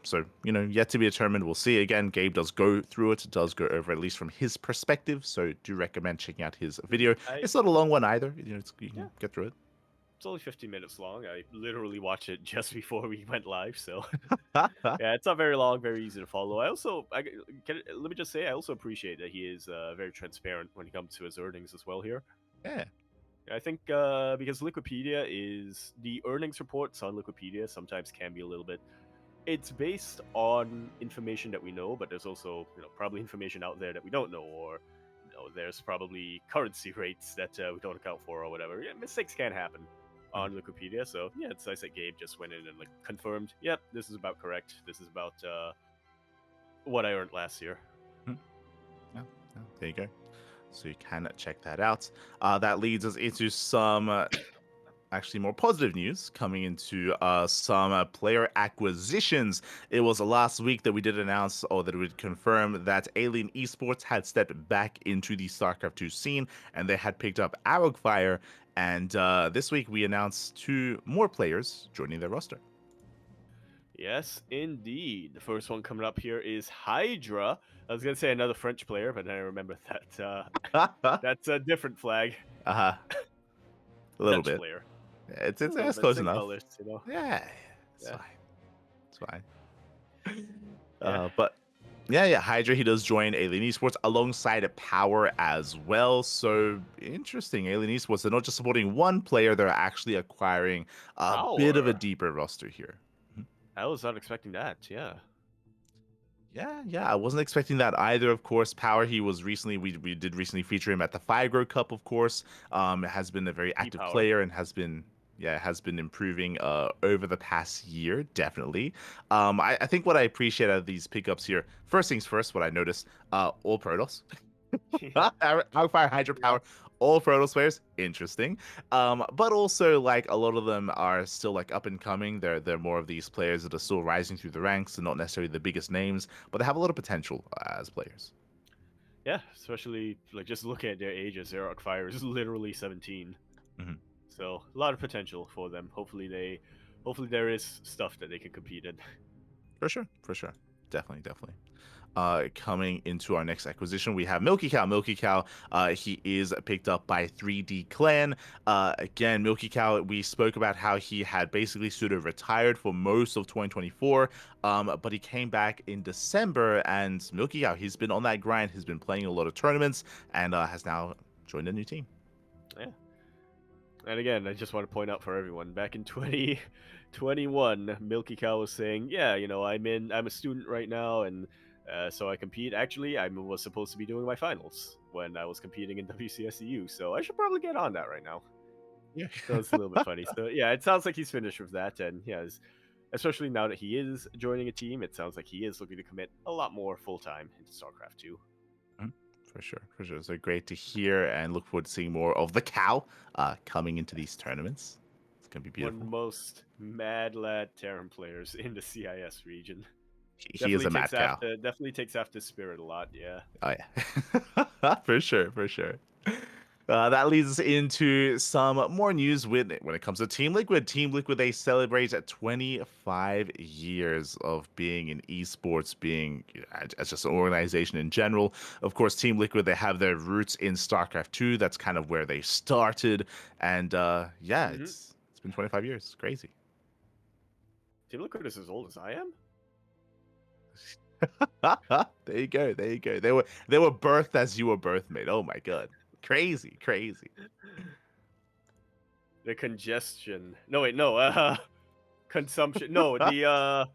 [SPEAKER 2] So yet to be determined. We'll see. Again, Gabe does go through it, does go over at least from his perspective. So do recommend checking out his video.
[SPEAKER 1] I
[SPEAKER 2] It's not a long one either. You
[SPEAKER 1] Yeah,
[SPEAKER 2] can get through it.
[SPEAKER 1] it's only 15 minutes long. I literally watched it just before we went live, so yeah, it's not very long, very easy to follow. Let me just say, I also appreciate that he is very transparent when it comes to his earnings as well here.
[SPEAKER 2] Yeah.
[SPEAKER 1] I think because Wikipedia is the earnings reports on Wikipedia sometimes can be a little bit. It's based on information that we know, but there's also probably information out there that we don't know, or there's probably currency rates that we don't account for, or whatever. Yeah, mistakes can happen on Wikipedia, so yeah, it's nice that Gabe just went in and confirmed. Yep, this is about correct. This is about what I earned last year.
[SPEAKER 2] Yeah, there you go. So you can check that out. That leads us into some actually more positive news coming into some player acquisitions. It was last week that we did announce, or that we would confirm, that Alien Esports had stepped back into the StarCraft 2 scene, and they had picked up Arrowfire. And this week we announced 2 more players joining their roster.
[SPEAKER 1] Yes, indeed. The first one coming up here is Hydra. I was gonna say another French player, but then I remember that that's a different flag.
[SPEAKER 2] A little
[SPEAKER 1] Dutch
[SPEAKER 2] bit.
[SPEAKER 1] player.
[SPEAKER 2] It's close enough.
[SPEAKER 1] Colors,
[SPEAKER 2] Yeah, it's fine. It's fine.
[SPEAKER 1] Yeah.
[SPEAKER 2] But yeah, Hydra, he does join Alien Esports alongside Power as well. So interesting. Alien Esports, they're not just supporting one player, they're actually acquiring a bit of a deeper roster here.
[SPEAKER 1] I was not expecting that. Yeah.
[SPEAKER 2] Yeah, I wasn't expecting that either. Of course, Power, he was recently, we did recently feature him at the Figro Cup, of course. Has been a very active player and has been improving over the past year, definitely. I think what I appreciate out of these pickups here, first things first, what I noticed, all Protoss. Arcfire, Hydra Power, all Protoss players, interesting. But also, like, a lot of them are still like up and coming. They're more of these players that are still rising through the ranks, and not necessarily the biggest names, but they have a lot of potential as players.
[SPEAKER 1] Yeah, especially like just looking at their ages. Their Arcfire is literally 17. So a lot of potential for them. Hopefully there is stuff that they can compete in.
[SPEAKER 2] For sure. Definitely. Coming into our next acquisition, we have Milky Cow. Milky Cow, he is picked up by 3D Clan. Again, Milky Cow, we spoke about how he had basically sort of retired for most of 2024, but he came back in December, and Milky Cow, he's been on that grind, he's been playing a lot of tournaments, and has now joined a new team.
[SPEAKER 1] Yeah. And again, I just want to point out for everyone, back in 2021, Milky Cow was saying, yeah, I'm a student right now, and so I compete. Actually, I was supposed to be doing my finals when I was competing in WCSEU, so I should probably get on that right now.
[SPEAKER 2] Yeah.
[SPEAKER 1] So it's a little bit funny. So yeah, it sounds like he's finished with that, and yeah, especially now that he is joining a team, it sounds like he is looking to commit a lot more full-time into StarCraft 2.
[SPEAKER 2] For sure. So great to hear, and look forward to seeing more of the Cow coming into these tournaments. It's going to be beautiful.
[SPEAKER 1] One of the most mad lad Terran players in the CIS region.
[SPEAKER 2] He is a mad cow.
[SPEAKER 1] Definitely takes after Spirit a lot, yeah.
[SPEAKER 2] Oh, yeah. For sure. That leads us into some more news when it comes to Team Liquid. Team Liquid, they celebrate 25 years of being in esports, being as just an organization in general. Of course, Team Liquid, they have their roots in StarCraft 2. That's kind of where they started. And it's been 25 years. It's crazy.
[SPEAKER 1] Team Liquid is as old as I am?
[SPEAKER 2] There you go. They were birthed as you were birthed, mate. Oh my god. Crazy.
[SPEAKER 1] The congestion. No, wait, no. Consumption. No, the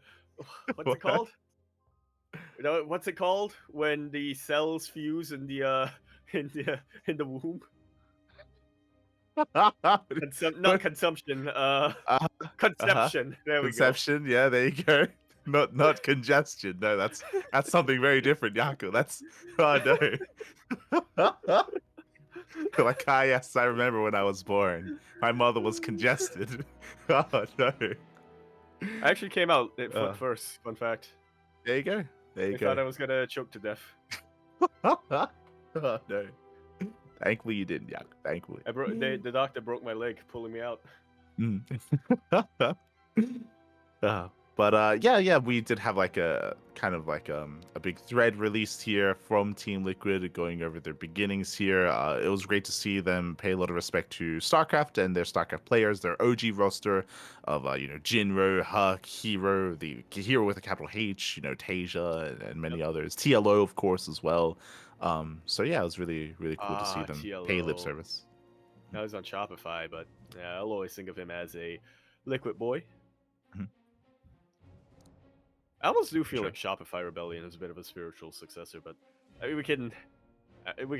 [SPEAKER 1] what's it called? What's it called when the cells fuse in the in the womb? Not consumption. Conception. There we go.
[SPEAKER 2] Conception. Yeah, there you go. Not congestion. No, that's something very different, Yaku. That's no. Like, yes, I remember when I was born. My mother was congested. Oh no.
[SPEAKER 1] I actually came out first. Fun fact.
[SPEAKER 2] There you go.
[SPEAKER 1] I thought I was gonna choke to death.
[SPEAKER 2] Oh no. Thankfully you didn't, Yaku. Thankfully.
[SPEAKER 1] The doctor broke my leg pulling me out.
[SPEAKER 2] But we did have like a kind of like a big thread released here from Team Liquid going over their beginnings here. It was great to see them pay a lot of respect to StarCraft and their StarCraft players, their OG roster of Jinro, Huck, Hero, the Hero with a capital H, Tasia, and many others. TLO, of course, as well. So yeah, it was really cool to see them pay lip service.
[SPEAKER 1] Now he's on Shopify, but I'll always think of him as a Liquid boy.
[SPEAKER 2] Mhm.
[SPEAKER 1] I almost do feel
[SPEAKER 2] Sure.
[SPEAKER 1] like Shopify Rebellion is a bit of a spiritual successor, but I mean, we can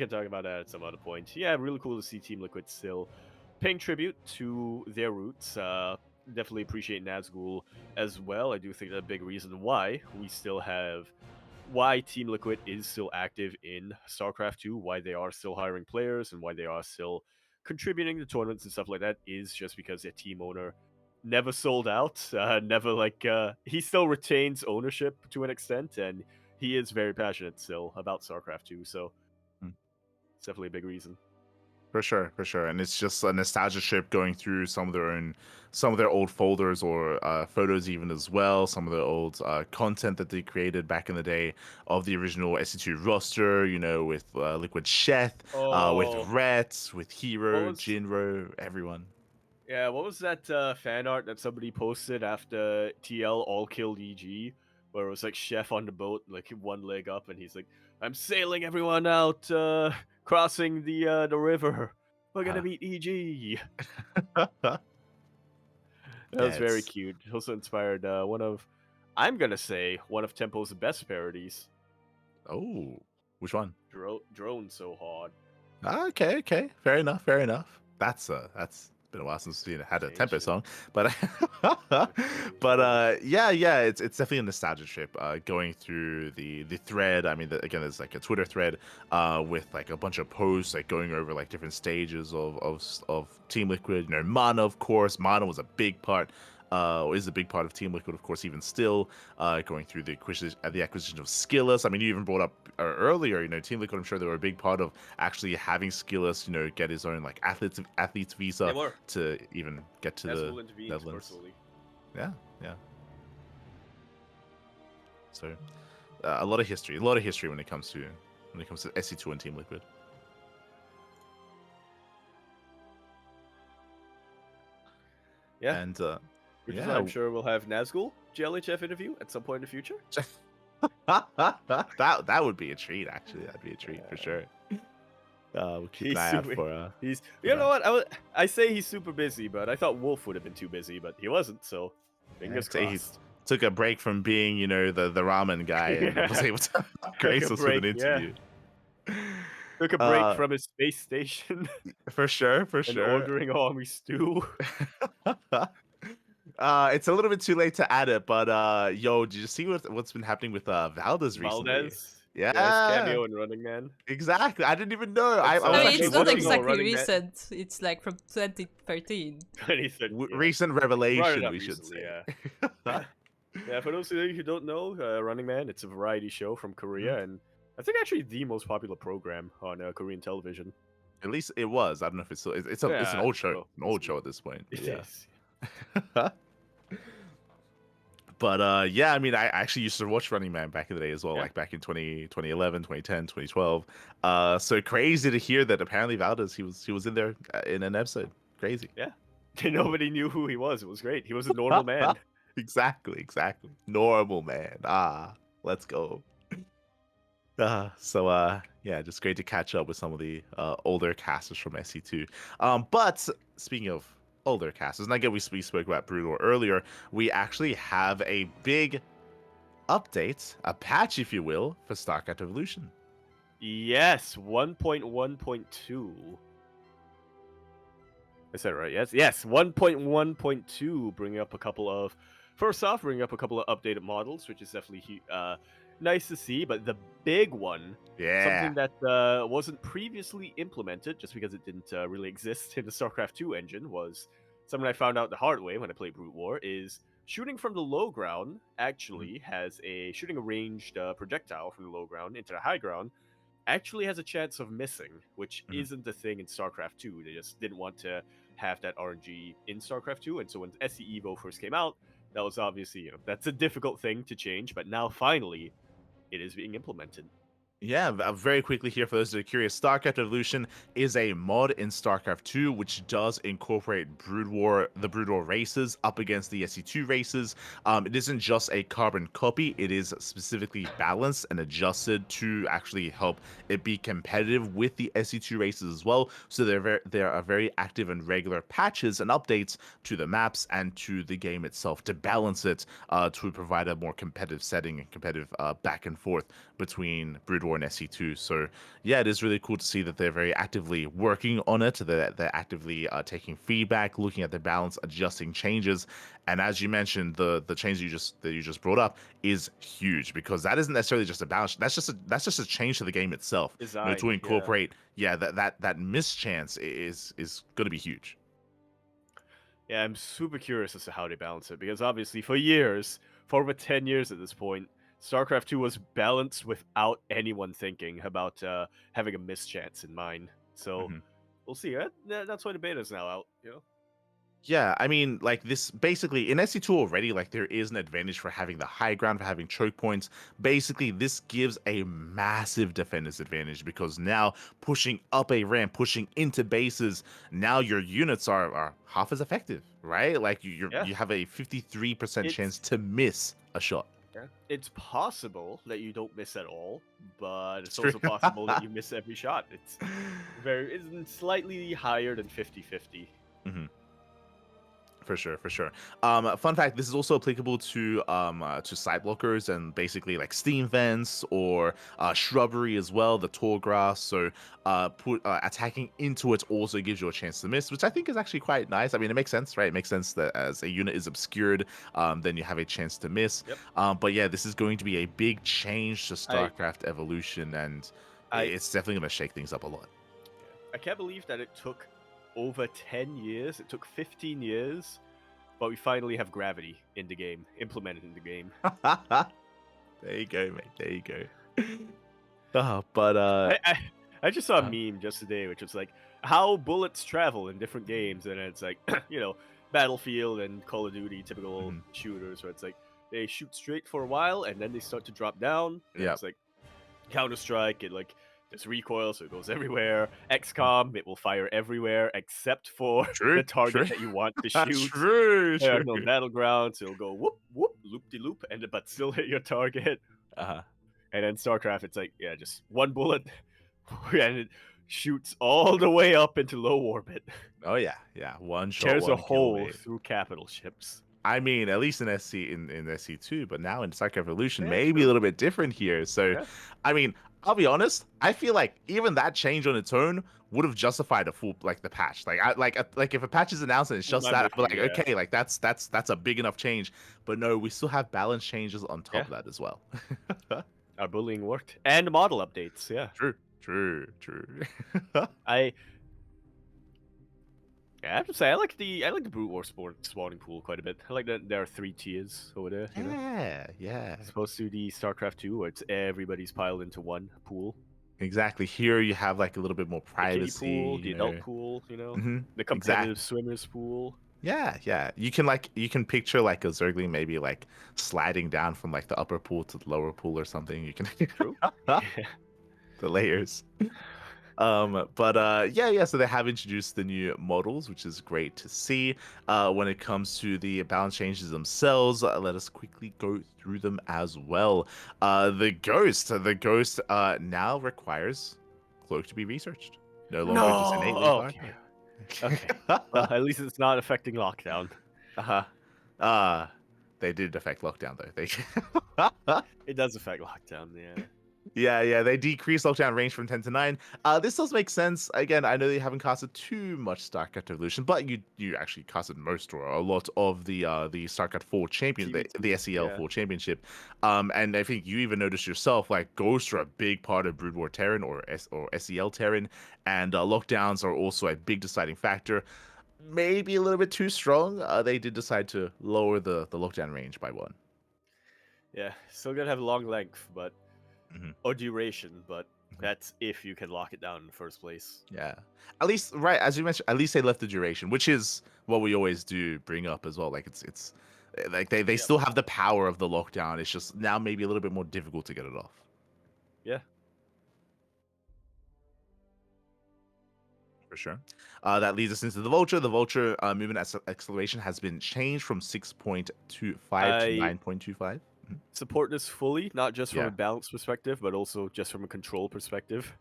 [SPEAKER 1] talk about that at some other point. Yeah, really cool to see Team Liquid still paying tribute to their roots. Definitely appreciate Nazgul as well. I do think that a big reason why Team Liquid is still active in StarCraft 2, why they are still hiring players, and why they are still contributing to tournaments and stuff like that is just because their team owner never sold out. He still retains ownership to an extent, and he is very passionate still about StarCraft 2. So
[SPEAKER 2] Mm.
[SPEAKER 1] it's definitely a big reason.
[SPEAKER 2] For sure, and it's just a nostalgia trip going through some of their old folders or photos even as well. Some of the old content that they created back in the day of the original SC2 roster. You know, with Liquid Sheth, with
[SPEAKER 1] Oh,
[SPEAKER 2] Rhett, with
[SPEAKER 1] what
[SPEAKER 2] Hero,
[SPEAKER 1] was
[SPEAKER 2] Jinro, everyone.
[SPEAKER 1] yeah? What was that fan art that somebody posted after TL all killed EG, where it was like Chef on the boat, like one leg up, and he's like, "I'm sailing everyone out, crossing the river. We're gonna
[SPEAKER 2] Uh,
[SPEAKER 1] beat EG."
[SPEAKER 2] yeah,
[SPEAKER 1] That was very
[SPEAKER 2] it's
[SPEAKER 1] cute. Also inspired I'm gonna say one of Tempo's best parodies.
[SPEAKER 2] oh, which one?
[SPEAKER 1] Drone so hard.
[SPEAKER 2] Okay, fair enough, That's been a while since we had a
[SPEAKER 1] Changed
[SPEAKER 2] tempo
[SPEAKER 1] it.
[SPEAKER 2] song, but yeah, it's definitely a nostalgia trip. Going through the thread. I mean, again, there's like a Twitter thread, with like a bunch of posts like going over like different stages of Team Liquid. You know, Mana, of course. Mana was a big part. Is a big part of Team Liquid, of course, even still. Going through the acquisition of Skillus. I mean, you even brought up earlier. You know, Team Liquid. I'm sure they were a big part of actually having Skillus. You know, get his own like athletes
[SPEAKER 1] They
[SPEAKER 2] visa
[SPEAKER 1] were.
[SPEAKER 2] to even get to the
[SPEAKER 1] Nazgul intervenes
[SPEAKER 2] Netherlands.
[SPEAKER 1] personally.
[SPEAKER 2] Yeah. So a lot of history when it comes to SC2 and Team Liquid.
[SPEAKER 1] Yeah.
[SPEAKER 2] And
[SPEAKER 1] Which is why
[SPEAKER 2] yeah,
[SPEAKER 1] I'm sure we'll have Nazgul GLHF interview at some point in the future.
[SPEAKER 2] that would be a treat. Actually, that'd be a treat for sure. We'll keep an eye out for.
[SPEAKER 1] He's
[SPEAKER 2] for
[SPEAKER 1] you know
[SPEAKER 2] that.
[SPEAKER 1] what I say he's super busy, but I thought Wolf would have been too busy, but he wasn't. So fingers
[SPEAKER 2] I'd say he
[SPEAKER 1] crossed.
[SPEAKER 2] took a break from being, you know, the ramen guy and was able to grace
[SPEAKER 1] Took a
[SPEAKER 2] us with
[SPEAKER 1] break.
[SPEAKER 2] an
[SPEAKER 1] Yeah,
[SPEAKER 2] interview.
[SPEAKER 1] took a break
[SPEAKER 2] Uh,
[SPEAKER 1] from his space station
[SPEAKER 2] for sure,
[SPEAKER 1] and ordering army stew.
[SPEAKER 2] It's a little bit too late to add it, but yo, did you see what's been happening with Valdez recently?
[SPEAKER 1] Valdez. Yeah, his
[SPEAKER 2] Yeah,
[SPEAKER 1] cameo in Running Man.
[SPEAKER 2] exactly. I didn't even know.
[SPEAKER 1] It's
[SPEAKER 2] I
[SPEAKER 3] I
[SPEAKER 2] was
[SPEAKER 3] mean,
[SPEAKER 2] actually
[SPEAKER 3] it's not
[SPEAKER 1] Duckling
[SPEAKER 2] watching
[SPEAKER 1] or
[SPEAKER 3] exactly
[SPEAKER 1] Running Man.
[SPEAKER 3] recent. It's like from 2013.
[SPEAKER 1] 2013. Yeah.
[SPEAKER 2] recent
[SPEAKER 1] Brought it
[SPEAKER 2] revelation,
[SPEAKER 1] up
[SPEAKER 2] we should
[SPEAKER 1] recently,
[SPEAKER 2] say.
[SPEAKER 1] yeah. Yeah, for those of you who don't know, Running Man, it's a variety show from Korea,
[SPEAKER 2] Mhm.
[SPEAKER 1] and I think actually the most popular program on Korean television.
[SPEAKER 2] At least it was. I don't know if it's still. It's an
[SPEAKER 1] Yeah,
[SPEAKER 2] old show,
[SPEAKER 1] well,
[SPEAKER 2] an old show at this point. But
[SPEAKER 1] it
[SPEAKER 2] yeah.
[SPEAKER 1] is.
[SPEAKER 2] But yeah, I mean, I actually used to watch Running Man back in the day as well,
[SPEAKER 1] Yeah.
[SPEAKER 2] like back in 2011, 2010, 2012. So crazy to hear that apparently Valdez he was in there in an episode. Crazy.
[SPEAKER 1] Yeah. Nobody knew who he was. It was great. He was a normal man.
[SPEAKER 2] Exactly. Normal man. Let's go. Yeah, just great to catch up with some of the older casters from SC2. But speaking of older casters, and again we spoke about Brutal earlier, we actually have a big update, a patch, if you will, for StarCraft Evolution.
[SPEAKER 1] Yes, 1.1.2. I said it right. Yes, 1.1.2. Bringing up a couple of updated models, which is definitely nice to see. But the big one,
[SPEAKER 2] Yeah.
[SPEAKER 1] something that wasn't previously implemented, just because it didn't really exist in the StarCraft 2 engine, was something I found out the hard way when I played Brute War. Is shooting from the low ground actually has shooting a ranged projectile from the low ground into the high ground actually has a chance of missing, which isn't a thing in StarCraft 2. They just didn't want to have that RNG in StarCraft 2, and so when SE Evo first came out, that was obviously, that's a difficult thing to change, but now finally it is being implemented.
[SPEAKER 2] Yeah, very quickly here for those that are curious, StarCraft Evolution is a mod in StarCraft 2 which does incorporate the Brood War races up against the SE2 races. It isn't just a carbon copy, it is specifically balanced and adjusted to actually help it be competitive with the SE2 races as well. So there are very active and regular patches and updates to the maps and to the game itself to balance it to provide a more competitive setting and competitive back and forth between Brood War and SE2. So yeah, it is really cool to see that they're very actively working on it. They're actively taking feedback, looking at the balance, adjusting changes. And as you mentioned, the change that you just brought up is huge because that isn't necessarily just a balance. That's just a change to the game itself. To
[SPEAKER 1] Design, yeah.
[SPEAKER 2] incorporate, that mischance is going to be huge.
[SPEAKER 1] Yeah, I'm super curious as to how they balance it because obviously for over 10 years at this point, StarCraft 2 was balanced without anyone thinking about having a mischance in mind. So
[SPEAKER 2] Mhm.
[SPEAKER 1] we'll see. That's why the beta's now out.
[SPEAKER 2] Yeah, I mean, like this basically in SC2 already, like there is an advantage for having the high ground, for having choke points. Basically, this gives a massive defender's advantage because now pushing up a ramp, pushing into bases, now your units are half as effective, right? Like
[SPEAKER 1] Yeah,
[SPEAKER 2] you have a 53%
[SPEAKER 1] it's
[SPEAKER 2] chance to miss a shot.
[SPEAKER 1] yeah. It's possible that you don't miss at all, but
[SPEAKER 2] It's
[SPEAKER 1] it's
[SPEAKER 2] true.
[SPEAKER 1] also possible that you miss every shot. It's slightly higher than 50-50.
[SPEAKER 2] Mhm. For sure, for sure. Fun fact: this is also applicable to side blockers and basically like steam vents or shrubbery as well, the tall grass. So attacking into it also gives you a chance to miss, which I think is actually quite nice. I mean, it makes sense, right? It makes sense that as a unit is obscured, then you have a chance to miss.
[SPEAKER 1] Yep.
[SPEAKER 2] But yeah, this is going to be a big change to
[SPEAKER 1] I
[SPEAKER 2] StarCraft Evolution, and
[SPEAKER 1] I
[SPEAKER 2] it's definitely going to shake things up a lot.
[SPEAKER 1] I can't believe that it took over 10 years. It took 15 years, but we finally have gravity in the game, implemented in the game.
[SPEAKER 2] There you go, mate. There you go. But
[SPEAKER 1] I just saw a
[SPEAKER 2] uh,
[SPEAKER 1] meme just today, which was like how bullets travel in different games, and it's like Battlefield and Call of Duty, typical
[SPEAKER 2] mhm.
[SPEAKER 1] shooters, where it's like they shoot straight for a while and then they start to drop down, and then
[SPEAKER 2] Yeah.
[SPEAKER 1] it's like Counter Strike, it like there's recoil, so it goes everywhere.
[SPEAKER 2] Mm.
[SPEAKER 1] XCOM, it will fire everywhere except for
[SPEAKER 2] True,
[SPEAKER 1] the target
[SPEAKER 2] true.
[SPEAKER 1] that you want to shoot.
[SPEAKER 2] True,
[SPEAKER 1] Yeah,
[SPEAKER 2] true.
[SPEAKER 1] no Battlegrounds, it'll go whoop whoop loop de loop, and but still hit your target.
[SPEAKER 2] Uh-huh.
[SPEAKER 1] And then StarCraft, it's like yeah, just one bullet, and it shoots all the way up into low orbit.
[SPEAKER 2] Oh yeah, yeah. One shot,
[SPEAKER 1] Tears a
[SPEAKER 2] one kill
[SPEAKER 1] hole
[SPEAKER 2] away.
[SPEAKER 1] through capital ships.
[SPEAKER 2] I mean, at least in SC in SC2, but now in Psych Evolution,
[SPEAKER 1] Yeah,
[SPEAKER 2] maybe a
[SPEAKER 1] true.
[SPEAKER 2] little bit different here. So,
[SPEAKER 1] Yeah,
[SPEAKER 2] I mean, I'll be honest. I feel like even that change on its own would have justified a full like the patch. Like if a patch is announced and it's just
[SPEAKER 1] I'm
[SPEAKER 2] that,
[SPEAKER 1] with
[SPEAKER 2] I'd be
[SPEAKER 1] you.
[SPEAKER 2] like,
[SPEAKER 1] Yeah,
[SPEAKER 2] okay, like that's a big enough change. But no, we still have balance changes on top
[SPEAKER 1] yeah.
[SPEAKER 2] of that as well.
[SPEAKER 1] Our bullying worked, and model updates. Yeah,
[SPEAKER 2] True, true, true.
[SPEAKER 1] I Yeah, I have to say I like the brute war spawning pool quite a bit. I like that there are 3 tiers over there.
[SPEAKER 2] Yeah, yeah.
[SPEAKER 1] As opposed to the StarCraft 2, where it's everybody's piled into one pool.
[SPEAKER 2] Exactly. Here you have like a little bit more
[SPEAKER 1] The kiddie
[SPEAKER 2] privacy,
[SPEAKER 1] pool, the adult pool, the competitive
[SPEAKER 2] Exactly.
[SPEAKER 1] swimmers pool.
[SPEAKER 2] Yeah, yeah. You can picture like a Zergling maybe like sliding down from like the upper pool to the lower pool or something. You can
[SPEAKER 1] True.
[SPEAKER 2] the layers. But yeah, so they have introduced the new models, which is great to see. When it comes to the balance changes themselves, let us quickly go through them as well. The ghost now requires cloak to be researched, no longer just innately
[SPEAKER 1] No.
[SPEAKER 2] guarded.
[SPEAKER 1] Okay. Okay. Well, at least it's not affecting lockdown.
[SPEAKER 2] Uh-huh. Uh they did affect lockdown though. They
[SPEAKER 1] It does affect lockdown. Yeah.
[SPEAKER 2] Yeah, they decreased lockdown range from 10 to 9. This does make sense. Again, I know that you haven't casted too much StarCraft Evolution, but you actually casted most or a lot of the StarCraft 4 champion, the
[SPEAKER 1] TBT.
[SPEAKER 2] SEL
[SPEAKER 1] Yeah.
[SPEAKER 2] 4 championship. And I think you even noticed yourself, like ghosts are a big part of Brood War Terran or SEL Terran, and lockdowns are also a big deciding factor. Maybe a little bit too strong. They did decide to lower the lockdown range by 1.
[SPEAKER 1] Yeah. Still gonna have long length, but
[SPEAKER 2] Mhm.
[SPEAKER 1] or duration, but
[SPEAKER 2] Mhm.
[SPEAKER 1] that's if you can lock it down in the first place.
[SPEAKER 2] Yeah. At least, right, as you mentioned, at least they left the duration, which is what we always do bring up as well. Like it's like they
[SPEAKER 1] Yep.
[SPEAKER 2] still have the power of the lockdown. It's just now maybe a little bit more difficult to get it off.
[SPEAKER 1] Yeah.
[SPEAKER 2] sure. That leads us into the Vulture. The Vulture movement acceleration has been changed from 6.25 to
[SPEAKER 1] I
[SPEAKER 2] 9.25.
[SPEAKER 1] support this fully, not just from
[SPEAKER 2] Yeah.
[SPEAKER 1] a balance perspective, but also just from a control perspective.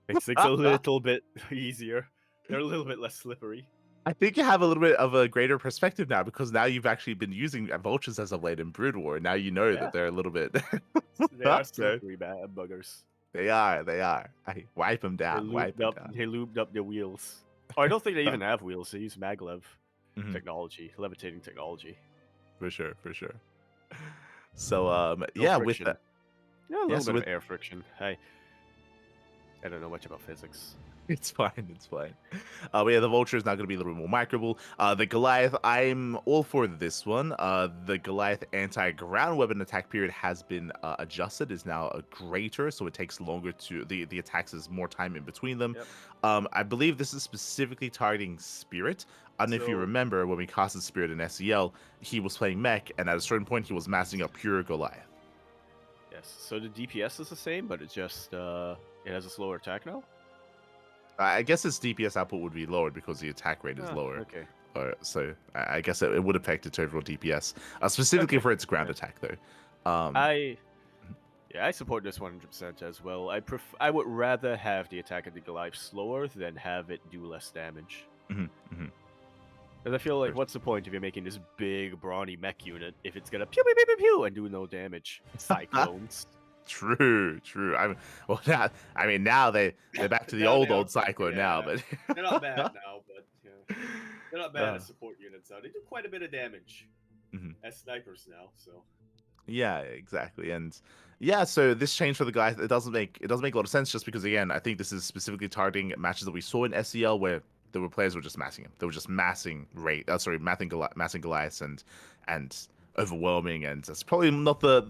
[SPEAKER 1] Makes things a little bit easier. They're a little bit less slippery.
[SPEAKER 2] I think you have a little bit of a greater perspective now because now you've actually been using vultures as of late in Brood War. Now you know
[SPEAKER 1] Yeah.
[SPEAKER 2] that they're a little bit.
[SPEAKER 1] They are slippery bad buggers.
[SPEAKER 2] They are. They are. I wipe them down. Wipe them down.
[SPEAKER 1] They lubed up the wheels. Oh, I don't think they even have wheels. They use maglev
[SPEAKER 2] Mhm.
[SPEAKER 1] technology, levitating technology.
[SPEAKER 2] For sure. For sure. So
[SPEAKER 1] No
[SPEAKER 2] yeah, with
[SPEAKER 1] friction.
[SPEAKER 2] that.
[SPEAKER 1] Yeah, a little
[SPEAKER 2] Yes,
[SPEAKER 1] bit
[SPEAKER 2] with
[SPEAKER 1] of air friction. I don't know much about physics.
[SPEAKER 2] It's fine. It's fine. But yeah, the Vulture is now going to be a little bit more microable. The Goliath, I'm all for this one. The Goliath anti-ground weapon attack period has been adjusted. Is now a greater, so it takes longer to the attacks is more time in between them.
[SPEAKER 1] Yep.
[SPEAKER 2] I believe this is specifically targeting Spirit. I don't know if you
[SPEAKER 1] So-
[SPEAKER 2] remember when we casted Spirit in SEL, he was playing Mech, and at a certain point he was massing up pure Goliath.
[SPEAKER 1] Yes. So the DPS is the same, but it's just it has a slower attack now.
[SPEAKER 2] I guess its DPS output would be lowered because the attack rate is lower.
[SPEAKER 1] Okay.
[SPEAKER 2] So I guess it would affect its overall DPS, specifically
[SPEAKER 1] Okay.
[SPEAKER 2] for its ground attack, though.
[SPEAKER 1] I support this 100% as well. I would rather have the attack of the Goliath slower than have it do less damage. Because I feel like, what's the point if you're making this big, brawny mech unit if it's gonna pew pew pew pew pew and do no damage? Cyclones.
[SPEAKER 2] True. I mean, now they're back to the
[SPEAKER 1] Now they are
[SPEAKER 2] old Cyclone now, but
[SPEAKER 1] they're not bad now, but they're not bad as support units now. They do quite a bit of damage as snipers now. So
[SPEAKER 2] yeah, exactly, and yeah, so this change for the guys, it doesn't make a lot of sense just because again, I think this is specifically targeting matches that we saw in SEL where there were players who were just massing him. They were just massing massing Goliaths and overwhelming, and that's probably not the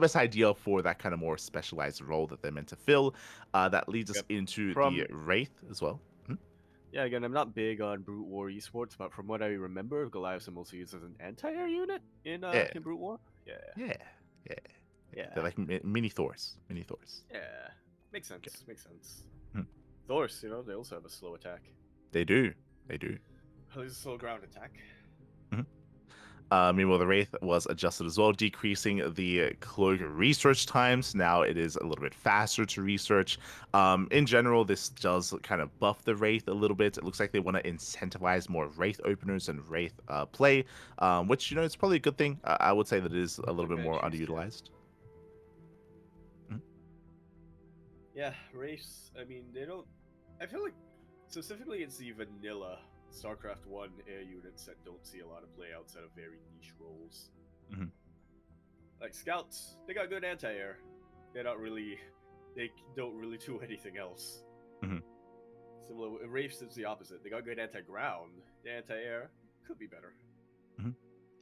[SPEAKER 2] best idea for that kind of more specialized role that they're meant to fill. That leads us into the Wraith as well.
[SPEAKER 1] Yeah, again, I'm not big on Brute War Esports, but from what I remember, Goliaths are mostly used as an anti-air unit in Brute War.
[SPEAKER 2] Yeah. They're like mini Thors.
[SPEAKER 1] Yeah, makes sense. Okay. Makes sense. Thors, they also have a slow attack.
[SPEAKER 2] They do.
[SPEAKER 1] At least a slow ground attack.
[SPEAKER 2] Meanwhile, the Wraith was adjusted as well, decreasing the cloak research times. Now it is a little bit faster to research. In general, this does kind of buff the Wraith a little bit. It looks like they want to incentivize more Wraith openers and Wraith play, which, it's probably a good thing. I would say that it is a little bit more underutilized.
[SPEAKER 1] Yeah, Wraiths, I mean, they don't... I feel like, specifically it's the vanilla StarCraft 1 air units that don't see a lot of play outside of very niche roles. Like Scouts, they got good anti-air. They don't really do anything else. Similar with Wraiths, it's the opposite. They got good anti-ground. The anti-air could be better.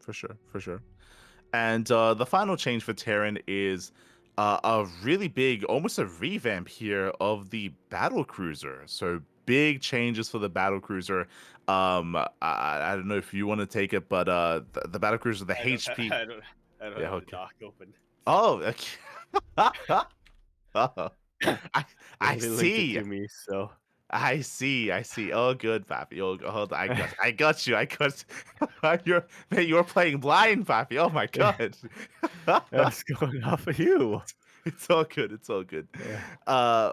[SPEAKER 2] For sure. And the final change for Terran is a really big, almost a revamp here of the battle cruiser. So big changes for the battle cruiser. I don't know if you want to take it, but the battle cruiser, the HP.
[SPEAKER 1] I don't have the dock open.
[SPEAKER 2] Oh, okay. I see.
[SPEAKER 1] To me, so.
[SPEAKER 2] I see. Oh, good, Pappy. Oh, hold on. I got you. You're playing blind, Pappy. Oh my god.
[SPEAKER 1] What's going off of you?
[SPEAKER 2] It's all good. Yeah.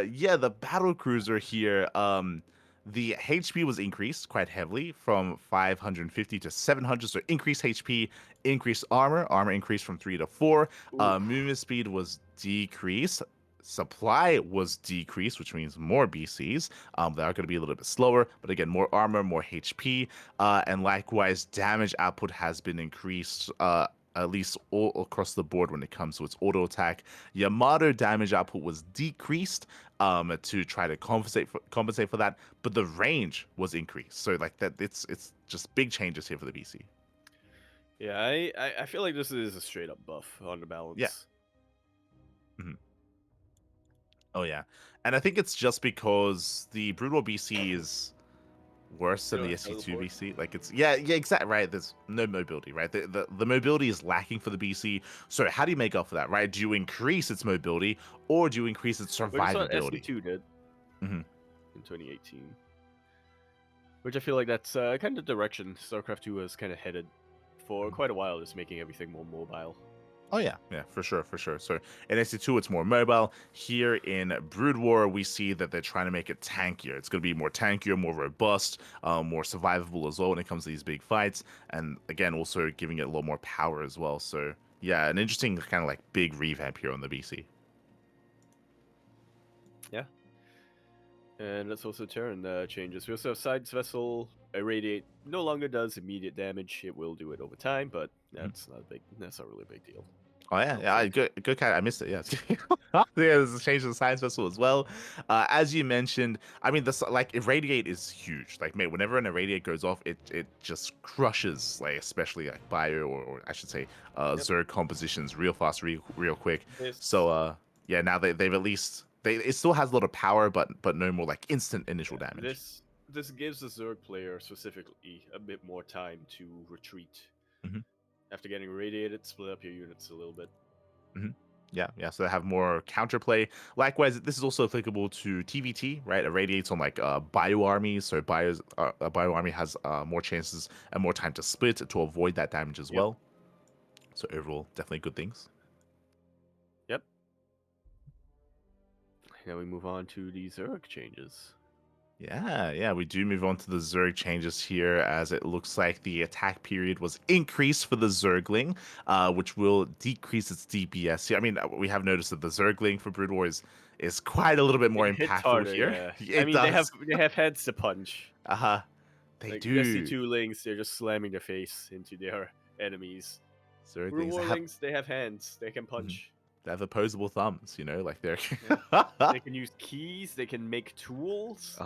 [SPEAKER 2] Yeah, the battle cruiser here, the HP was increased quite heavily from 550 to 700, so increased HP, increased armor increased from 3 to 4. Movement speed was decreased. Supply was decreased, which means more BCs. They are going to be a little bit slower, but again, more armor, more HP, and likewise, damage output has been increased. At least all across the board when it comes to its auto attack. Yamato damage output was decreased to try to compensate for that, but the range was increased. So like that, it's just big changes here for the BC.
[SPEAKER 1] Yeah, I feel like this is a straight up buff on the balance.
[SPEAKER 2] Yeah. Oh yeah, and I think it's just because the Brutal BC is worse than the SC2 BC. Like it's exactly right. There's no mobility, right? The mobility is lacking for the BC. So how do you make up for that, right? Do you increase its mobility or do you increase its survivability?
[SPEAKER 1] SC2 did in 2018. Which I feel like that's kind of the direction StarCraft 2 has kind of headed for quite a while, just making everything more mobile.
[SPEAKER 2] Oh yeah, for sure. So in SC2, it's more mobile. Here in Brood War, we see that they're trying to make it tankier. It's going to be more tankier, more robust, more survivable as well when it comes to these big fights. And again, also giving it a little more power as well. So yeah, an interesting kind of like big revamp here on the BC.
[SPEAKER 1] Yeah. And let's also turn changes. We also have Sides Vessel. Irradiate no longer does immediate damage. It will do it over time, but that's not really a big deal.
[SPEAKER 2] Oh yeah, good cat. I missed it. Yeah, yeah. There's a change in the science vessel as well. As you mentioned, I mean, this like irradiate is huge. Like, mate, whenever an irradiate goes off, it just crushes, like especially like bio or I should say, Zerg compositions real fast, real quick. So yeah, now they've at least it still has a lot of power, but no more like instant initial damage.
[SPEAKER 1] This gives the Zerg player specifically a bit more time to retreat. After getting irradiated, split up your units a little bit.
[SPEAKER 2] Yeah. So they have more counterplay. Likewise, this is also applicable to TVT, right? It radiates on like bio armies, so a bio army has more chances and more time to split to avoid that damage as well. So overall, definitely good things.
[SPEAKER 1] Yep. Now we move on to the Zerg changes.
[SPEAKER 2] Yeah, we do move on to the Zerg changes here, as it looks like the attack period was increased for the Zergling, which will decrease its DPS. I mean, we have noticed that the Zergling for Brood War is quite a little bit more impactful
[SPEAKER 1] harder,
[SPEAKER 2] here.
[SPEAKER 1] Yeah. They have heads to punch.
[SPEAKER 2] They
[SPEAKER 1] like,
[SPEAKER 2] do.
[SPEAKER 1] SC2 lings, they're just slamming their face into their enemies.
[SPEAKER 2] Zerglings,
[SPEAKER 1] Warlings, they have hands. They can punch.
[SPEAKER 2] They have opposable thumbs, like they're...
[SPEAKER 1] They can use keys. They can make tools.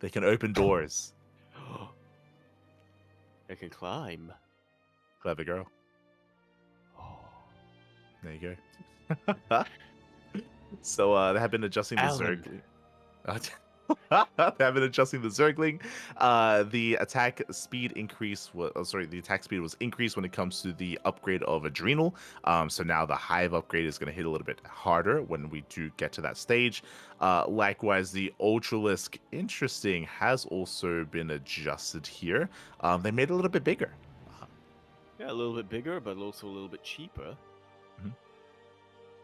[SPEAKER 2] They can open doors.
[SPEAKER 1] They can climb.
[SPEAKER 2] Clever girl. There you go. So they have been adjusting the Zergling. They have been adjusting the Zergling. The attack speed was increased when it comes to the upgrade of Adrenal. So now the Hive upgrade is going to hit a little bit harder when we do get to that stage. Likewise, the Ultralisk, interesting, has also been adjusted here. They made it a little bit bigger.
[SPEAKER 1] Yeah, a little bit bigger, but also a little bit cheaper.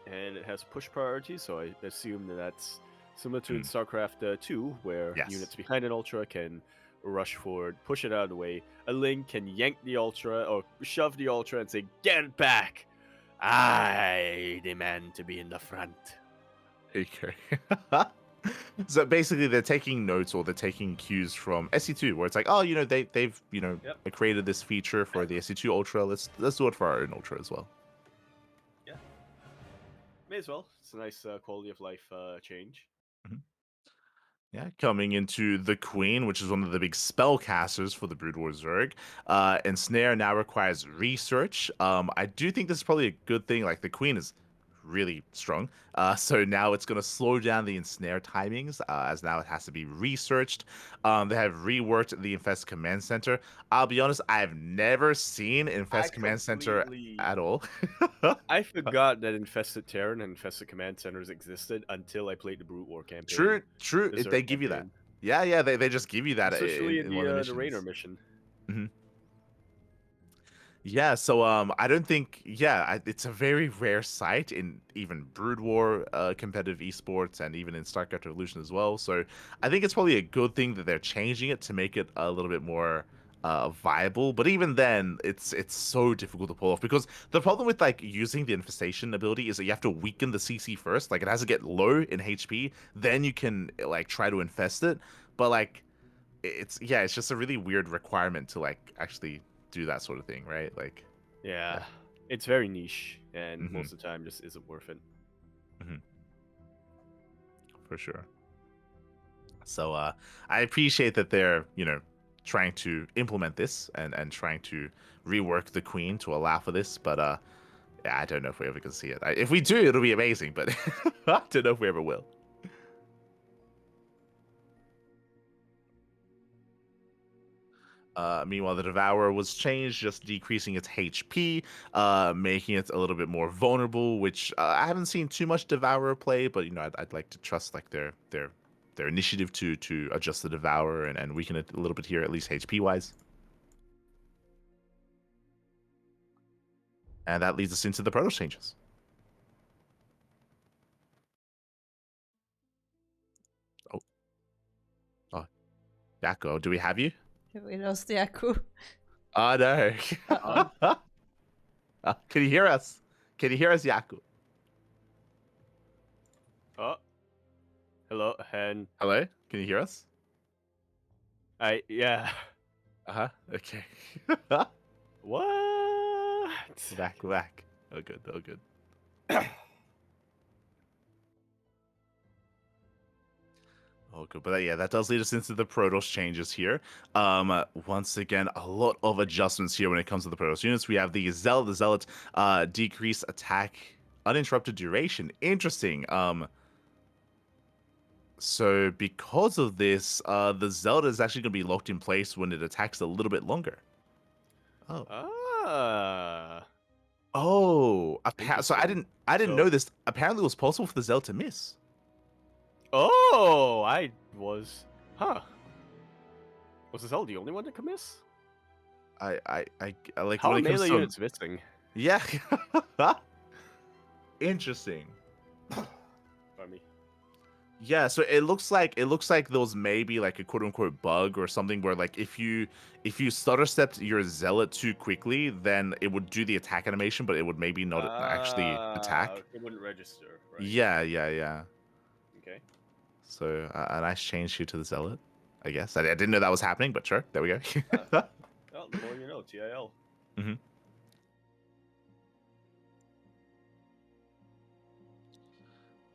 [SPEAKER 1] And it has push priority, so I assume that's similar to in StarCraft 2, where units behind an Ultra can rush forward, push it out of the way. A Ling can yank the Ultra or shove the Ultra and say, "Get back! I demand to be in the front."
[SPEAKER 2] Okay. So basically, they're taking notes or they're taking cues from SC2, where it's like, oh, they've created this feature for the SC2 Ultra. Let's do it for our own Ultra as well.
[SPEAKER 1] Yeah, may as well. It's a nice quality of life change.
[SPEAKER 2] Yeah, coming into the Queen, which is one of the big spellcasters for the Brood War Zerg. Ensnare now requires research. I do think this is probably a good thing. Like, the Queen is really strong. So now it's going to slow down the Ensnare timings, as now it has to be researched. They have reworked the Infest Command Center. I'll be honest, I've never seen Infest Command Center at all.
[SPEAKER 1] I forgot that Infested Terran and Infested Command Centers existed until I played the Brood War campaign.
[SPEAKER 2] True. They give you that. Yeah, they just give you that.
[SPEAKER 1] Especially in the Rainer mission.
[SPEAKER 2] Yeah, so I don't think, it's a very rare sight in even Brood War competitive esports and even in StarCraft Revolution as well. So I think it's probably a good thing that they're changing it to make it a little bit more viable. But even then, it's so difficult to pull off, because the problem with like using the infestation ability is that you have to weaken the CC first. Like, it has to get low in HP, then you can like try to infest it. But like, it's just a really weird requirement to like actually do that sort of thing, right? Like,
[SPEAKER 1] yeah. It's very niche, and most of the time just isn't worth it.
[SPEAKER 2] For sure. So I appreciate that they're trying to implement this and trying to rework the Queen to allow for this, but I don't know if we ever can see it. If we do, it'll be amazing, but I don't know if we ever will. Meanwhile, the Devourer was changed, just decreasing its HP, making it a little bit more vulnerable, which I haven't seen too much Devourer play, but I'd like to trust like their their initiative to adjust the Devour and weaken it a little bit here, at least HP wise. And that leads us into the Protoss changes. Oh, Yakko, do we have you?
[SPEAKER 3] We lost Yaku.
[SPEAKER 2] Oh no. Can you hear us? Can you hear us, Yaku?
[SPEAKER 1] Oh, hello, and
[SPEAKER 2] Hello? Can you hear us?
[SPEAKER 1] yeah.
[SPEAKER 2] Okay.
[SPEAKER 1] What?
[SPEAKER 2] Back. Oh good. Oh, good. But yeah, that does lead us into the Protoss changes here. Once again, a lot of adjustments here when it comes to the Protoss units. We have the Zealot. The Zealot decrease attack uninterrupted duration. Interesting. So because of this, the Zealot is actually going to be locked in place when it attacks a little bit longer. Oh. So I didn't know this. Apparently, it was possible for the Zealot to miss.
[SPEAKER 1] Oh, was the Zealot the only one that could miss?
[SPEAKER 2] I like
[SPEAKER 1] How
[SPEAKER 2] when
[SPEAKER 1] are
[SPEAKER 2] it comes
[SPEAKER 1] melee
[SPEAKER 2] to
[SPEAKER 1] units missing?
[SPEAKER 2] Yeah. Interesting.
[SPEAKER 1] Pardon me.
[SPEAKER 2] Yeah, so it looks like there was maybe like a quote unquote bug or something where like if you stutter stepped your Zealot too quickly, then it would do the attack animation, but it would maybe not actually attack.
[SPEAKER 1] It wouldn't register, right?
[SPEAKER 2] Yeah.
[SPEAKER 1] Okay.
[SPEAKER 2] So a nice change here to the Zealot, I guess. I didn't know that was happening, but sure, there we go.
[SPEAKER 1] Well, the more you know, TIL.
[SPEAKER 2] Mm-hmm.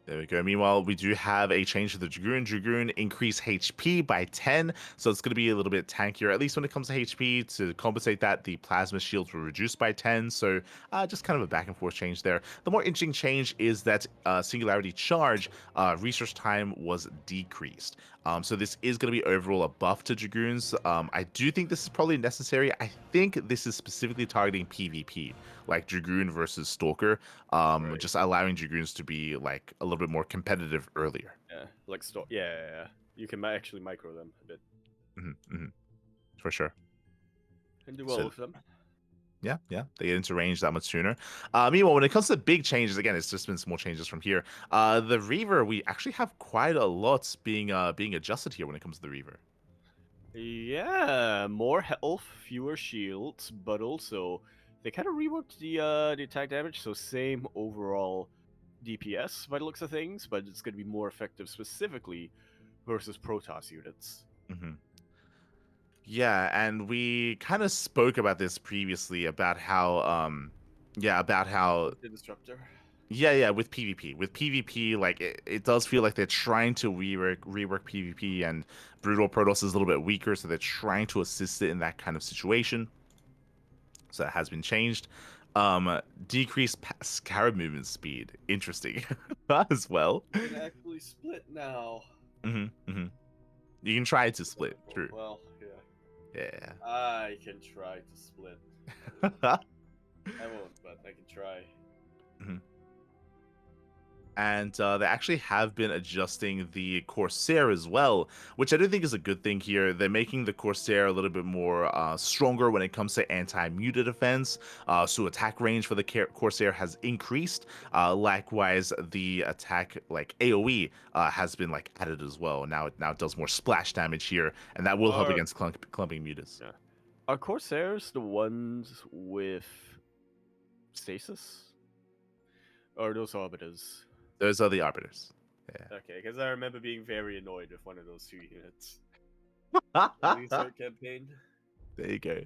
[SPEAKER 2] There we go. Meanwhile, we do have a change to the Dragoon. Dragoon increase HP by 10, so it's going to be a little bit tankier, at least when it comes to HP. To compensate that, the Plasma shields were reduced by 10, so just kind of a back and forth change there. The more interesting change is that Singularity Charge research time was decreased. So this is going to be overall a buff to Dragoons. I do think this is probably necessary. I think this is specifically targeting PvP, like Dragoon versus Stalker,
[SPEAKER 1] Right.
[SPEAKER 2] just allowing Dragoons to be like a little bit more competitive earlier.
[SPEAKER 1] Yeah, like yeah. You can actually micro them a bit.
[SPEAKER 2] For sure.
[SPEAKER 1] And do well with them.
[SPEAKER 2] Yeah, they get into range that much sooner. Meanwhile, when it comes to big changes, again, it's just been small changes from here. The Reaver, we actually have quite a lot being adjusted here when it comes to the Reaver.
[SPEAKER 1] Yeah, more health, fewer shields, but also they kind of reworked the attack damage, so same overall DPS by the looks of things, but it's going to be more effective specifically versus Protoss units.
[SPEAKER 2] Yeah, and we kind of spoke about this previously about how
[SPEAKER 1] The Disruptor.
[SPEAKER 2] Yeah, with PvP, like it does feel like they're trying to rework PvP, and Brutal Protoss is a little bit weaker, so they're trying to assist it in that kind of situation. So that has been changed. Decreased Scarab movement speed. Interesting as well.
[SPEAKER 1] You can actually split now.
[SPEAKER 2] You can try to split. True.
[SPEAKER 1] Well, yeah.
[SPEAKER 2] Yeah.
[SPEAKER 1] I can try to split. I won't, but I can try.
[SPEAKER 2] And they actually have been adjusting the Corsair as well, which I do think is a good thing here. They're making the Corsair a little bit more stronger when it comes to anti-muta defense, so attack range for the Corsair has increased. Likewise, the attack like AoE has been like added as well. Now it does more splash damage here, and that will help against clumping mutas.
[SPEAKER 1] Yeah. Are Corsairs the ones with stasis? Or are those arbiters?
[SPEAKER 2] Those are the arbiters. Yeah.
[SPEAKER 1] Okay, because I remember being very annoyed with one of those two units. Insert campaign.
[SPEAKER 2] There you go.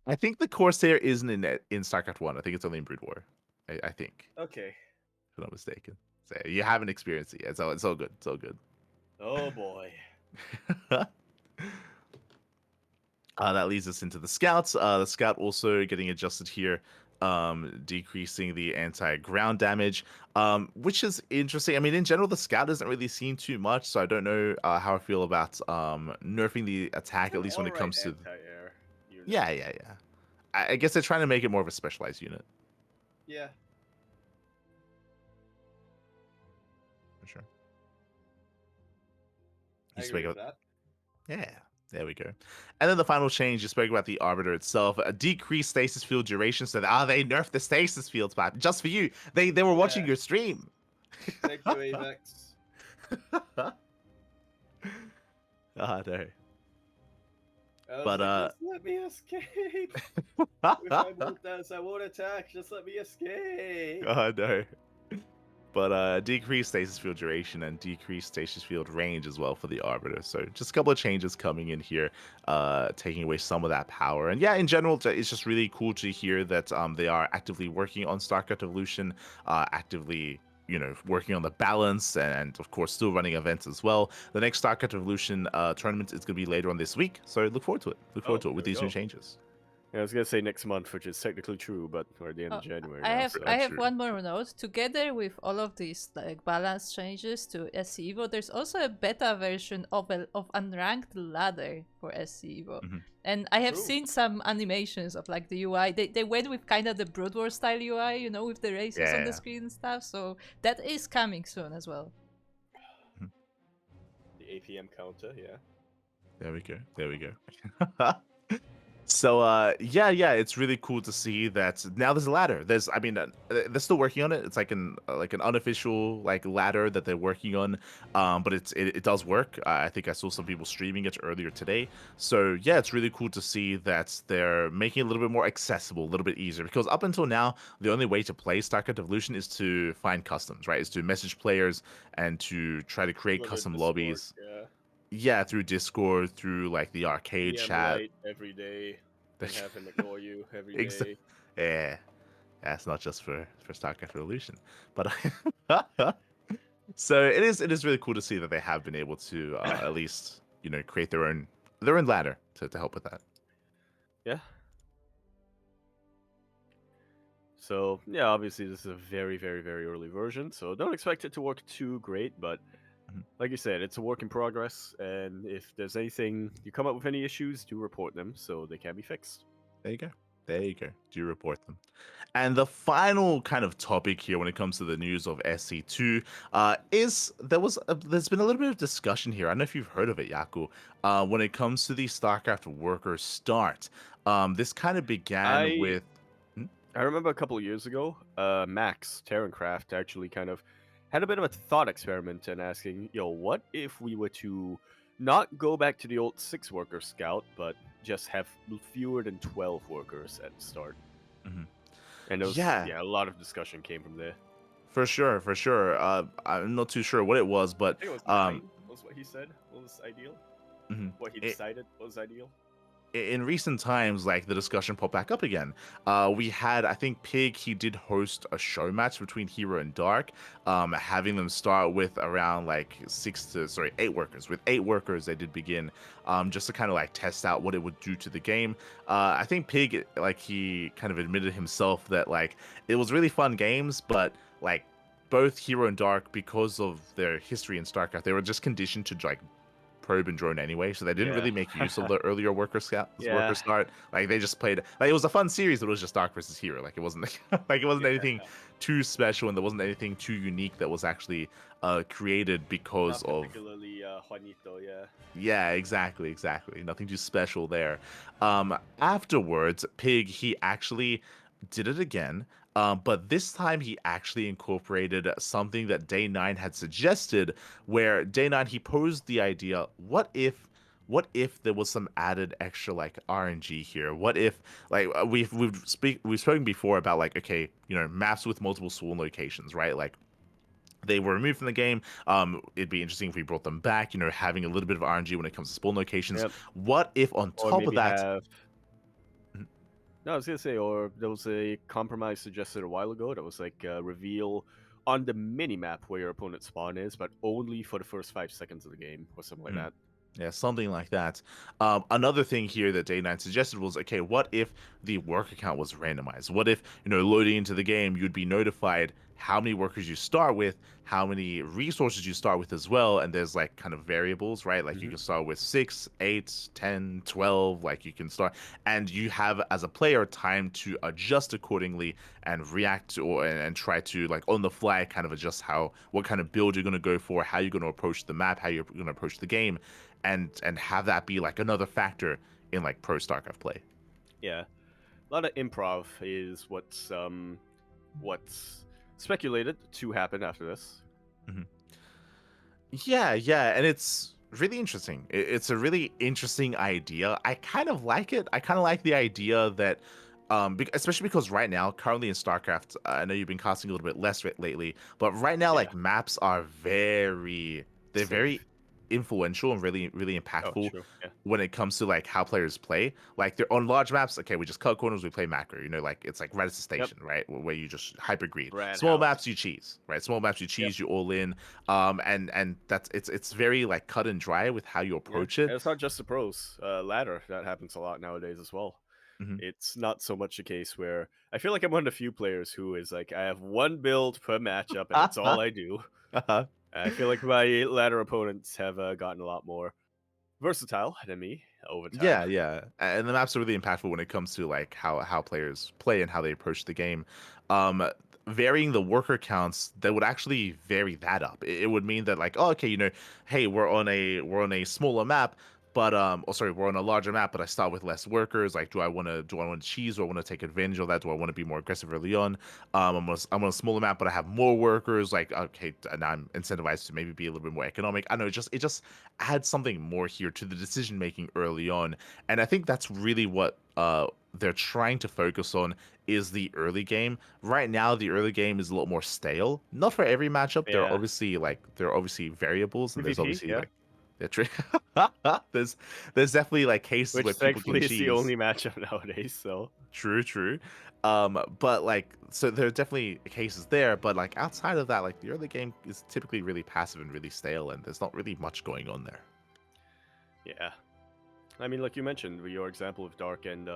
[SPEAKER 2] I think the Corsair isn't in StarCraft 1. I think it's only in Brood War. I think.
[SPEAKER 1] Okay.
[SPEAKER 2] If I'm not mistaken. So you haven't experienced it yet. So it's all good. It's all good.
[SPEAKER 1] Oh boy.
[SPEAKER 2] That leads us into the Scouts. The Scout also getting adjusted here, decreasing the anti-ground damage, which is interesting. I mean, in general, the Scout doesn't really seem too much, so I don't know how I feel about nerfing the attack, at least when it comes to
[SPEAKER 1] anti-air unit.
[SPEAKER 2] Yeah. I guess they're trying to make it more of a specialized unit.
[SPEAKER 1] Yeah.
[SPEAKER 2] For sure. You
[SPEAKER 1] I
[SPEAKER 2] spoke
[SPEAKER 1] agree with
[SPEAKER 2] about
[SPEAKER 1] that.
[SPEAKER 2] yeah. There we go. And then the final change, you spoke about the Arbiter itself, a decreased stasis field duration. So they nerfed the stasis fields back just for you. They were watching
[SPEAKER 1] Yeah.
[SPEAKER 2] your stream.
[SPEAKER 1] Thank you, Avex.
[SPEAKER 2] Ah, no.
[SPEAKER 1] I was
[SPEAKER 2] But
[SPEAKER 1] like, just let me escape. If I won't dance, I won't attack. Just let me escape.
[SPEAKER 2] oh no. But decreased stasis field duration and decreased stasis field range as well for the Arbiter. So just a couple of changes coming in here, taking away some of that power. And yeah, in general, it's just really cool to hear that they are actively working on StarCraft Evolution, actively working on the balance, and of course still running events as well. The next StarCraft Evolution tournament is going to be later on this week, so look forward to it. Look forward to it with
[SPEAKER 1] there we
[SPEAKER 2] these new
[SPEAKER 1] go.
[SPEAKER 2] changes.
[SPEAKER 1] Yeah, I was gonna say next month, which is technically true, but we're at the end of January now. So.
[SPEAKER 3] I have
[SPEAKER 2] True.
[SPEAKER 3] one more note. Together with all of these like balance changes to SC Evo, there's also a beta version of unranked ladder for SC Evo.
[SPEAKER 2] Mhm.
[SPEAKER 3] And I have
[SPEAKER 1] True.
[SPEAKER 3] seen some animations of like the UI. They went with kind of the Brood War style UI, with the races on the
[SPEAKER 2] Yeah.
[SPEAKER 3] screen and stuff. So that is coming soon as well.
[SPEAKER 1] The APM counter, yeah.
[SPEAKER 2] There we go. There we go. So yeah, it's really cool to see that now there's a ladder. They're still working on it. It's like an unofficial like ladder that they're working on, but it does work. I think I saw some people streaming it earlier today. So yeah, it's really cool to see that they're making it a little bit more accessible, a little bit easier. Because up until now, the only way to play StarCraft Evolution is to find customs, right? Is to message players and to try to create
[SPEAKER 1] Look at
[SPEAKER 2] custom
[SPEAKER 1] Discord,
[SPEAKER 2] lobbies.
[SPEAKER 1] Yeah.
[SPEAKER 2] Yeah, through Discord, through like the arcade
[SPEAKER 1] DM
[SPEAKER 2] chat.
[SPEAKER 1] light every day. And have him ignore you every
[SPEAKER 2] Exa-
[SPEAKER 1] day.
[SPEAKER 2] Yeah, that's not just for StarCraft Evolution, but so it is really cool to see that they have been able to at least create their own ladder to help with that.
[SPEAKER 1] Yeah. So yeah, obviously this is a very, very, very early version, so don't expect it to work too great, but
[SPEAKER 2] Mhm.
[SPEAKER 1] like you said, it's a work in progress, and if there's anything you come up with any issues, do report them so they can be fixed.
[SPEAKER 2] There you go. There you go. Do report them. And the final kind of topic here when it comes to the news of SC2 is there's been a little bit of discussion here. I don't know if you've heard of it, Yaku. When it comes to the StarCraft worker start, this kind of began with.
[SPEAKER 1] I remember a couple of years ago, Max Terrancraft actually kind of had a bit of a thought experiment and asking, what if we were to not go back to the old 6-worker scout, but just have fewer than 12 workers at the start?
[SPEAKER 2] Mhm.
[SPEAKER 1] And
[SPEAKER 2] Yeah.
[SPEAKER 1] a lot of discussion came from there.
[SPEAKER 2] For sure. I'm not too sure what it was, but
[SPEAKER 1] I think it was 9 was what he said was ideal.
[SPEAKER 2] Mhm.
[SPEAKER 1] What he decided was ideal.
[SPEAKER 2] In recent times, like the discussion popped back up again. We had, I think, Pig. He did host a show match between Hero and Dark, having them start with around like 8 workers. With 8 workers, they did begin, just to kind of like test out what it would do to the game. I think Pig, like he kind of admitted himself that like it was really fun games, but like both Hero and Dark, because of their history in StarCraft, they were just conditioned to like probe and drone anyway, so they didn't really make use of the earlier worker start. Like they just played like it was a fun series, but it was just Dark versus Hero. Like it wasn't anything too special, and there wasn't anything too unique that was actually created because
[SPEAKER 1] Not
[SPEAKER 2] of
[SPEAKER 1] particularly Juanito, yeah.
[SPEAKER 2] yeah, exactly. Nothing too special there. Afterwards, Pig, he actually did it again. But this time he actually incorporated something that Day 9 had suggested, where Day 9 he posed the idea, what if there was some added extra like RNG here? What if like we've spoken before about like, okay, maps with multiple spawn locations, right? Like they were removed from the game. It'd be interesting if we brought them back, having a little bit of RNG when it comes to spawn locations.
[SPEAKER 1] Yep.
[SPEAKER 2] What if on
[SPEAKER 1] Or
[SPEAKER 2] top
[SPEAKER 1] maybe
[SPEAKER 2] of that
[SPEAKER 1] have... No, I was gonna say, or there was a compromise suggested a while ago that was like reveal on the mini map where your opponent's spawn is, but only for the first 5 seconds of the game or something like that.
[SPEAKER 2] Yeah, something like that. Another thing here that Day9 suggested was, okay, what if the worker count was randomized? What if, loading into the game, you'd be notified how many workers you start with, how many resources you start with as well, and there's like kind of variables, right? Like you
[SPEAKER 1] Hmm.
[SPEAKER 2] can start with 6, 8, 10, 12, like you can start, and you have as a player time to adjust accordingly and react and try to like on the fly kind of adjust what kind of build you're going to go for, how you're going to approach the map, how you're going to approach the game, and have that be like another factor in like pro StarCraft play.
[SPEAKER 1] Yeah, a lot of improv is what's speculated to happen after this.
[SPEAKER 2] Hmm. Yeah, and it's really interesting. It's a really interesting idea. I kind of like it. I kind of like the idea that, especially because right now, currently in StarCraft, I know you've been casting a little bit less lately, but right now,
[SPEAKER 1] Yeah,
[SPEAKER 2] like maps are they're
[SPEAKER 1] safe.
[SPEAKER 2] very influential and really, really
[SPEAKER 1] Oh,
[SPEAKER 2] impactful
[SPEAKER 1] true. Yeah.
[SPEAKER 2] when it comes to like how players play. Like they're on large maps, okay, we just cut corners, we play macro. Like it's like Radisson
[SPEAKER 1] Yep.
[SPEAKER 2] Station, right, where you just hyper greed.
[SPEAKER 1] Brad
[SPEAKER 2] Small
[SPEAKER 1] House.
[SPEAKER 2] maps, you cheese, right? Small maps, you
[SPEAKER 1] Yep.
[SPEAKER 2] cheese, you all in. And that's it's very like cut and dry with how you
[SPEAKER 1] Yeah,
[SPEAKER 2] approach it.
[SPEAKER 1] and it's not just the pros. Ladder, that happens a lot nowadays as well.
[SPEAKER 2] Hmm.
[SPEAKER 1] It's not so much a case where I feel like I'm one of the few players who is like, I have one build per matchup and that's all I do. I feel like my ladder opponents have gotten a lot more versatile than me over time.
[SPEAKER 2] Yeah, and the maps are really impactful when it comes to like how players play and how they approach the game. Um, Varying the worker counts that would actually vary that up. It would mean that like, oh, okay, hey, we're on a smaller map, but oh sorry, we're on a larger map, but I start with less workers. Like, do I want to cheese, or I want to take advantage of that? Do I want to be more aggressive early on? I'm on a smaller map, but I have more workers. Like, okay, and I'm incentivized to maybe be a little bit more economic. I know it just adds something more here to the decision making early on, and I think that's really what they're trying to focus on is the early game. Right now, the early game is a lot more stale. Not for every matchup.
[SPEAKER 1] Yeah.
[SPEAKER 2] There are obviously variables, and there's
[SPEAKER 1] PvP,
[SPEAKER 2] obviously
[SPEAKER 1] yeah.
[SPEAKER 2] like the trick. there's definitely like cases
[SPEAKER 1] Which
[SPEAKER 2] where people can
[SPEAKER 1] thankfully is the
[SPEAKER 2] cheese.
[SPEAKER 1] only matchup nowadays, so
[SPEAKER 2] True. But like, so there are definitely cases there, but like outside of that, like the early game is typically really passive and really stale, and there's not really much going on there.
[SPEAKER 1] yeah. I mean, like you mentioned, with your example of Dark and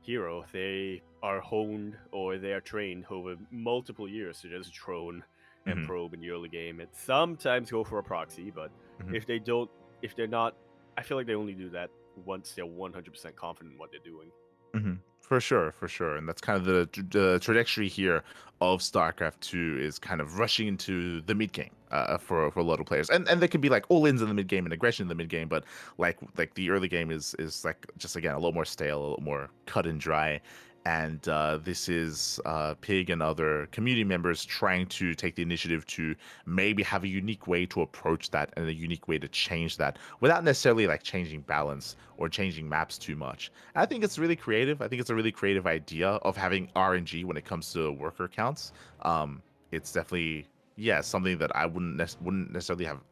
[SPEAKER 1] Hero, they are honed or they are trained over multiple years to just drone and
[SPEAKER 2] Hmm.
[SPEAKER 1] probe in the early game and sometimes go for a proxy, but
[SPEAKER 2] Hmm.
[SPEAKER 1] if they don't, if they're not, I feel like they only do that once they're 100% confident in what they're doing.
[SPEAKER 2] Hmm. For sure, and that's kind of the trajectory here of StarCraft 2 is kind of rushing into the mid game for a lot of players, and there can be like all ins in the mid game and aggression in the mid game, but like the early game is like just again a lot more stale, a lot more cut and dry. And this is Pig and other community members trying to take the initiative to maybe have a unique way to approach that and a unique way to change that without necessarily like changing balance or changing maps too much. I think it's really creative. I think it's a really creative idea of having RNG when it comes to worker counts. It's definitely something that I wouldn't necessarily have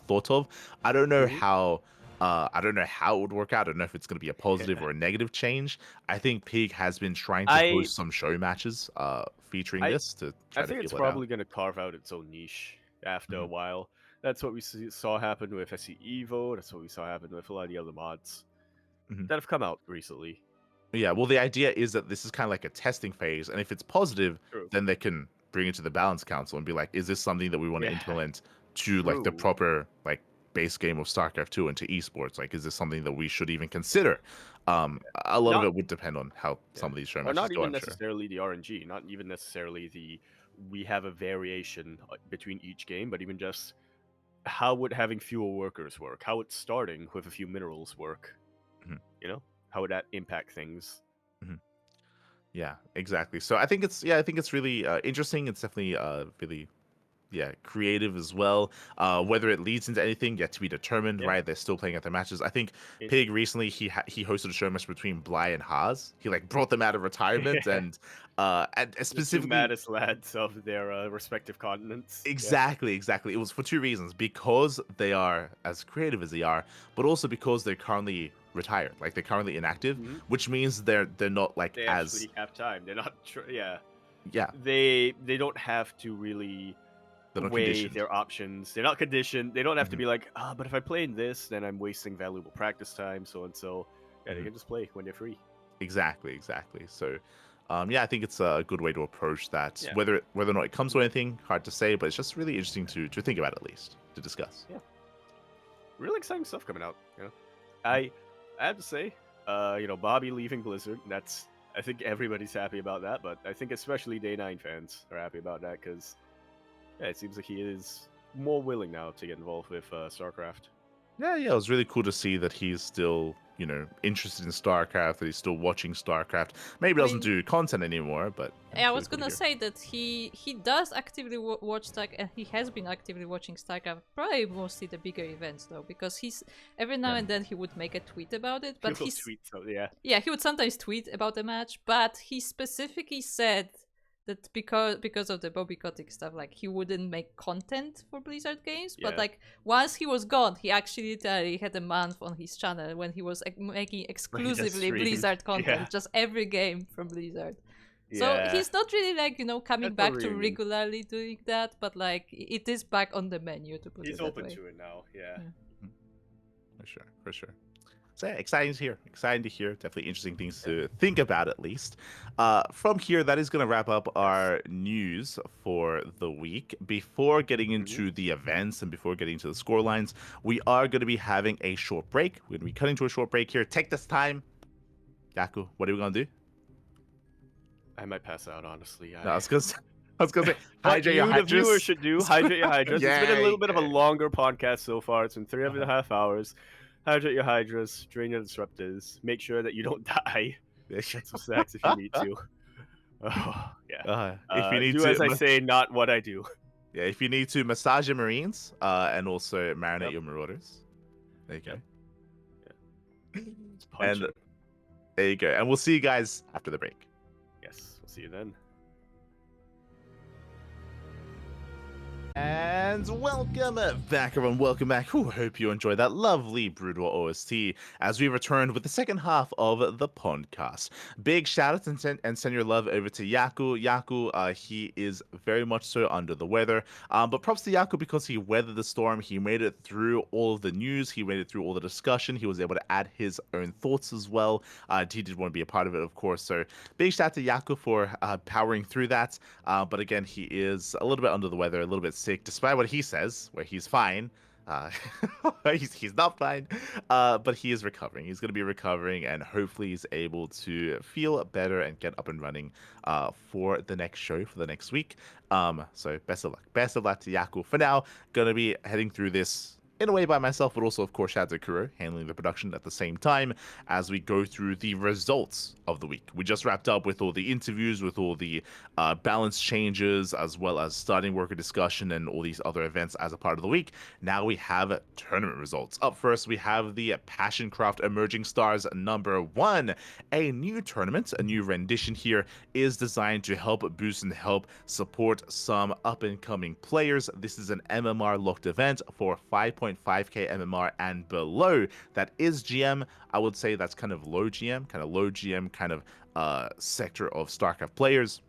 [SPEAKER 2] thought of. I don't know
[SPEAKER 1] Hmm.
[SPEAKER 2] how. I don't know how it would work out. I don't know if it's going to be a positive or a negative change. I think Pig has been trying to
[SPEAKER 1] I
[SPEAKER 2] host some show matches featuring
[SPEAKER 1] I
[SPEAKER 2] this to
[SPEAKER 1] I
[SPEAKER 2] try to
[SPEAKER 1] think it's
[SPEAKER 2] feel it out.
[SPEAKER 1] probably going to carve out its own niche after a
[SPEAKER 2] Hmm.
[SPEAKER 1] while. That's what we saw happen with SC Evo. That's what we saw happen with a lot of the other mods
[SPEAKER 2] Hmm.
[SPEAKER 1] that have come out recently.
[SPEAKER 2] Yeah, well, the idea is that this is kind of like a testing phase, and if it's positive,
[SPEAKER 1] True.
[SPEAKER 2] then they can bring it to the balance council and be like, "Is this something that we want to
[SPEAKER 1] Yeah.
[SPEAKER 2] implement to like the
[SPEAKER 1] True.
[SPEAKER 2] proper like base game of StarCraft 2 into esports? Like, is this something that we should even consider?" A lot of
[SPEAKER 1] Not
[SPEAKER 2] it would depend on how
[SPEAKER 1] Yeah.
[SPEAKER 2] some of these show
[SPEAKER 1] Or
[SPEAKER 2] matches
[SPEAKER 1] not
[SPEAKER 2] go,
[SPEAKER 1] even
[SPEAKER 2] I'm sure.
[SPEAKER 1] necessarily the RNG, not even necessarily the we have a variation between each game, but even just how would having fewer workers work? How would starting with a few minerals work?
[SPEAKER 2] Mhm,
[SPEAKER 1] You know? How would that impact things?
[SPEAKER 2] mhm. Yeah, exactly. So I think it's really interesting. It's definitely really creative as well. Whether it leads into anything yet to be determined.
[SPEAKER 1] Yeah.
[SPEAKER 2] Right, they're still playing at their matches. I think
[SPEAKER 1] It,
[SPEAKER 2] Pig recently he hosted a show match between Bly and Haas. He like brought them out of retirement and
[SPEAKER 1] the two
[SPEAKER 2] specifically
[SPEAKER 1] maddest lads of their respective continents. Yeah.
[SPEAKER 2] exactly. It was for two reasons: because they are as creative as they are, but also because they're currently retired, like they're currently inactive,
[SPEAKER 1] Hmm.
[SPEAKER 2] which means they're not like
[SPEAKER 1] They
[SPEAKER 2] as
[SPEAKER 1] actually have time. They're not. Yeah.
[SPEAKER 2] yeah
[SPEAKER 1] They don't have to really.
[SPEAKER 2] They're not
[SPEAKER 1] weigh
[SPEAKER 2] conditioned.
[SPEAKER 1] their options. They're not conditioned. They don't have to
[SPEAKER 2] Mhm.
[SPEAKER 1] be like, but if I play in this, then I'm wasting valuable practice time, so and so. Yeah, they
[SPEAKER 2] Mhm.
[SPEAKER 1] can just play when they're free.
[SPEAKER 2] Exactly. So, yeah, I think it's a good way to approach that.
[SPEAKER 1] Yeah.
[SPEAKER 2] Whether or not it comes to anything, hard to say, but it's just really interesting to think about, at least to discuss.
[SPEAKER 1] Yeah. Really exciting stuff coming out. I have to say, Bobby leaving Blizzard. I think everybody's happy about that, but I think especially Day 9 fans are happy about that because it seems like he is more willing now to get involved with StarCraft.
[SPEAKER 2] Yeah, it was really cool to see that he's still, interested in StarCraft, that he's still watching StarCraft. Maybe
[SPEAKER 3] I
[SPEAKER 2] doesn't
[SPEAKER 3] mean,
[SPEAKER 2] do content anymore, but
[SPEAKER 3] I
[SPEAKER 2] it's
[SPEAKER 3] was
[SPEAKER 2] really cool to
[SPEAKER 3] gonna
[SPEAKER 2] hear.
[SPEAKER 3] say that he does actively watch StarCraft, and he has been actively watching StarCraft, probably mostly the bigger events though, because he's every now
[SPEAKER 2] Yeah.
[SPEAKER 3] and then he would make a tweet about it, but
[SPEAKER 1] He will
[SPEAKER 3] he's
[SPEAKER 1] tweet, so yeah.
[SPEAKER 3] yeah, he would sometimes tweet about the match, but he specifically said that because of the Bobby Kotick stuff, like he wouldn't make content for Blizzard games. But
[SPEAKER 1] Yeah.
[SPEAKER 3] like once he was gone, he actually literally had a month on his channel when he was making exclusively
[SPEAKER 1] streamed.
[SPEAKER 3] Blizzard content,
[SPEAKER 1] Yeah.
[SPEAKER 3] just every game from Blizzard. So
[SPEAKER 1] Yeah.
[SPEAKER 3] he's not really like coming
[SPEAKER 1] That's a
[SPEAKER 3] back to
[SPEAKER 1] reunion.
[SPEAKER 3] regularly doing that, but like it is back on the menu to put
[SPEAKER 1] He's
[SPEAKER 3] it that
[SPEAKER 1] open
[SPEAKER 3] way.
[SPEAKER 1] to it now. Yeah.
[SPEAKER 2] For sure. So yeah, exciting to hear. Definitely interesting things to think about, at least. From here, that is going to wrap up our news for the week. Before getting into the events and before getting to the score lines, we are going to be having a short break. We're going to be cutting to a short break here. Take this time. Yaku, what are we going to do?
[SPEAKER 1] I might pass out, honestly.
[SPEAKER 2] No, I was going to say,
[SPEAKER 1] What
[SPEAKER 2] hydrate your
[SPEAKER 1] you, the viewers,
[SPEAKER 2] hydras.
[SPEAKER 1] should do, hydrate your hydras. It's been a little bit of a
[SPEAKER 2] Yeah.
[SPEAKER 1] longer podcast so far. It's been 3.5 hours. Hydrate your hydras, drain your disruptors, make sure that you don't die. Get some snacks if you need to. Oh, yeah.
[SPEAKER 2] If you need
[SPEAKER 1] do
[SPEAKER 2] to,
[SPEAKER 1] as I say, not what I do.
[SPEAKER 2] Yeah, if you need to massage your marines, and also marinate your marauders. There you go.
[SPEAKER 1] Just punch
[SPEAKER 2] And
[SPEAKER 1] it.
[SPEAKER 2] there you go. And we'll see you guys after the break.
[SPEAKER 1] Yes, we'll see you then.
[SPEAKER 2] And welcome back, everyone. Welcome back. Hope you enjoyed that lovely Brutal OST as we returned with the second half of the podcast. Big shout out and send your love over to Yaku. Yaku, he is very much so under the weather. But props to Yaku because he weathered the storm. He made it through all of the news. He made it through all the discussion. He was able to add his own thoughts as well. He did want to be a part of it, of course. So big shout out to Yaku for powering through that. But again, he is a little bit under the weather, a little bit sick, despite what he says, where he's fine. He's not fine, but he is recovering. He's going to be recovering, and hopefully he's able to feel better and get up and running for the next show, for the next week. So best of luck. Best of luck to Yaku. For now, going to be heading through this in a way by myself, but also, of course, shout out to Kuro, handling the production at the same time as we go through the results of the week. We just wrapped up with all the interviews, with all the balance changes, as well as starting worker discussion and all these other events as a part of the week. Now we have tournament results. Up first, we have the Passioncraft Emerging Stars #1. A new tournament, a new rendition here, is designed to help boost and help support some up-and-coming players. This is an MMR locked event for 5.5k MMR and below. That is GM. I would say that's kind of low GM kind of sector of StarCraft players.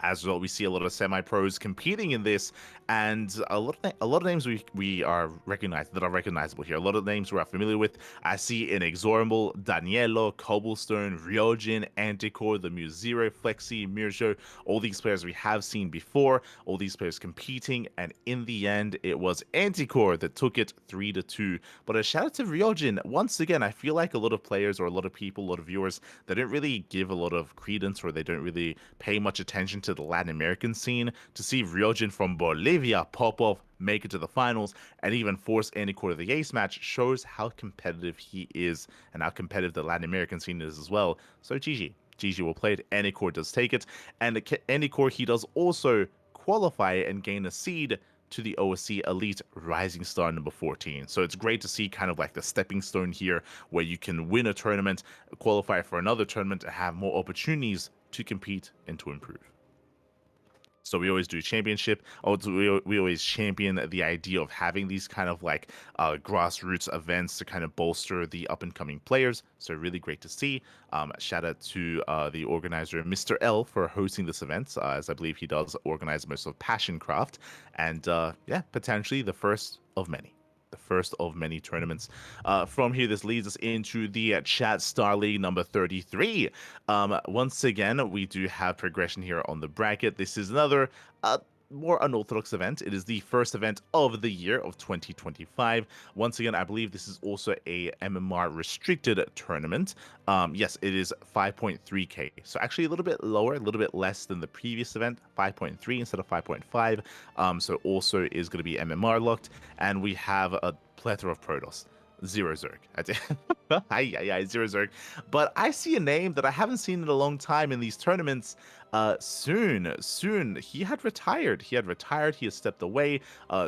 [SPEAKER 2] As well, we see a lot of semi-pros competing in this, and a lot of names we are recognizable here. A lot of names we are familiar with. I see Inexorable, Danielo, Cobblestone, Ryojin, Anticore, the Muse Zero, Flexi, Mirjo. All these players we have seen before. All these players competing, and in the end, it was Anticore that took it 3-2. But a shout out to Ryojin. Once again, I feel like a lot of players or a lot of people, a lot of viewers, they don't really give a lot of credence, or they don't really pay much attention to the Latin American scene. To see Ryojin from Bolivia pop off, make it to the finals, and even force Anticore to the ace match shows how competitive he is and how competitive the Latin American scene is as well. So GG will play it. Anticore does take it, and Anticore, he does also qualify and gain a seed to the OSC Elite Rising Star #14. So it's great to see kind of like the stepping stone here, where you can win a tournament, qualify for another tournament, and have more opportunities to compete and to improve. So we always do championship. We always champion the idea of having these kind of like grassroots events to kind of bolster the up and coming players. So really great to see. Shout out to the organizer, Mr. L, for hosting this event, as I believe he does organize most of Passion Craft, and yeah, potentially the first of many. The first of many tournaments. From here, this leads us into the Chat Star League number 33. Once again, we do have progression here on the bracket. This is another more unorthodox event. It is the first event of the year of 2025. Once again, I believe this is also a MMR restricted tournament. Yes, it is 5.3k. So actually a little bit lower, a little bit less than the previous event, 5.3 instead of 5.5. So also is going to be MMR locked. And we have a plethora of Protoss. Zero Zerg. Zero Zerg. But I see a name that I haven't seen in a long time in these tournaments. Soon. He had retired. He has stepped away.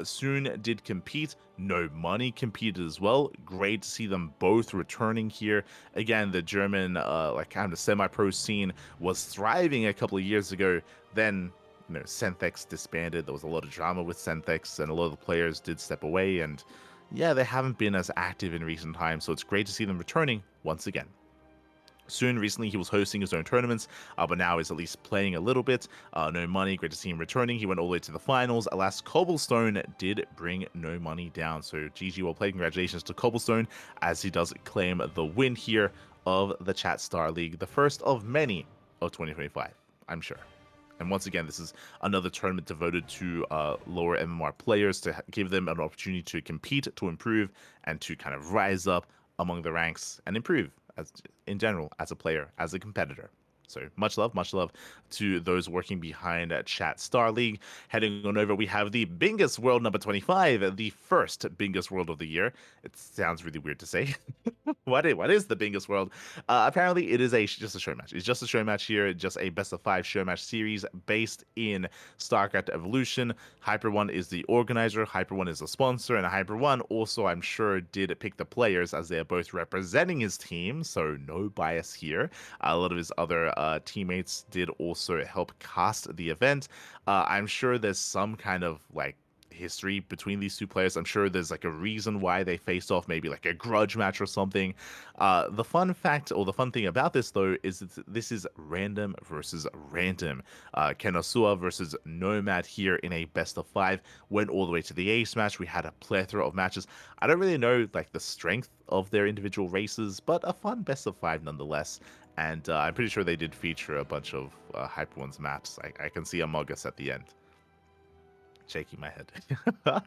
[SPEAKER 2] Soon did compete. No Money competed as well. Great to see them both returning here. Again, the German, like kind of semi-pro scene was thriving a couple of years ago. Then, Senthex disbanded. There was a lot of drama with Senthex, and a lot of the players did step away, and yeah, they haven't been as active in recent times, so it's great to see them returning once again. Soon, recently, he was hosting his own tournaments, but now is at least playing a little bit. No Money, great to see him returning. He went all the way to the finals. Alas, Cobblestone did bring No Money down. So GG, well played. Congratulations to Cobblestone, as he does claim the win here of the Chat Star League, the first of many of 2025, I'm sure. And once again, this is another tournament devoted to lower MMR players to give them an opportunity to compete, to improve, and to kind of rise up among the ranks and improve as in general as a player, as a competitor. So much love to those working behind Chat Star League. Heading on over, we have the Bingus World number 25, the first Bingus World of the year. It sounds really weird to say. What is the Bingus World? Apparently, it is just a show match. It's just a show match here, just a best of 5 show match series based in StarCraft Evolution. Hyper One is the organizer, Hyper One is the sponsor, and Hyper One also, I'm sure, did pick the players as they are both representing his team, so no bias here. A lot of his other teammates did also help cast the event. I'm sure there's some kind of like history between these two players. I'm sure there's like a reason why they faced off, maybe like a grudge match or something. The fun fact, or the fun thing about this though, is that this is random versus random. Kenosua versus Nomad here in a best of 5 went all the way to the ace match. We had a plethora of matches. I don't really know like the strength of their individual races, but a fun best of 5 nonetheless. And I'm pretty sure they did feature a bunch of Hyper One's maps. I can see Amogus at the end. Shaking my head. But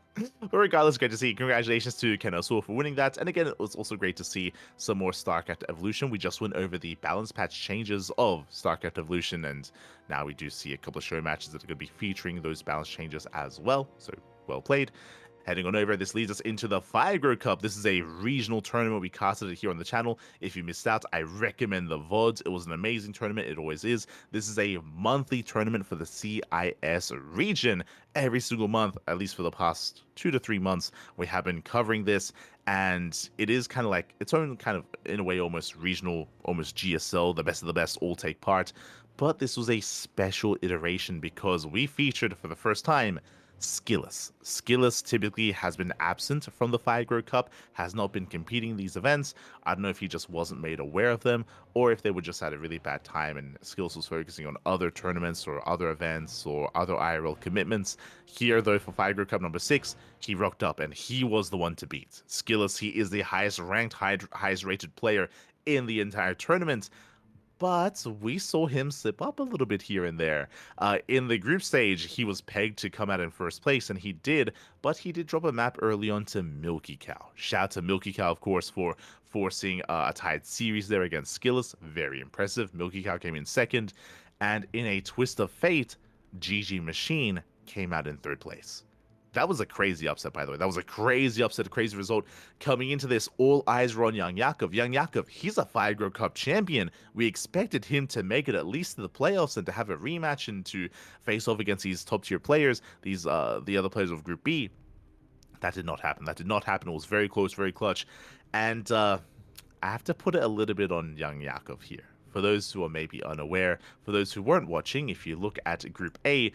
[SPEAKER 2] regardless, great to see. Congratulations to Kenosua for winning that. And again, it was also great to see some more StarCraft Evolution. We just went over the balance patch changes of StarCraft Evolution, and now we do see a couple of show matches that are going to be featuring those balance changes as well. So well played. Heading on over, this leads us into the Firegrow Cup. This is a regional tournament. We casted it here on the channel. If you missed out, I recommend the VODs. It was an amazing tournament. It always is. This is a monthly tournament for the CIS region. Every single month, at least for the past 2 to 3 months, we have been covering this. And it is kind of like its own kind of, in a way, almost regional, almost GSL. The best of the best all take part. But this was a special iteration because we featured for the first time Skillous. Skillous typically has been absent from the Firegrow Cup, has not been competing in these events. I don't know if he just wasn't made aware of them, or if they were just at a really bad time and Skillous was focusing on other tournaments or other events or other IRL commitments. Here, though, for Firegrow Cup number 6, he rocked up and he was the one to beat. Skillous, he is the highest ranked, highest rated player in the entire tournament. But we saw him slip up a little bit here and there. In the group stage, he was pegged to come out in first place, and he did, but he did drop a map early on to Milky Cow. Shout out to Milky Cow, of course, for forcing a tied series there against Skillous. Very impressive. Milky Cow came in second, and in a twist of fate, GG Machine came out in third place. That was a crazy upset, by the way. That was a crazy upset, a crazy result. Coming into this, all eyes were on Young Yakov. Young Yakov, he's a Firegrow Cup champion. We expected him to make it at least to the playoffs and to have a rematch and to face off against these top-tier players, these the other players of Group B. That did not happen. It was very close, very clutch. And I have to put it a little bit on Young Yakov here For those who are maybe unaware, for those who weren't watching, if you look at Group A,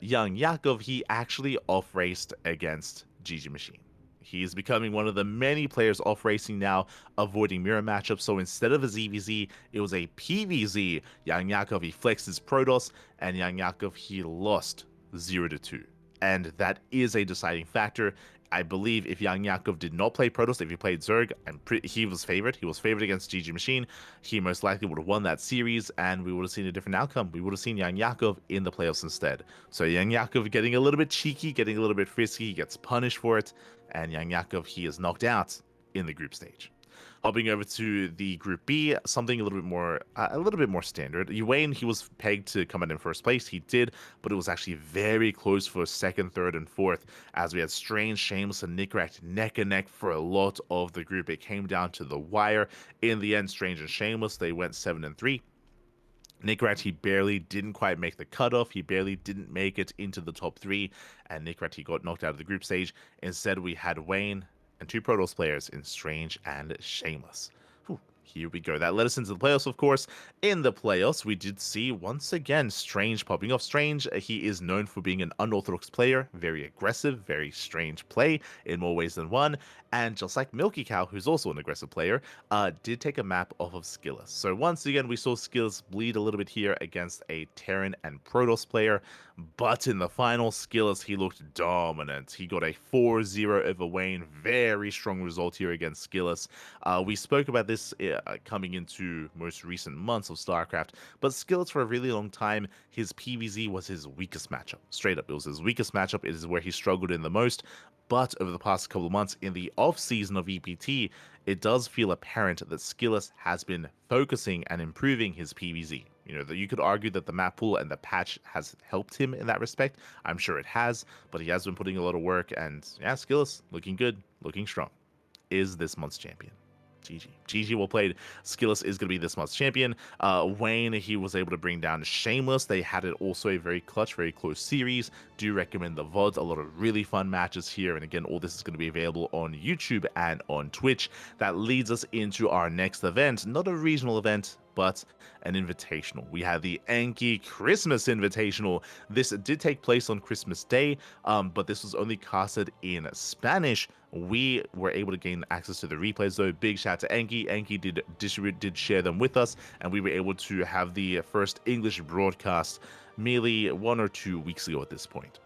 [SPEAKER 2] young Yakov, he actually off-raced against Gigi Machine. He's becoming one of the many players off-racing now, avoiding mirror matchups. So instead of a ZVZ, it was a PVZ. Young Yakov, he flexed his Protoss, and Young Yakov, he lost 0-2. And that is a deciding factor. I believe if Young Yakov did not play Protoss, if he played Zerg, he was favored. He was favored against GG Machine. He most likely would have won that series, and we would have seen a different outcome. We would have seen Young Yakov in the playoffs instead. So Young Yakov getting a little bit cheeky, getting a little bit frisky. He gets punished for it, and Young Yakov, he is knocked out in the group stage. Hopping over to the Group B, something a little bit more standard. Wayne, he was pegged to come in first place. He did, but it was actually very close for second, third, and fourth, as we had Strange, Shameless, and Nickrat neck and neck for a lot of the group. It came down to the wire. In the end, Strange and Shameless, they went 7-3. Nickrat, he barely didn't quite make the cutoff. He barely didn't make it into the top 3, and Nickrat, he got knocked out of the group stage. Instead, we had Wayne and 2 Protoss players in Strange and Shameless. Whew, here we go. That led us into the playoffs, of course. In the playoffs, we did see, once again, Strange popping off. Strange, he is known for being an unorthodox player, very aggressive, very strange play in more ways than one. And just like Milky Cow, who's also an aggressive player, did take a map off of Skillus. So once again, we saw Skillus bleed a little bit here against a Terran and Protoss player. But in the final, Skillus, he looked dominant. He got a 4-0 over Wayne. Very strong result here against Skillus. We spoke about this coming into most recent months of StarCraft, but Skillus for a really long time, his PvZ was his weakest matchup. Straight up, it was his weakest matchup. It is where he struggled in the most. But over the past couple of months in the off-season of EPT, it does feel apparent that Skillus has been focusing and improving his PvZ. You know, you could argue that the map pool and the patch has helped him in that respect. I'm sure it has, but he has been putting a lot of work, and yeah, Skillus, looking good, looking strong. Is this month's champion. GG well played. Skillus is going to be this month's champion. Wayne, he was able to bring down Shameless. They had it also a very clutch, very close series. Do recommend the VODs. A lot of really fun matches here. And again, all this is going to be available on YouTube and on Twitch. That leads us into our next event. Not a regional event, but an invitational. We had the Anki Christmas Invitational. This did take place on Christmas Day, but this was only casted in Spanish. We were able to gain access to the replays though. Big shout to Anki. Anki did share them with us, and we were able to have the first English broadcast merely 1 or 2 weeks ago at this point.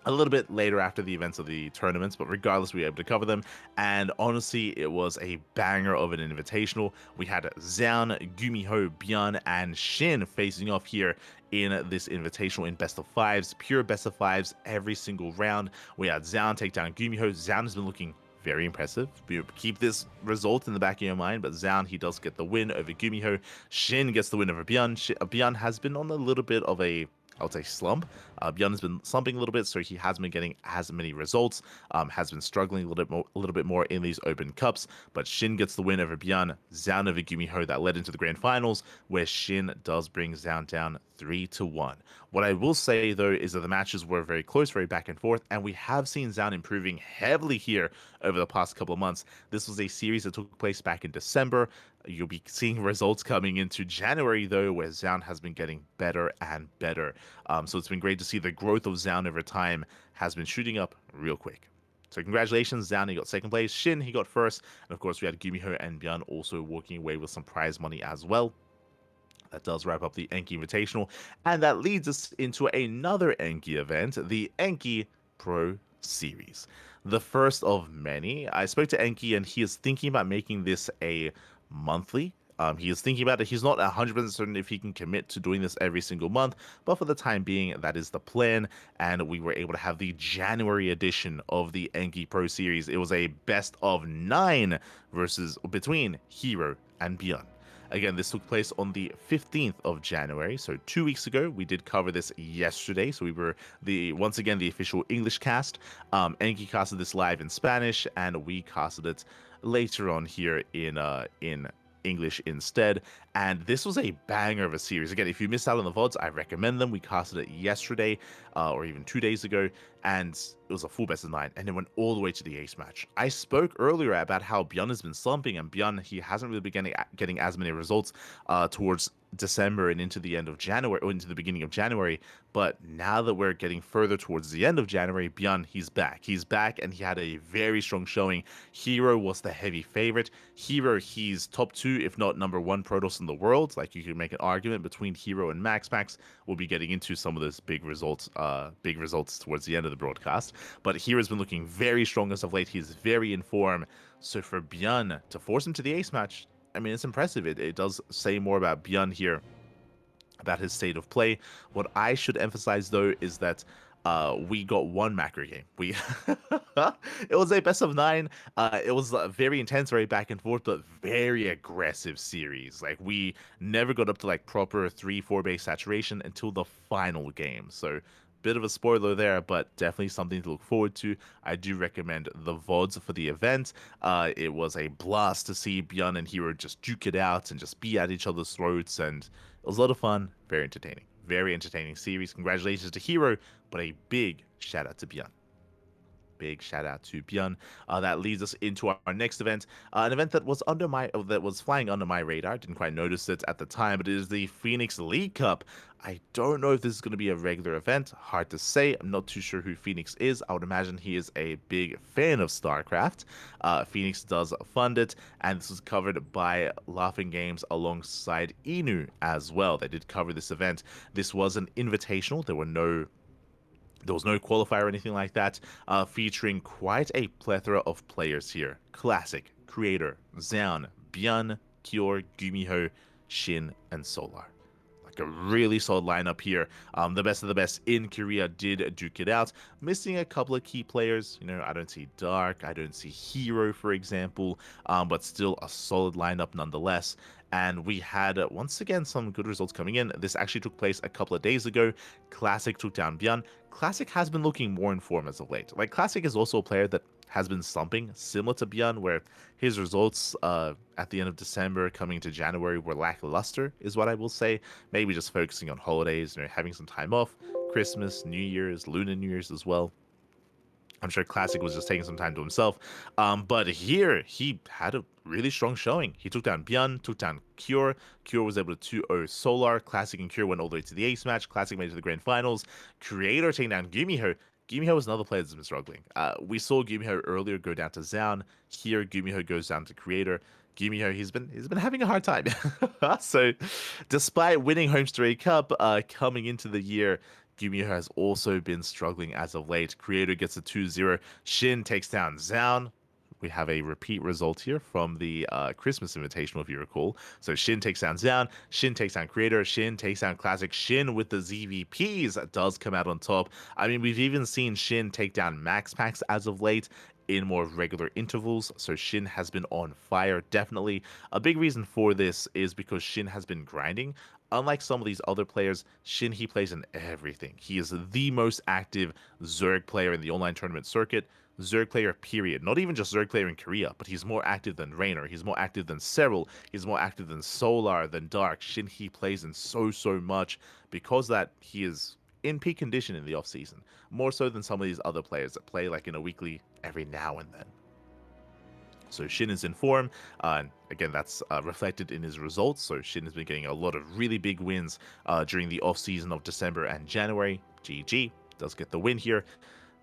[SPEAKER 2] A little bit later after the events of the tournaments, but regardless, we were able to cover them. And honestly, it was a banger of an invitational. We had Xian, Gumiho, Björn, and Shin facing off here in this invitational in best of 5s, pure best of 5s every single round. We had Xian take down Gumiho. Xian has been looking very impressive. Keep this result in the back of your mind, but Xian, he does get the win over Gumiho. Shin gets the win over Björn. Björn has been on a little bit of a, I would say, slump. Björn has been slumping a little bit, so he hasn't been getting as many results, has been struggling a little bit more in these open cups, but Shin gets the win over Björn. Xian over Gumiho, that led into the grand finals, where Shin does bring Xian down 3-1. What I will say, though, is that the matches were very close, very back and forth, and we have seen Xian improving heavily here over the past couple of months. This was a series that took place back in December. You'll be seeing results coming into January, though, where Xian has been getting better and better. So it's been great to see the growth of Xian over time has been shooting up real quick. So congratulations, Xian, he got second place. Shin, he got first. And of course, we had Gumiho and Björn also walking away with some prize money as well. That does wrap up the Enki Invitational. And that leads us into another Enki event, the Enki Pro Series. The first of many. I spoke to Enki, and he is thinking about making this a monthly. He is thinking about it. He's not 100% certain if he can commit to doing this every single month, but for the time being, that is the plan. And we were able to have the January edition of the Enki Pro Series. It was a best of 9 between Hero and Björn. Again, this took place on the 15th of January, so 2 weeks ago. We did cover this yesterday, so we were once again the official English cast. Enki casted this live in Spanish, and we casted it later on here in English instead. And this was a banger of a series. Again, if you missed out on the VODs, I recommend them. We casted it yesterday or even 2 days ago, and it was a full best of 9, and it went all the way to the ace match. I spoke earlier about how Bjorn has been slumping, and Bjorn, he hasn't really been getting as many results towards December and into the end of January, or into the beginning of January. But now that we're getting further towards the end of January, Bjorn, he's back. He's back, and he had a very strong showing. Hero was the heavy favorite. Hero, he's top 2, if not number 1 Protoss in the world. Like, you can make an argument between Hero and Max. We'll be getting into some of those big results towards the end of the broadcast. But Hero's been looking very strong as of late. He's very in form. So for Bjorn to force him to the ace match, I mean, it's impressive. It does say more about Bjorn here, about his state of play. What I should emphasize, though, is that we got one macro game. It was a best of 9. It was very intense, very back and forth, but very aggressive series. Like, we never got up to like proper 3-4 base saturation until the final game. So bit of a spoiler there, but definitely something to look forward to. I do recommend the VODs for the event. It was a blast to see Bjorn and Hero just duke it out and just be at each other's throats, and it was a lot of fun, very entertaining. Very entertaining series. Congratulations to Hero, but a big shout out to Bjorn. Big shout out to Bjorn. That leads us into our next event, an event that was flying under my radar. Didn't quite notice it at the time, but it is the Phoenix League Cup. I don't know if this is going to be a regular event. Hard to say. I'm not too sure who Phoenix is. I would imagine he is a big fan of StarCraft. Phoenix does fund it, and this was covered by Laughing Games alongside Inu as well. They did cover this event. This was an invitational. There was no qualifier or anything like that, featuring quite a plethora of players here. Classic, Creator, Zaun, Bjorn, Kyor, Gumiho, Shin, and Solar. Like a really solid lineup here. The best of the best in Korea did duke it out. Missing a couple of key players. You know, I don't see Dark, I don't see Hero, for example, but still a solid lineup nonetheless. And we had, once again, some good results coming in. This actually took place a couple of days ago. Classic took down Bjorn. Classic has been looking more in form as of late. Like, Classic is also a player that has been slumping, similar to Bjorn, where his results at the end of December coming to January were lackluster, is what I will say. Maybe just focusing on holidays, you know, having some time off, Christmas, New Year's, Lunar New Year's as well. I'm sure Classic was just taking some time to himself. But here, he had a really strong showing. He took down Bjorn, took down Kyor. Kyor was able to 2-0 Solar. Classic and Kyor went all the way to the ace match. Classic made it to the grand finals. Creator taking down Gumiho. Gumiho was another player that's been struggling. We saw Gumiho earlier go down to Zaun. Here, Gumiho goes down to Creator. Gumiho, he's been having a hard time. So, despite winning Home Story Cup coming into the year, Gumiho has also been struggling as of late. Creator gets a 2-0. Shin takes down Zaun. We have a repeat result here from the Christmas Invitational, if you recall. So Shin takes down Zaun. Shin takes down Creator. Shin takes down Classic. Shin with the ZVPs does come out on top. I mean, we've even seen Shin take down Max Packs as of late in more regular intervals. So Shin has been on fire, definitely. A big reason for this is because Shin has been grinding. Unlike some of these other players, Shin, he plays in everything. He is the most active Zerg player in the online tournament circuit. Zerg player, period. Not even just Zerg player in Korea, but he's more active than Raynor. He's more active than Serral. He's more active than Solar, than Dark. Shin, he plays in so much because that he is in peak condition in the off season, more so than some of these other players that play like in a weekly every now and then. So Shin is in form, and again, that's reflected in his results. So Shin has been getting a lot of really big wins during the off season of December and January. GG does get the win here,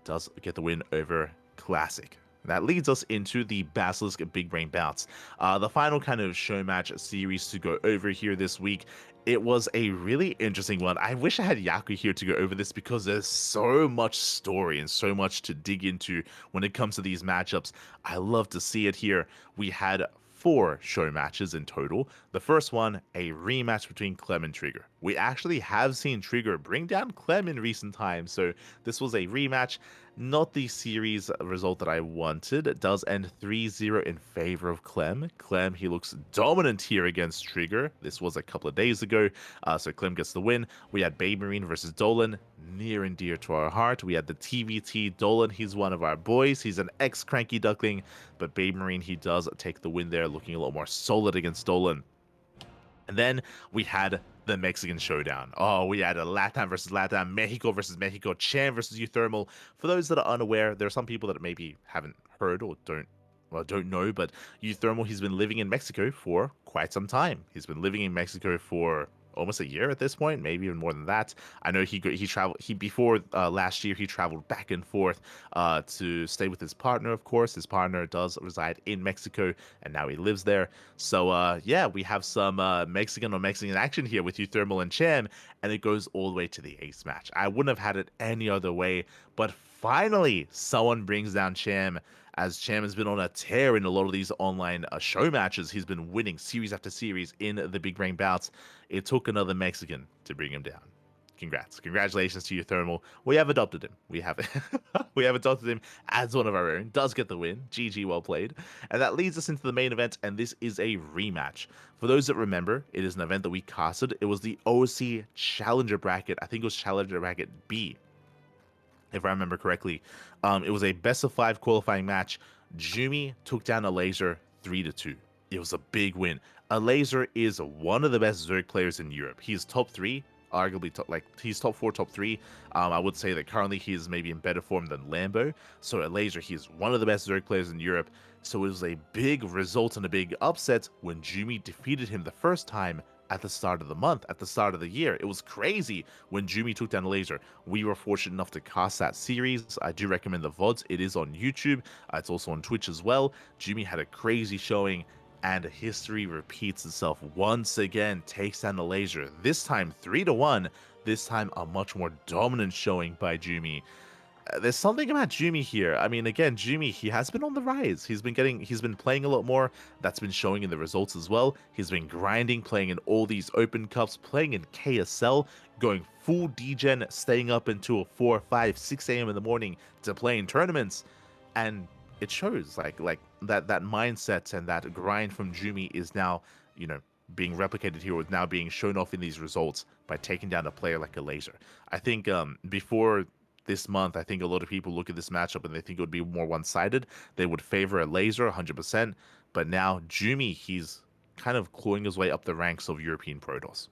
[SPEAKER 2] does get the win over Classic. That leads us into the Basilisk Big Brain Bouts. The final kind of show match series to go over here this week. It was a really interesting one. I wish I had Yaku here to go over this because there's so much story and so much to dig into when it comes to these matchups. I love to see it here. We had 4 show matches in total. The first one, a rematch between Clem and Trigger. We actually have seen Trigger bring down Clem in recent times, so this was a rematch. Not the series result that I wanted. It does end 3-0 in favor of Clem. Clem, he looks dominant here against Trigger. This was a couple of days ago, so Clem gets the win. We had Babe Marine versus Dolan, near and dear to our heart. We had the TVT Dolan. He's one of our boys. He's an ex-CranKy Duckling, but Babe Marine, he does take the win there, looking a lot more solid against Dolan. And then we had the Mexican showdown. Oh, we had a Latam versus Latam, Mexico versus Mexico, Cham versus Euthermal. For those that are unaware, there are some people that maybe haven't heard or don't know, but Euthermal, he's been living in Mexico for quite some time. He's been living in Mexico for almost a year at this point, maybe even more than that. I know he traveled before last year. He traveled back and forth to stay with his partner. Of course, his partner does reside in Mexico, and now he lives there. So yeah, we have some Mexican on Mexican action here with Euthermal and Cham, and it goes all the way to the ace match. I wouldn't have had it any other way, but finally someone brings down Cham, as Cham has been on a tear in a lot of these online show matches. He's been winning series after series in the big brain bouts. It took another Mexican to bring him down. Congratulations to you, Thermal. We have adopted him. We have adopted him as one of our own. Does get the win. GG, well played. And that leads us into the main event, and this is a rematch. For those that remember, it is an event that we casted. It was the OC Challenger Bracket. I think it was Challenger Bracket B, if I remember correctly. It was a best of 5 qualifying match. Jumi took down a laser 3-2. It was a big win. A laser is one of the best Zerg players in Europe. He's top 3, arguably he's top 4, top 3. I would say that currently he is maybe in better form than Lambo. So a laser, he's one of the best Zerg players in Europe. So it was a big result and a big upset when Jumi defeated him the first time at the start of the month, at the start of the year. It was crazy when Jumi took down Laser. We were fortunate enough to cast that series. I do recommend the VODs. It is on YouTube. It's also on Twitch as well. Jumi had a crazy showing, and history repeats itself once again. Takes down the Laser. This time 3-1. This time a much more dominant showing by Jumi. There's something about Jumi here. I mean, again, Jumi, he has been on the rise. He's been playing a lot more. That's been showing in the results as well. He's been grinding, playing in all these open cups, playing in KSL, going full degen, staying up until 4, 5, 6 a.m. in the morning to play in tournaments. And it shows like that mindset and that grind from Jumi is now, being replicated here, with now being shown off in these results by taking down a player like a Laser. I think before this month, I think a lot of people look at this matchup and they think it would be more one-sided. They would favor a Laser 100%, but now Jumi, he's kind of clawing his way up the ranks of European Protoss.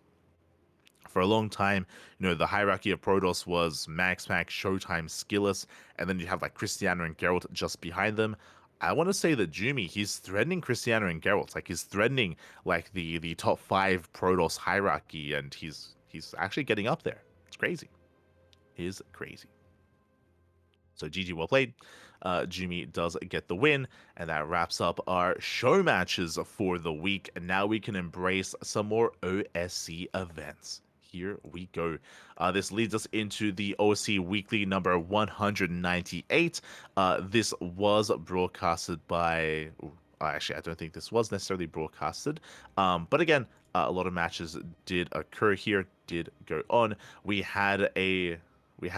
[SPEAKER 2] For a long time, the hierarchy of Protoss was MaxPack, Showtime, Skilless, and then you have like Cristiano and Geralt just behind them. I want to say that Jumi, he's threatening Cristiano and Geralt. Like, he's threatening like the top 5 Protoss hierarchy, and he's actually getting up there. It's crazy. It is crazy. So GG, well played. Jumi does get the win, and that wraps up our show matches for the week. And now we can embrace some more OSC events. Here we go. This leads us into the OSC Weekly number 198. This was broadcasted by... actually, I don't think this was necessarily broadcasted. But again, a lot of matches did occur here, did go on. We had a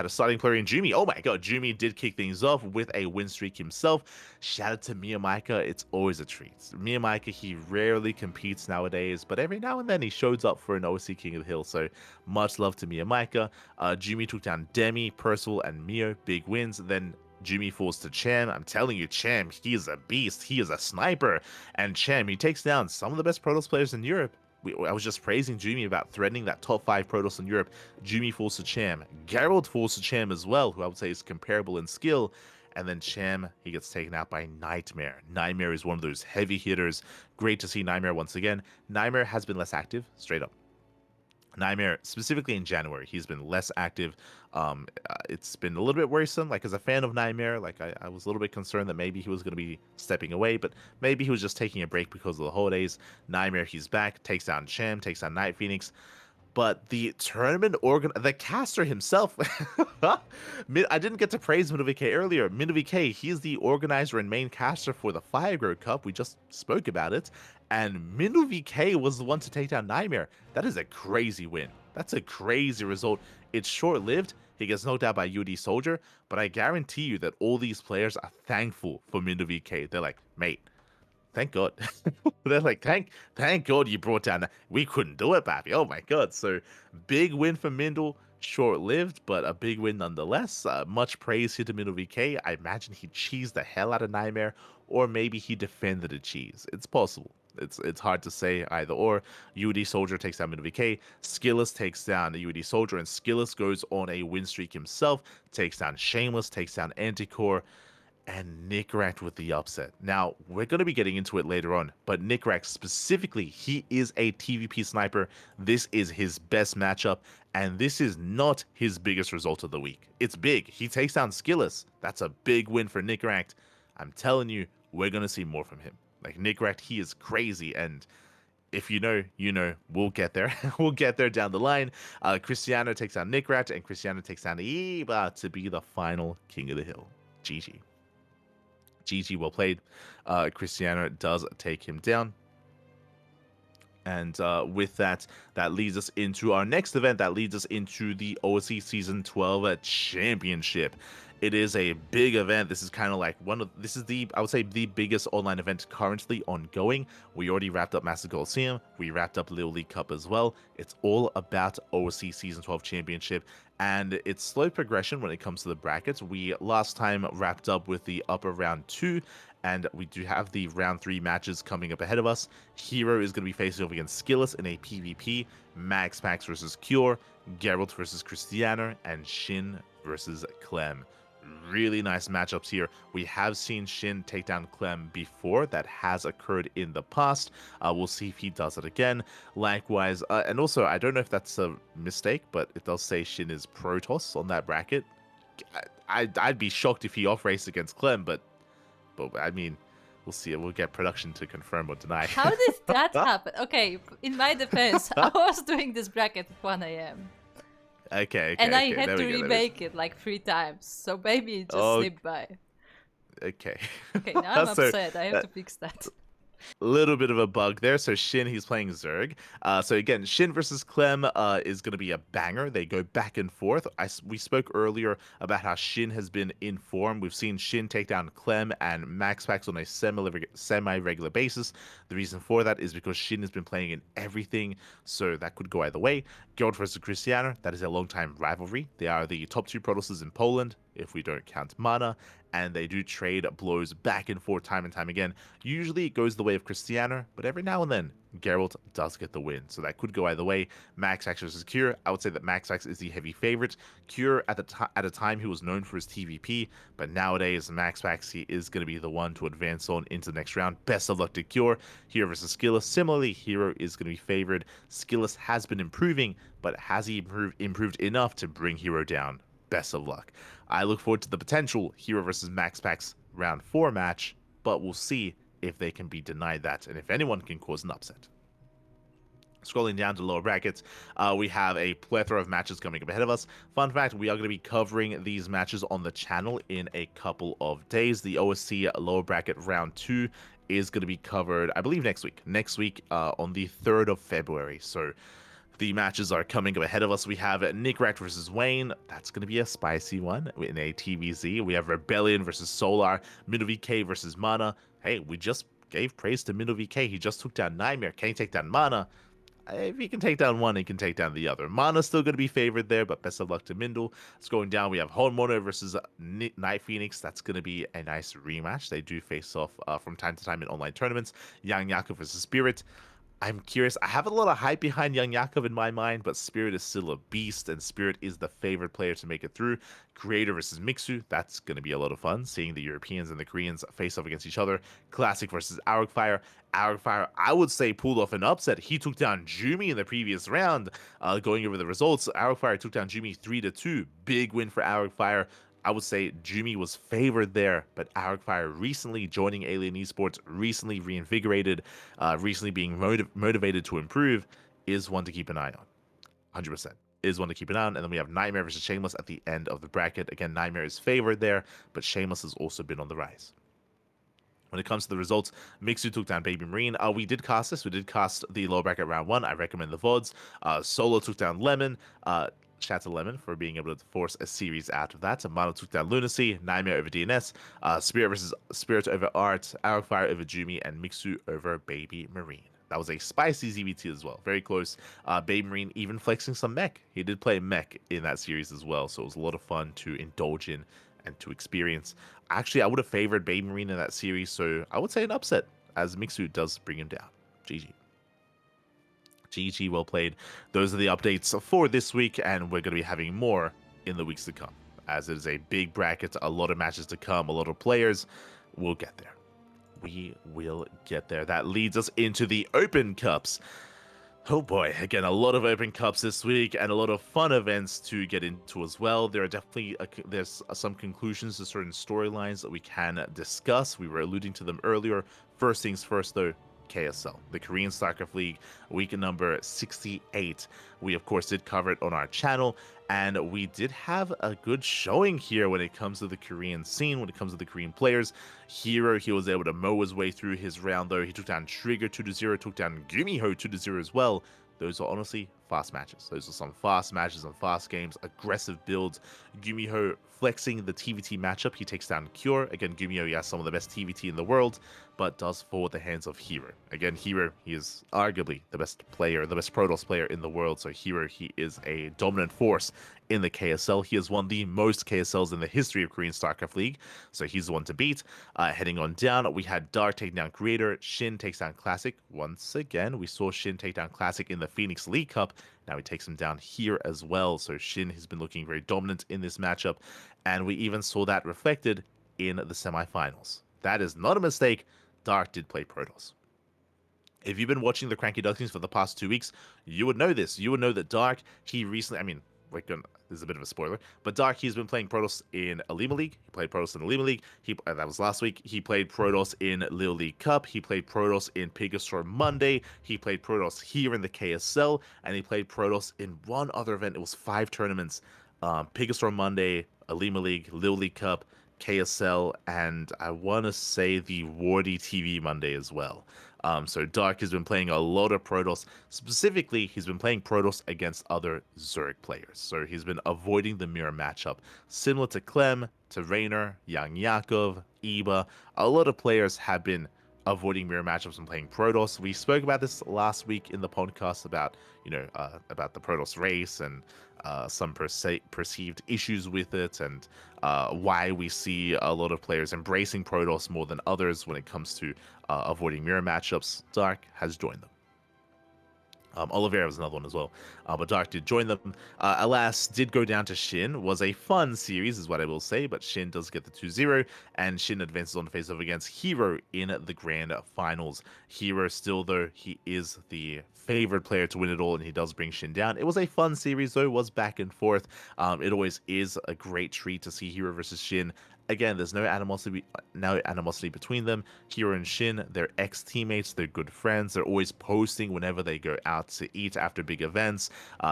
[SPEAKER 2] starting player in Jumi. Oh my god, Jumi did kick things off with a win streak himself. Shout out to Miyamaika. It's always a treat. Miyamaika, he rarely competes nowadays, but every now and then he shows up for an OC King of the Hill. So much love to Miyamaika. Jumi took down Demi, Percival, and Mio. Big wins. Then Jumi falls to Cham. I'm telling you, Cham, he is a beast. He is a sniper. And Cham, he takes down some of the best Protoss players in Europe. I was just praising Jumi about threatening that top 5 Protoss in Europe. Jumi falls to Cham. Geralt falls to Cham as well, who I would say is comparable in skill. And then Cham, he gets taken out by Nightmare. Nightmare is one of those heavy hitters. Great to see Nightmare once again. Nightmare has been less active, straight up. Nightmare, specifically in January, he's been less active. It's been a little bit worrisome. Like, as a fan of Nightmare, like I was a little bit concerned that maybe he was going to be stepping away, but maybe he was just taking a break because of the holidays. Nightmare, he's back, takes down Cham, takes down Night Phoenix. But the tournament the caster himself, I didn't get to praise MinoVK earlier. MinoVK, he's the organizer and main caster for the Firegrow Cup. We just spoke about it. And MinoVK was the one to take down Nightmare. That is a crazy win. That's a crazy result. It's short-lived. He gets knocked out by UD Soldier, but I guarantee you that all these players are thankful for MinoVK. They're like, mate, thank God. They're like, thank God you brought down. We couldn't do it, Pappy. Oh my God. So big win for Mindle. Short-lived, but a big win nonetheless. Much praise here to MinoVK. I imagine he cheesed the hell out of Nightmare, or maybe he defended a cheese. It's possible. It's hard to say either or. UD Soldier takes down MinoVK. Skilless takes down the UD Soldier, and Skilless goes on a win streak himself. Takes down Shameless, takes down Anticore, and Nickrat with the upset. Now, we're going to be getting into it later on, but Nickrat specifically, he is a TVP sniper. This is his best matchup, and this is not his biggest result of the week. It's big. He takes down Skilless. That's a big win for Nickrat. I'm telling you, we're going to see more from him. Like, Nickrat, he is crazy, and if you know, you know. We'll get there. We'll get there down the line. Cristiano takes down Nickrat, and Cristiano takes down Eba to be the final king of the hill. GG. GG, well played. Cristiano does take him down. And with that, that leads us into our next event. That leads us into the OSC Season 12 Championship. It is a big event. This is kind of like this is I would say, the biggest online event currently ongoing. We already wrapped up Master Coliseum. We wrapped up LiuLi Cup as well. It's all about OSC Season 12 Championship, and it's slow progression when it comes to the brackets. We last time wrapped up with the upper round 2, and we do have the round 3 matches coming up ahead of us. Hero is going to be facing off against Skilless in a PvP, MaxPax versus Cure, Geralt versus Cristiano, and Shin versus Clem. Really nice matchups here. We have seen Shin take down Clem before. That has occurred in the past. We'll see if he does it again. Likewise, and also, I don't know if that's a mistake, but it does say Shin is Protoss on that bracket. I'd be shocked if he off-raced against Clem, but I mean, we'll see. We'll get production to confirm or deny.
[SPEAKER 3] How did that happen? Okay, in my defense, I was doing this bracket at 1 a.m.
[SPEAKER 2] Okay.
[SPEAKER 3] And I had to remake it like 3 times, so maybe it just slipped by.
[SPEAKER 2] Okay.
[SPEAKER 3] Okay, now I'm upset. I have to fix that.
[SPEAKER 2] Little bit of a bug there. So Shin, he's playing Zerg. So again, Shin versus Clem is going to be a banger. They go back and forth. We spoke earlier about how Shin has been in form. We've seen Shin take down Clem and MaxPax on a semi-regular basis. The reason for that is because Shin has been playing in everything, so that could go either way. Geralt versus Cristiano, that is a long-time rivalry. They are the top 2 Protosses in Poland, if we don't count Mana, and they do trade blows back and forth time and time again. Usually it goes the way of Cristiano, but every now and then Geralt does get the win, so that could go either way. MaxPax versus Cure, I would say that MaxPax is the heavy favorite. Cure, at a time, he was known for his TVP, but nowadays MaxPax, he is going to be the one to advance on into the next round. Best of luck to Cure. Hero versus Skilless, similarly, Hero is going to be favored. Skilless has been improving, but has he improved enough to bring Hero down? Best of luck. I look forward to the potential Hero versus MaxPax round 4 match, but we'll see if they can be denied that and if anyone can cause an upset. Scrolling down to lower brackets, we have a plethora of matches coming up ahead of us. Fun fact, we are going to be covering these matches on the channel in a couple of days. The OSC lower bracket round 2 is going to be covered, I believe, next week. Next week on the 3rd of February. So the matches are coming up ahead of us. We have Nickrat versus Wayne. That's going to be a spicy one in a TVZ. We have Rebellion versus Solar. MinoVK versus Mana. Hey, we just gave praise to MinoVK. He just took down Nightmare. Can he take down Mana? If he can take down one, he can take down the other. Mana's still going to be favored there, but best of luck to Mindle. It's going down. We have Hormono versus Night Phoenix. That's going to be a nice rematch. They do face off from time to time in online tournaments. Yang Yakov versus Spirit. I'm curious. I have a lot of hype behind Young Yakov in my mind, but Spirit is still a beast, and Spirit is the favorite player to make it through. Creator versus Mixu. That's going to be a lot of fun, seeing the Europeans and the Koreans face off against each other. Classic versus Aragfire. Aragfire, I would say, pulled off an upset. He took down Jumi in the previous round. Going over the results, Aragfire took down Jumi 3-2. Big win for Aragfire. I would say Jumi was favored there, but Aragfire recently joining Alien Esports, recently reinvigorated, recently being motivated to improve, is one to keep an eye on. 100% is one to keep an eye on. And then we have Nightmare versus Shameless at the end of the bracket. Again, Nightmare is favored there, but Shameless has also been on the rise. When it comes to the results, Mixu took down Baby Marine. We did cast this. We did cast the lower bracket round 1. I recommend the VODs. Solo took down Lemon. Shout out to Lemon for being able to force a series out of that. Mono took down Lunacy, Nightmare over DNS, Spirit versus Spirit over Art, Aragfire over Jumi, and Mixu over Baby Marine. That was a spicy ZVT as well. Very close. Baby Marine even flexing some mech. He did play mech in that series as well, so it was a lot of fun to indulge in and to experience. Actually, I would have favored Baby Marine in that series, so I would say an upset, as Mixu does bring him down. GG. GG, well played. Those are the updates for this week, and we're going to be having more in the weeks to come. As it is a big bracket, a lot of matches to come, a lot of players. We'll get there. We will get there. That leads us into the Open Cups. Oh boy, again, a lot of Open Cups this week and a lot of fun events to get into as well. There are definitely there's some conclusions to certain storylines that we can discuss. We were alluding to them earlier. First things first, though, KSL, the Korean StarCraft League, week number 68. We, of course, did cover it on our channel, and we did have a good showing here when it comes to the Korean scene, when it comes to the Korean players. Hero, he was able to mow his way through his round, though. He took down Trigger 2-0, took down Gumiho 2-0 as well. Those are honestly fast matches. Those are some fast matches and fast games, aggressive builds. Gumiho flexing the TVT matchup. He takes down Cure. Again, Gumiho, he has some of the best TVT in the world, but does fall at the hands of Hero. Again, Hero, he is arguably the best player, the best Protoss player in the world. So Hero, he is a dominant force in the KSL. He has won the most KSLs in the history of Korean StarCraft League, so he's the one to beat. Heading on down, we had Dark taking down Creator. Shin takes down Classic. Once again, we saw Shin take down Classic in the Phoenix League Cup. Now he takes him down here as well. So Shin has been looking very dominant in this matchup, and we even saw that reflected in the semifinals. That is not a mistake. Dark did play Protoss. If you've been watching the CranKy Ducklings for the past 2 weeks, you would know this. You would know that Dark, he recently, I mean, this is a bit of a spoiler, but Dark, he's been playing Protoss in Alima League. He played Protoss in Alima League. That was last week. He played Protoss in LiuLi Cup. He played Protoss in Pegastorm Monday. He played Protoss here in the KSL, and he played Protoss in one other event. It was 5 tournaments. Pegastorm Monday, Alima League, LiuLi Cup, KSL, and I want to say the Wardy TV Monday as well. So Dark has been playing a lot of Protoss. Specifically, he's been playing Protoss against other Zerg players. So he's been avoiding the mirror matchup. Similar to Clem, to Raynor, Yang Yakov, Iba, a lot of players have been avoiding mirror matchups and playing Protoss. We spoke about this last week in the podcast about, about the Protoss race and some perceived issues with it, and why we see a lot of players embracing Protoss more than others when it comes to avoiding mirror matchups. Dark has joined them. Oliveira was another one as well, but Dark did join them. Alas, did go down to Shin. Was a fun series, is what I will say, but Shin does get the 2-0, and Shin advances on the face-off against Hero in the grand finals. Hero still, though, he is the favorite player to win it all, and he does bring Shin down. It was a fun series, though. It was back and forth. It always is a great treat to see Hero versus Shin. Again, there's no animosity between them. Hero and Shin, they're ex-teammates, they're good friends, they're always posting whenever they go out to eat after big events.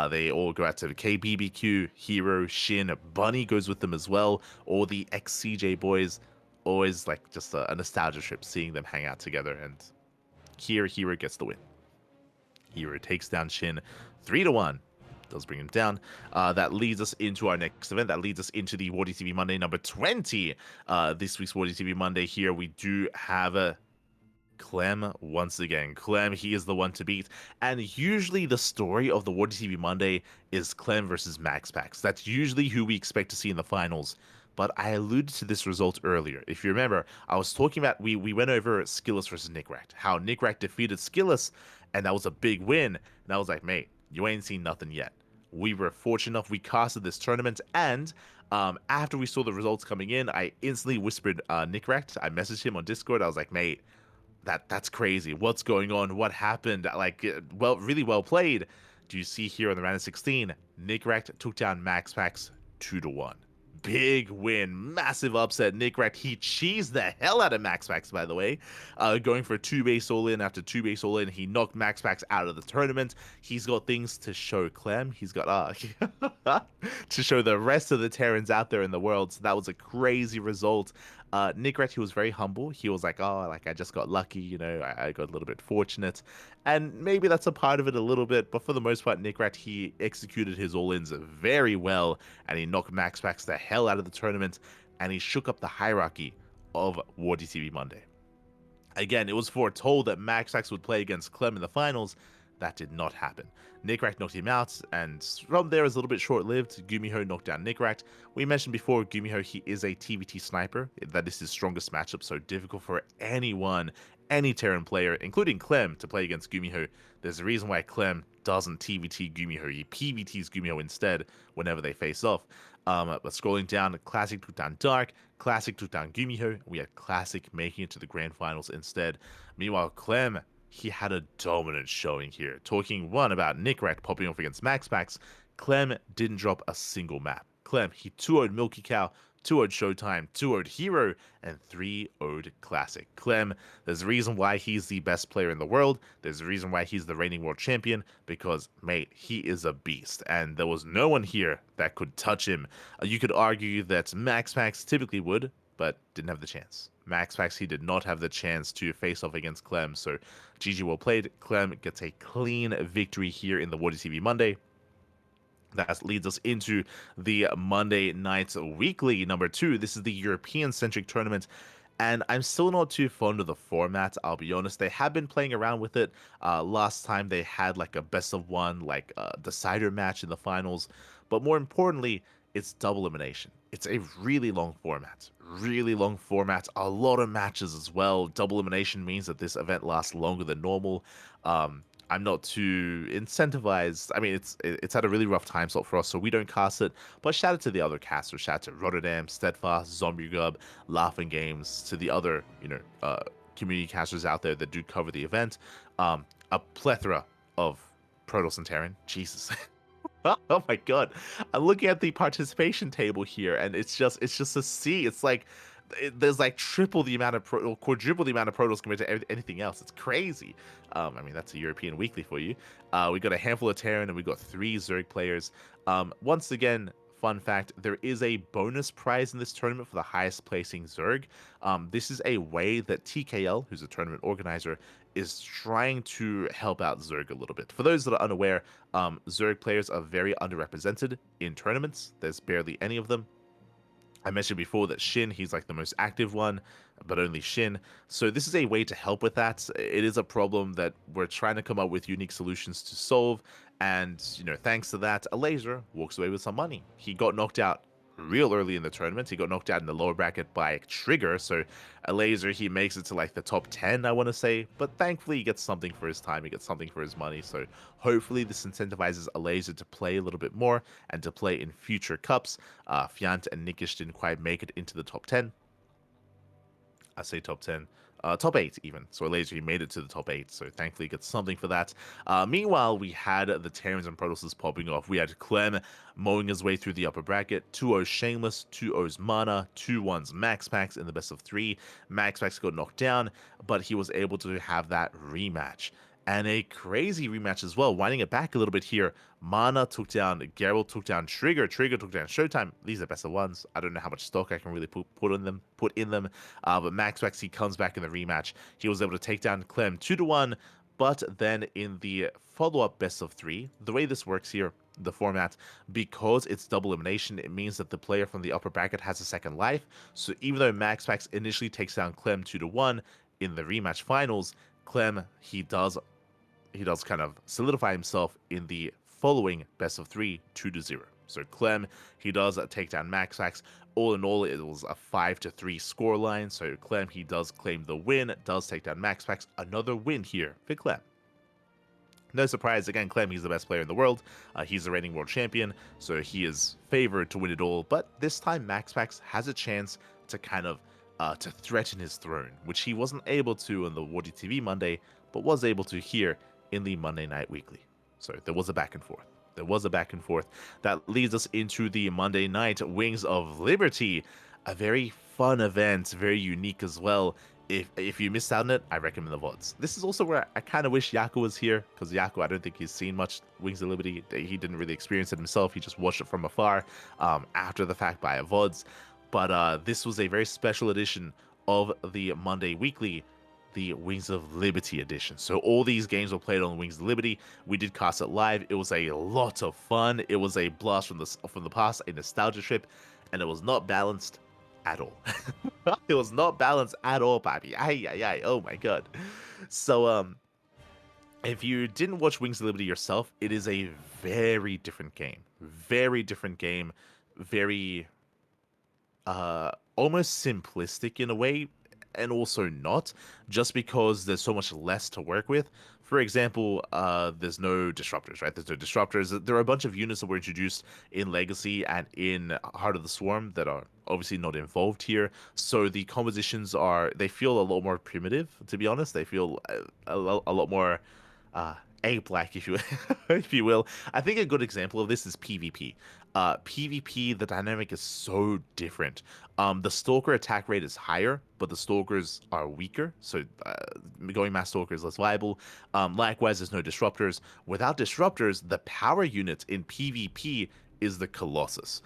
[SPEAKER 2] They all go out to the KBBQ. Hero, Shin, Bunny goes with them as well. All the ex-CJ boys, always like just a nostalgia trip seeing them hang out together, and here Hero gets the win. Hero takes down Shin 3-1. Does bring him down. That leads us into our next event. That leads us into the Wardy TV Monday number 20. This week's Wardy TV Monday here, we do have Clem once again. Clem, he is the one to beat. And usually the story of the Wardy TV Monday is Clem versus MaxPax. That's usually who we expect to see in the finals. But I alluded to this result earlier. If you remember, I was talking about, we went over Skilless versus Nickrat. How Nickrat defeated Skilless, and that was a big win. And I was like, mate, you ain't seen nothing yet. We were fortunate enough, we casted this tournament, and after we saw the results coming in, I instantly whispered Nickrat. I messaged him on Discord. I was like, mate, that's crazy. What's going on? What happened? Like, really well played. Do you see here on the round of 16, Nickrat took down MaxPax 2-1. Big win, massive upset. Nickrat, he cheesed the hell out of MaxPax, by the way, going for a 2-base all-in after 2-base all-in. He knocked MaxPax out of the tournament. He's got things to show Clem. He's got to show the rest of the Terrans out there in the world. So that was a crazy result. Nickrat, he was very humble. He was like, I just got lucky, I got a little bit fortunate. And maybe that's a part of it a little bit, but for the most part, Nickrat, he executed his all-ins very well, and he knocked MaxPax the hell out of the tournament, and he shook up the hierarchy of Wardy TV Monday. Again, it was foretold that MaxPax would play against Clem in the finals. That did not happen. Nickrat knocked him out, and from there, it was a little bit short-lived. Gumiho knocked down Nickrat. We mentioned before, Gumiho, he is a TVT sniper. That is his strongest matchup, so difficult for anyone any Terran player, including Clem, to play against Gumiho. There's a reason why Clem doesn't TVT Gumiho. He PVTs Gumiho instead whenever they face off. But scrolling down, Classic took down Dark, Classic took down Gumiho. We had Classic making it to the grand finals instead. Meanwhile, Clem, he had a dominant showing here. Talking one about Nickrat popping off against MaxPax, Clem didn't drop a single map. Clem, he 2-0'd Milky Cow, 2-0'd Showtime, 2-0'd Hero, and 3-0'd Classic. Clem, there's a reason why he's the best player in the world. There's a reason why he's the reigning world champion, because, mate, he is a beast, and there was no one here that could touch him. You could argue that MaxPax typically would, but didn't have the chance. MaxPax, he did not have the chance to face off against Clem, so GG well played. Clem gets a clean victory here in the WardyTV Monday. That leads us into the Monday Night Weekly number 2. This is the European-centric tournament, and I'm still not too fond of the format, I'll be honest. They have been playing around with it. Last time they had like a best-of-1, like decider match in the finals, but more importantly, it's double elimination. It's a really long format. A lot of matches as well. Double elimination means that this event lasts longer than normal. I'm not too incentivized. I mean, it's had a really rough time slot for us, so we don't cast it. But shout out to the other casters. Shout out to Rotterdam, Steadfast, Zombie Gub, Laughing Games, to the other, community casters out there that do cover the event. A plethora of Protoss and Terran. Jesus. Oh my god. I'm looking at the participation table here, and it's just a C. It's like there's like triple the amount of quadruple the amount of Protoss compared to anything else. It's crazy. I mean, that's a European weekly for you. We got a handful of Terran, and we got 3 Zerg players. Once again, fun fact, there is a bonus prize in this tournament for the highest placing Zerg. This is a way that TKL, who's a tournament organizer, is trying to help out Zerg a little bit. For those that are unaware, Zerg players are very underrepresented in tournaments. There's barely any of them. I mentioned before that Shin, he's like the most active one, but only Shin. So this is a way to help with that. It is a problem that we're trying to come up with unique solutions to solve. And, thanks to that, a laser walks away with some money. He got knocked out real early in the tournament. He got knocked out in the lower bracket by Trigger. So a laser, he makes it to like the top 10, I want to say. But thankfully, he gets something for his time. He gets something for his money. So hopefully this incentivizes a laser to play a little bit more and to play in future cups. Fiant and Nikish didn't quite make it into the top 10. I say top 10. Top 8 even. So laser, he made it to the top 8, so thankfully he gets something for that. Meanwhile, we had the Terrans and Protosses popping off. We had Clem mowing his way through the upper bracket. 2-0's Shameless, 2-0's Mana, 2-1's MaxPax in the best of 3. MaxPax got knocked down, but he was able to have that rematch. And a crazy rematch as well, winding it back a little bit here. Mana took down Geralt, took down Trigger took down Showtime. These are best of ones. I don't know how much stock I can really put in them. But MaxPax, he comes back in the rematch. He was able to take down Clem 2-1. But then in the follow-up best of 3, the way this works here, the format, because it's double elimination, it means that the player from the upper bracket has a second life. So even though MaxPax initially takes down Clem 2-1 in the rematch finals, Clem, he does kind of solidify himself in the following best of 3, 2-0. So Clem, he does take down MaxPax. All in all, it was a 5-3 scoreline. So Clem, he does claim the win, does take down MaxPax. Another win here for Clem. No surprise, again, Clem, he's the best player in the world. He's the reigning world champion, so he is favored to win it all. But this time, MaxPax has a chance to kind of to threaten his throne, which he wasn't able to on the WardyTV Monday, but was able to here in the Monday Night Weekly. So there was a back and forth. That leads us into the Monday night Wings of Liberty, a very fun event, very unique as well. If you missed out on it, I recommend the VODs. This is also where I kind of wish Yaku was here, because Yaku, I don't think he's seen much Wings of Liberty. He didn't really experience it himself. He just watched it from afar after the fact by VODs. But this was a very special edition of the Monday Weekly, the Wings of Liberty edition. So all these games were played on Wings of Liberty. We did cast it live. It was a lot of fun. It was a blast from the past, a nostalgia trip, and it was not balanced at all. It was not balanced at all, baby. Ay. Oh my god. So if you didn't watch Wings of Liberty yourself, it is a very different game. Very almost simplistic in a way. and also not, just because there's so much less to work with. For example, there's no disruptors, right? There's no disruptors. There are a bunch of units that were introduced in Legacy and in Heart of the Swarm that are obviously not involved here. So the compositions they feel a lot more primitive, to be honest. They feel a lot more uh, ape-like, if you if you will. I think a good example of this is PvP. PvP, the dynamic is so different. The Stalker attack rate is higher, but the Stalkers are weaker, so going mass Stalker is less viable. Likewise, there's no disruptors. Without disruptors, the power unit in PvP is the Colossus.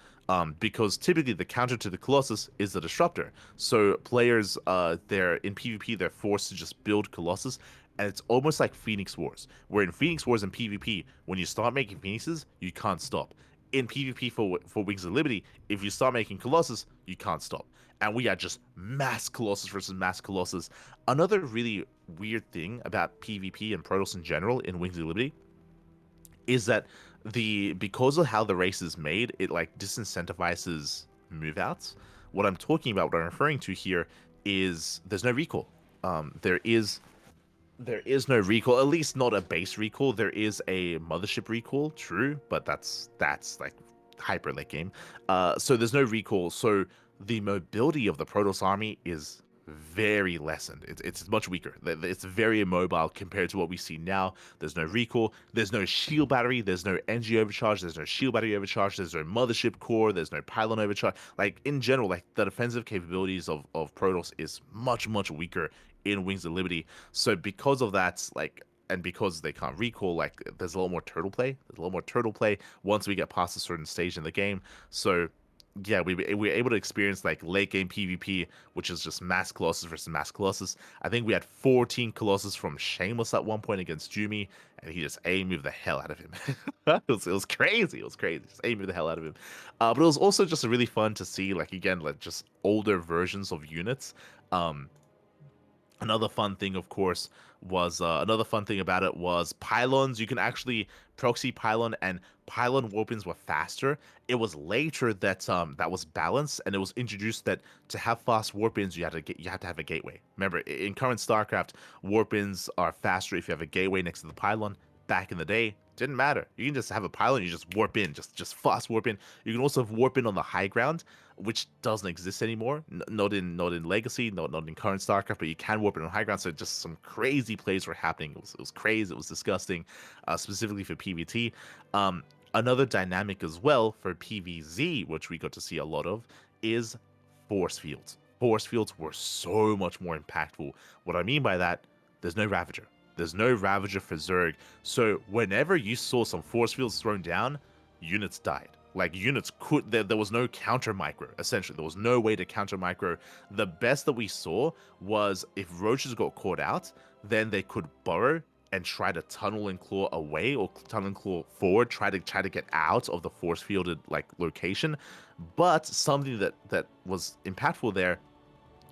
[SPEAKER 2] Because typically the counter to the Colossus is the Disruptor. So players, they're in PvP, they're forced to just build Colossus, and it's almost like Phoenix Wars, where in Phoenix Wars and PvP, when you start making Phoenixes, you can't stop. In PvP for Wings of Liberty, if you start making Colossus, you can't stop. And we had just mass Colossus versus mass Colossus. Another really weird thing about PvP and Protoss in general in Wings of Liberty is that because of how the race is made, it like disincentivizes move outs. What I'm talking about, what I'm referring to here, is there's no recall. There is no recall, at least not a base recall. There is a mothership recall, true, but that's like hyper late game. So there's no recall. So the mobility of the Protoss army is very lessened. It's much weaker. It's very immobile compared to what we see now. There's no recall. There's no shield battery. There's no NG overcharge. There's no shield battery overcharge. There's no mothership core. There's no pylon overcharge. Like in general, like the defensive capabilities of Protoss is much weaker in Wings of Liberty. So because of that, like, and because they can't recall, like there's a lot more turtle play. There's a lot more turtle play once we get past a certain stage in the game. So yeah, we were able to experience like late game PvP, which is just mass Colossus versus mass Colossus. I think we had 14 Colossus from Shameless at one point against Jumi, and he just A-moved the hell out of him. it was crazy. It was crazy. Just A-moved the hell out of him. But it was also just really fun to see, like, again, like just older versions of units. Another fun thing, of course, was another fun thing about it was pylons. You can actually proxy pylon, and pylon warpins were faster. It was later that that was balanced, and it was introduced that to have fast warpins, you had to have a gateway. Remember, in current StarCraft, warpins are faster if you have a gateway next to the pylon. Back in the day, didn't matter. You can just have a pylon, you just warp in, just fast warp in. You can also warp in on the high ground, which doesn't exist anymore. Not in Legacy, not in current StarCraft, but you can warp in on high ground. So just some crazy plays were happening. It was crazy. It was disgusting, specifically for PvT. Another dynamic as well for PvZ, which we got to see a lot of, is force fields. Force fields were so much more impactful. What I mean by that, there's no Ravager. There's no Ravager for Zerg. So whenever you saw some force fields thrown down, units died. Like units there was no counter micro, essentially. There was no way to counter micro. The best that we saw was if roaches got caught out, then they could burrow and try to tunnel and claw away, or tunnel and claw forward, try to get out of the force fielded like location. But something that was impactful there,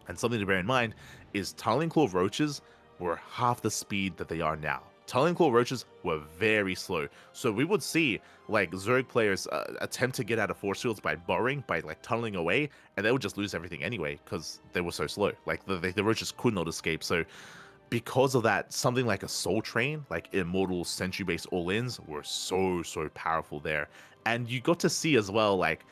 [SPEAKER 2] and something to bear in mind, is tunnel and claw roaches were half the speed that they are now. Tunneling Claw Roaches were very slow. So we would see like Zerg players attempt to get out of force fields by burrowing, by like tunneling away, and they would just lose everything anyway because they were so slow. Like the Roaches could not escape. So because of that, something like a Soul Train, like Immortal Sentry-based all-ins were so powerful there. And you got to see as well like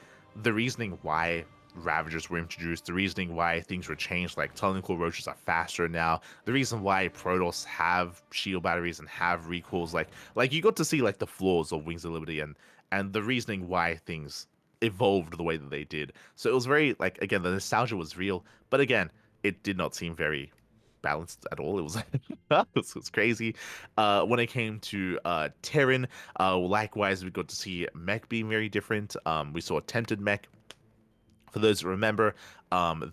[SPEAKER 2] the reasoning why Ravagers were introduced, the reasoning why things were changed, like Tunneling Claw Roaches are faster now, the reason why Protoss have shield batteries and have recalls, like you got to see like the flaws of Wings of Liberty and the reasoning why things evolved the way that they did. So it was very, like, again, the nostalgia was real, but again, it did not seem very balanced at all. It was it was crazy. When it came to Terran, likewise, we got to see mech being very different. We saw Attempted Mech. For those who remember,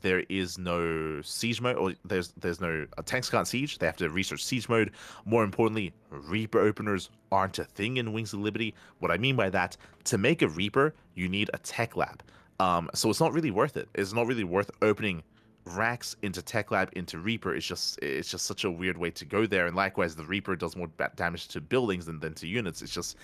[SPEAKER 2] there is no siege mode, or there's no tanks can't siege. They have to research siege mode. More importantly, Reaper openers aren't a thing in Wings of Liberty. What I mean by that, to make a Reaper, you need a tech lab. So it's not really worth it. It's not really worth opening racks into tech lab into Reaper. It's just such a weird way to go there. And likewise, the Reaper does more damage to buildings than to units. It's just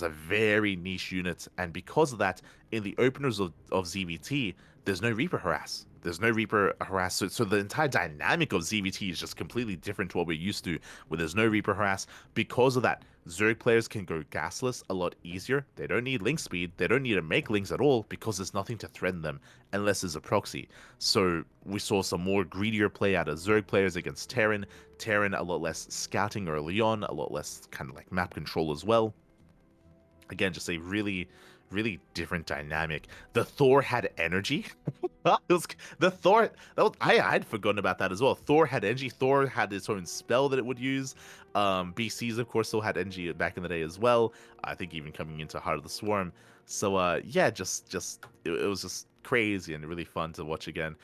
[SPEAKER 2] a very niche unit, and because of that, in the openers of ZVT, there's no Reaper harass. there's no Reaper harass. So the entire dynamic of ZVT is just completely different to what we're used to, where there's no Reaper harass. Because of that, Zerg players can go gasless a lot easier. They don't need link speed. They don't need to make links at all because there's nothing to threaten them unless there's a proxy. So we saw some more greedier play out of Zerg players against Terran. Terran a lot less scouting early on, a lot less kind of like map control as well. Again, just a really different dynamic. The Thor had energy. The Thor, I'd forgotten about that as well. Thor had energy. Thor had its own spell that it would use. BCs, of course, still had energy back in the day as well. I think even coming into Heart of the Swarm. So yeah, it was just crazy and really fun to watch again.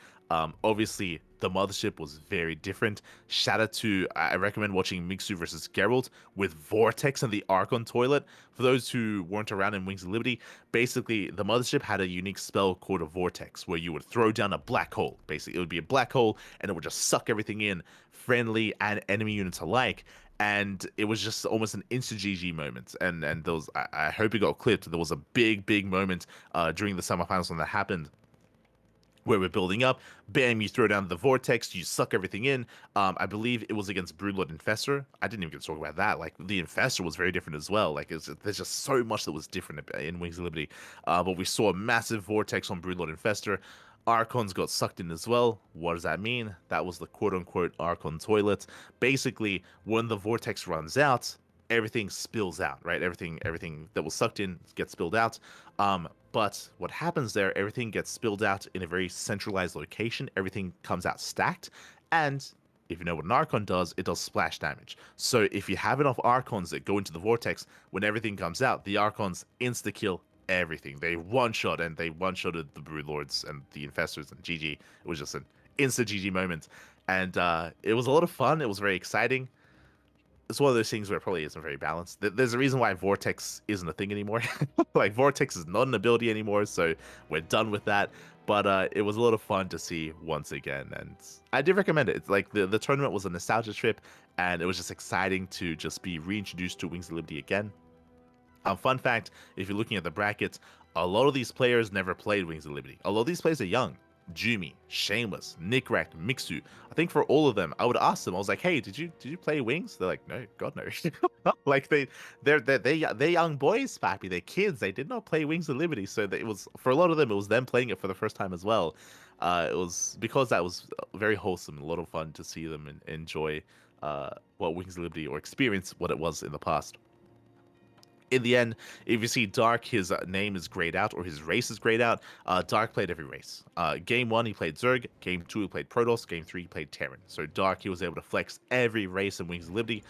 [SPEAKER 2] Obviously, the Mothership was very different. Shout out to, I recommend watching Mixu versus Geralt with Vortex and the Archon Toilet. For those who weren't around in Wings of Liberty, basically, the Mothership had a unique spell called a Vortex, where you would throw down a black hole. Basically, it would be a black hole, and it would just suck everything in, friendly and enemy units alike. And it was just almost an instant GG moment. And those, I hope it got clipped. There was a big moment during the semifinals when that happened, where we're building up, bam, you throw down the Vortex, you suck everything in. I believe it was against Broodlord Infestor. I didn't even get to talk about that. Like, the Infestor was very different as well. Like, there's just so much that was different in Wings of Liberty. But we saw a massive Vortex on Broodlord Infestor. Archons got sucked in as well. What does that mean? That was the quote-unquote Archon Toilet. Basically, when the Vortex runs out, everything spills out, right? Everything that was sucked in gets spilled out. But what happens there, everything gets spilled out in a very centralized location. Everything comes out stacked. And if you know what an Archon does, it does splash damage. So if you have enough Archons that go into the Vortex, when everything comes out, the Archons insta-kill everything. They one-shot, and they one-shotted the Broodlords and the Infestors and GG. It was just an instant GG moment. And it was a lot of fun. It was very exciting. It's one of those things where it probably isn't very balanced. There's a reason why Vortex isn't a thing anymore. Like, Vortex is not an ability anymore, so we're done with that. But it was a lot of fun to see once again, and I did recommend it. It's like the tournament was a nostalgia trip, and it was just exciting to just be reintroduced to Wings of Liberty again. Fun fact, if you're looking at the brackets, a lot of these players never played Wings of Liberty. A lot of these players are young. Jumi, Shameless, Nickrak, Mixu. I think for all of them, I would ask them. I was like, "Hey, did you play Wings?" They're like, "No, God no." Like they're young boys, Pappy. They're kids. They did not play Wings of Liberty, so it was, for a lot of them, it was them playing it for the first time as well. It was because that was very wholesome, a lot of fun to see them enjoy what Wings of Liberty, or experience what it was in the past. In the end, if you see Dark, his name is grayed out, or his race is grayed out. Dark played every race. Game 1, he played Zerg. Game 2, he played Protoss. Game 3, he played Terran. So Dark, he was able to flex every race in Wings of Liberty.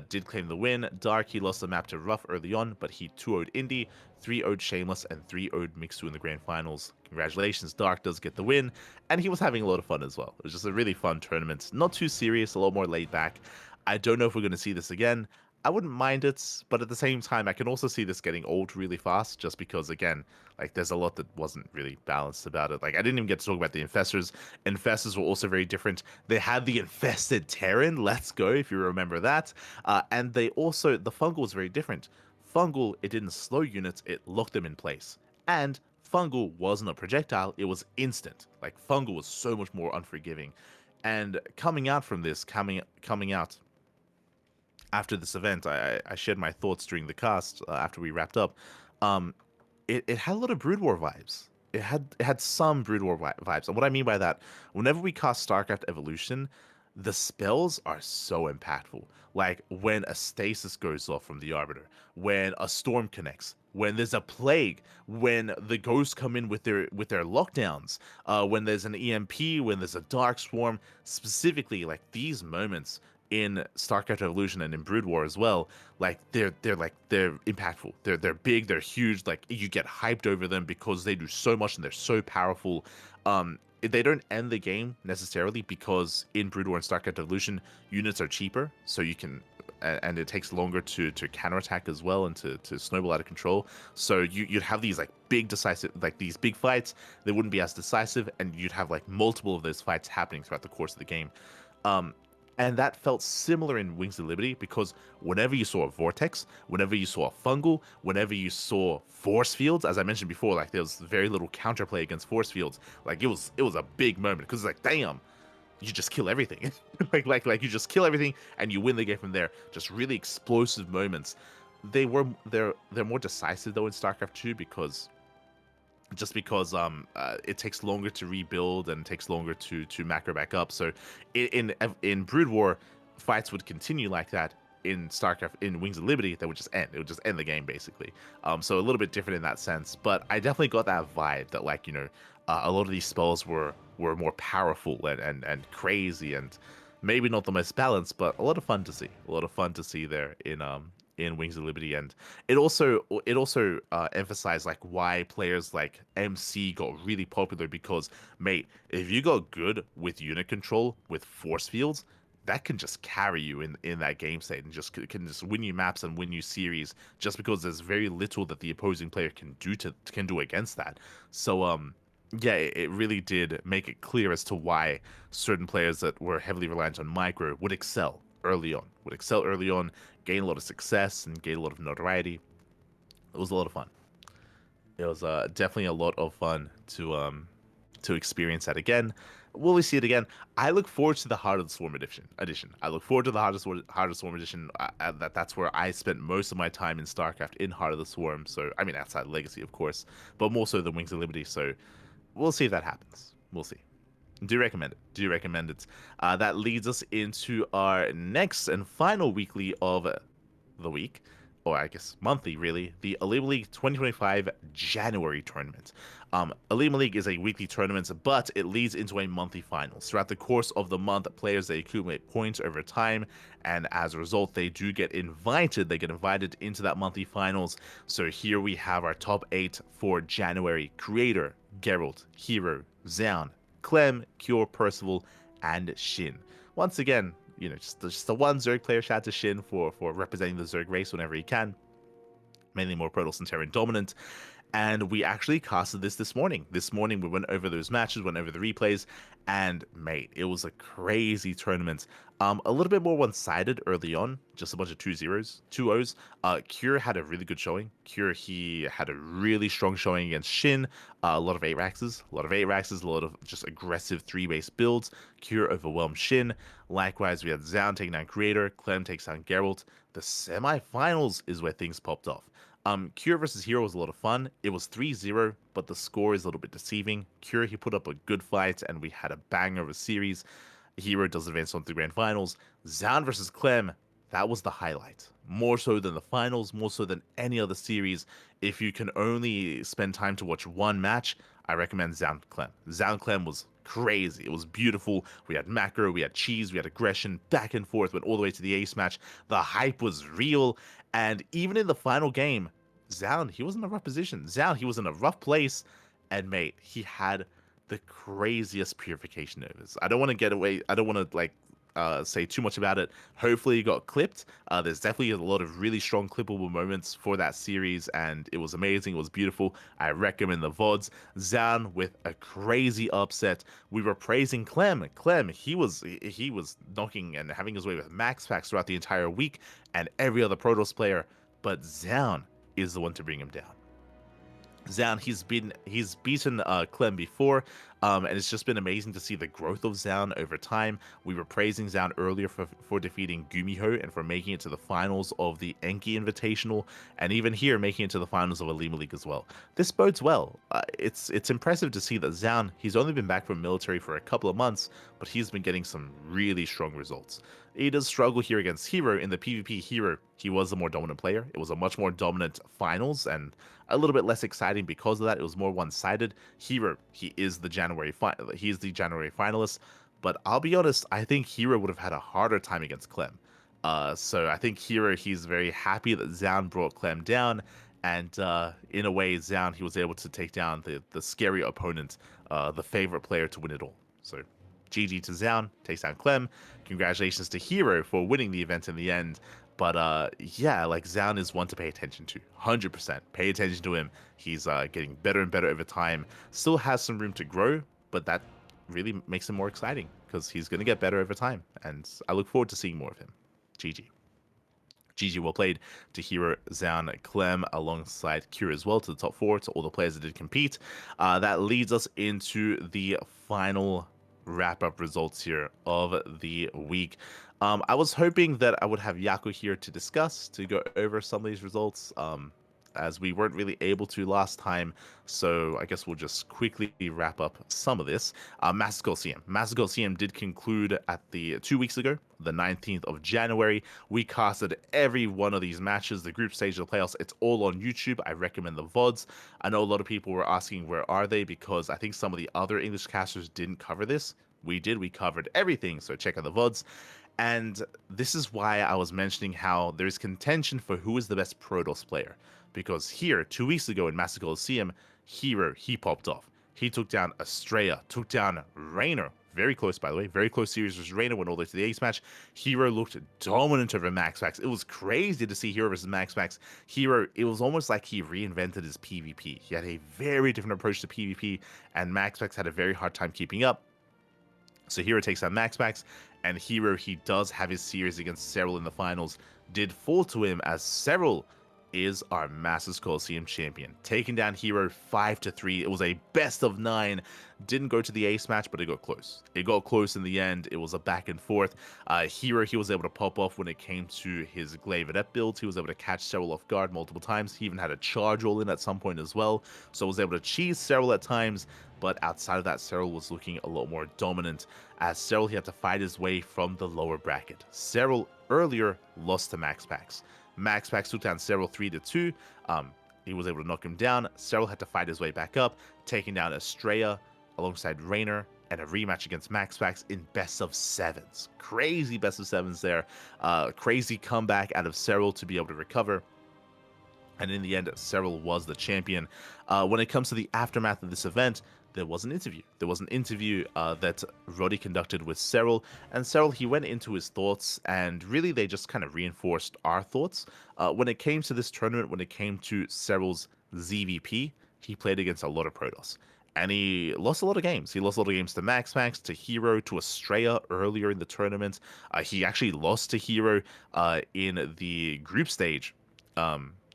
[SPEAKER 2] Did claim the win. Dark, he lost the map to Rough early on, but he 2-0'd Indy, 3-0'd Shameless, and 3-0'd Mixu in the grand finals. Congratulations, Dark does get the win, and he was having a lot of fun as well. It was just a really fun tournament. Not too serious, a lot more laid back. I don't know if we're going to see this again. I wouldn't mind it, but at the same time, I can also see this getting old really fast, just because, again, like, there's a lot that wasn't really balanced about it. Like, I didn't even get to talk about the Infestors. Infestors were also very different. They had the Infested Terran, let's go, if you remember that. And they also, the Fungal was very different. Fungal, it didn't slow units, it locked them in place. And Fungal wasn't a projectile, it was instant. Like, Fungal was so much more unforgiving. And coming out from this, coming out after this event, I shared my thoughts during the cast after we wrapped up. It had a lot of Brood War vibes. It had some Brood War vibes. And what I mean by that, whenever we cast StarCraft Evolution, the spells are so impactful. Like when a stasis goes off from the Arbiter, when a storm connects, when there's a plague, when the ghosts come in with their lockdowns, when there's an EMP, when there's a dark swarm. Specifically, like, these moments in StarCraft Evolution and in Brood War as well, like they're impactful. They're big, they're huge. Like, you get hyped over them because they do so much and they're so powerful. They don't end the game necessarily, because in Brood War and StarCraft Evolution, units are cheaper, so you can, and it takes longer to counterattack as well, and to snowball out of control. So you'd have these like big decisive, like these big fights. They wouldn't be as decisive, and you'd have like multiple of those fights happening throughout the course of the game. And that felt similar in Wings of Liberty because whenever you saw a vortex, whenever you saw a fungal, whenever you saw force fields, as I mentioned before, like there was very little counterplay against force fields. Like it was a big moment because it's like, damn, you just kill everything. like you just kill everything and you win the game from there. Just really explosive moments. They're more decisive though in StarCraft 2 because it takes longer to rebuild and takes longer to macro back up. So in Brood War, fights would continue like that. In StarCraft, in Wings of Liberty, they would just end. It would just end the game basically. So a little bit different in that sense. But I definitely got that vibe that like a lot of these spells were more powerful and crazy and maybe not the most balanced, but a lot of fun to see. A lot of fun to see there in Wings of Liberty, and it also emphasized like why players like MC got really popular because, mate, if you got good with unit control with force fields, that can just carry you in that game state and just can just win you maps and win you series just because there's very little that the opposing player can do against that. So yeah, it really did make it clear as to why certain players that were heavily reliant on micro would excel early on, gain a lot of success and gain a lot of notoriety. It was a lot of fun. It was definitely a lot of fun to experience that again. Will we see it again? I look forward to the Heart of the Swarm edition. I look forward to the Heart of the Swarm edition. That's where I spent most of my time in StarCraft, in Heart of the Swarm. So I mean, outside Legacy, of course, but more so than Wings of Liberty. So we'll see if that happens. We'll see. Do recommend it. That leads us into our next and final weekly of the week, or I guess monthly, really, the Elima League 2025 January tournament. Elima League is a weekly tournament, but it leads into a monthly finals. Throughout the course of the month, players, they accumulate points over time, and as a result, they do get invited. They get invited into that monthly finals. So here we have our top 8 for January: Creator, Geralt, Hero, Zaun, Clem, Cure, Percival, and Shin. Once again, just the one Zerg player. Shout out to Shin for representing the Zerg race whenever he can. Mainly more Protoss and Terran dominant. And we actually casted this morning. This morning we went over those matches, went over the replays, and mate, it was a crazy tournament. A little bit more one-sided early on, just a bunch of 2-0s. Cure had a really good showing. Cure, he had a really strong showing against Shin. A lot of 8-Raxes, a lot of just aggressive 3-base builds. Cure overwhelmed Shin. Likewise, we had Zaun taking down Creator, Clem takes down Geralt. The semifinals is where things popped off. Cure versus Hero was a lot of fun. It was 3-0, but the score is a little bit deceiving. Cure, he put up a good fight, and we had a banger of a series. Hero does advance on to the grand finals. Zaun versus Clem, that was the highlight. More so than the finals, more so than any other series. If you can only spend time to watch one match, I recommend Zaun Clem. Zaun Clem was crazy. It was beautiful. We had macro, we had cheese, we had aggression, back and forth, went all the way to the ace match. The hype was real, and even in the final game, Zaun, he was in a rough position. Zaun, he was in a rough place, and mate, he had the craziest purification overs. I don't want to get away. I don't want to say too much about it. Hopefully it got clipped. There's definitely a lot of really strong clippable moments for that series, and it was amazing. It was beautiful. I recommend the VODs. Zaun with a crazy upset. We were praising Clem. Clem, he was knocking and having his way with max packs throughout the entire week, and every other Protoss player, but Zaun is the one to bring him down. Zaun, he's beaten Clem before, and it's just been amazing to see the growth of Zaun over time. We were praising Zaun earlier for defeating Gumiho and for making it to the finals of the Enki Invitational, and even here making it to the finals of Elima League as well. This bodes well. It's impressive to see that Zaun, he's only been back from military for a couple of months, but he's been getting some really strong results. He does struggle here against Hero. In the PvP, Hero, he was the more dominant player. It was a much more dominant finals and a little bit less exciting because of that. It was more one-sided. Hero, he is the January finalist, but I'll be honest, I think Hero would have had a harder time against Clem. So I think Hero, he's very happy that Zaun brought Clem down, and in a way, Zaun, he was able to take down the scary opponent, the favorite player to win it all. So GG to Zaun, takes down Clem. Congratulations to Hero for winning the event in the end. But yeah, like Zaun is one to pay attention to. 100%. Pay attention to him. He's getting better and better over time. Still has some room to grow, but that really makes him more exciting because he's going to get better over time. And I look forward to seeing more of him. GG. GG well played to Hero, Zan, Clem, alongside Kira as well, to the top 4, to all the players that did compete. That leads us into the final wrap-up results here of the week. I was hoping that I would have Yaku here to discuss, to go over some of these results, as we weren't really able to last time, so I guess we'll just quickly wrap up some of this. Masters Coliseum. Masters Coliseum did conclude at the 2 weeks ago, the 19th of January. We casted every one of these matches, the group stage of the playoffs. It's all on YouTube. I recommend the VODs. I know a lot of people were asking where are they, because I think some of the other English casters didn't cover this. We did. We covered everything, so check out the VODs. And this is why I was mentioning how there's contention for who is the best Protoss player. Because here, 2 weeks ago in Master Coliseum, Hero, he popped off. He took down Estrella, took down Raynor. Very close, by the way. Very close series versus Raynor, went all the way to the ace match. Hero looked dominant over Max Max. It was crazy to see Hero versus Max Max. Hero, it was almost like he reinvented his PvP. He had a very different approach to PvP, and Max Max had a very hard time keeping up. So Hero takes on Max Max, and Hero, he does have his series against Serral in the finals. Did fall to him, as Serral is our Masters Coliseum champion, taking down Hero 5-3. It was a best of 9. Didn't go to the ace match, but it got close. It got close in the end. It was a back and forth. Hero, he was able to pop off when it came to his Glavedette build. He was able to catch Serral off guard multiple times. He even had a charge roll in at some point as well, so was able to cheese Serral at times. But outside of that, Serral was looking a lot more dominant, as Serral, he had to fight his way from the lower bracket. Serral earlier lost to Max Max. Max Max took down Serral 3-2. He was able to knock him down. Serral had to fight his way back up, taking down Estrella alongside Raynor, and a rematch against Max Max in best of 7s. Crazy best of 7s there. Crazy comeback out of Serral to be able to recover. And in the end, Serral was the champion. When it comes to the aftermath of this event, there was an interview. There was an interview that Roddy conducted with Serral, and Serral, he went into his thoughts, and really they just kind of reinforced our thoughts. When it came to this tournament, when it came to Serral's ZVP, he played against a lot of Protoss, and he lost a lot of games. He lost a lot of games to Max Max, to Hero, to Estrella earlier in the tournament. He actually lost to Hero in the group stage.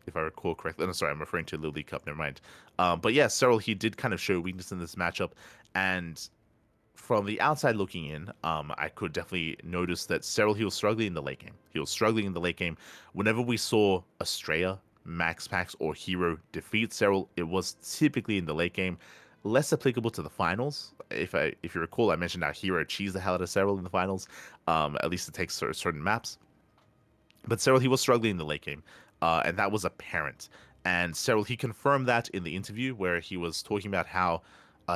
[SPEAKER 2] If I recall correctly. No, sorry, I'm referring to LiuLi Cup, never mind. But yeah, Serral, he did kind of show weakness in this matchup, and from the outside looking in, I could definitely notice that Serral, he was struggling in the late game. He was struggling in the late game. Whenever we saw Estrella, Max Max, or Hero defeat Serral, it was typically in the late game. Less applicable to the finals. If you recall, I mentioned how Hero cheesed the hell out of Serral in the finals. At least it takes certain maps. But Serral, he was struggling in the late game. And that was apparent. And Serral, he confirmed that in the interview, where he was talking about how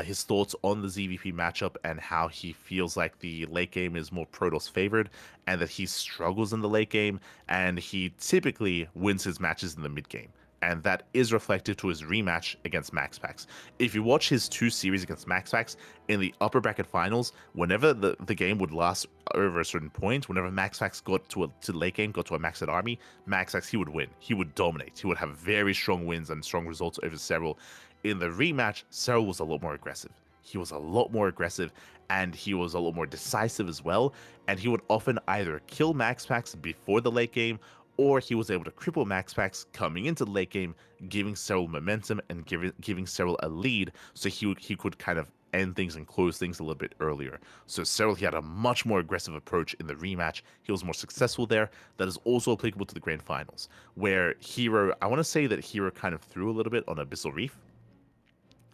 [SPEAKER 2] his thoughts on the ZVP matchup and how he feels like the late game is more Protoss favored, and that he struggles in the late game, and he typically wins his matches in the mid game. And that is reflective to his rematch against Max Max. If you watch his 2 series against Max Max in the upper bracket finals, whenever the game would last over a certain point, whenever Max Max got to the late game, got to a maxed army, Max Max, he would win. He would dominate. He would have very strong wins and strong results over Serral. In the rematch, Serral was a lot more aggressive. He was a lot more aggressive, and he was a lot more decisive as well. And he would often either kill Max Max before the late game, or he was able to cripple Max Max coming into the late game, giving Serral momentum and giving Serral a lead, so he could kind of end things and close things a little bit earlier. So Serral, he had a much more aggressive approach in the rematch. He was more successful there. That is also applicable to the grand finals, where Hero, I want to say that Hero kind of threw a little bit on Abyssal Reef.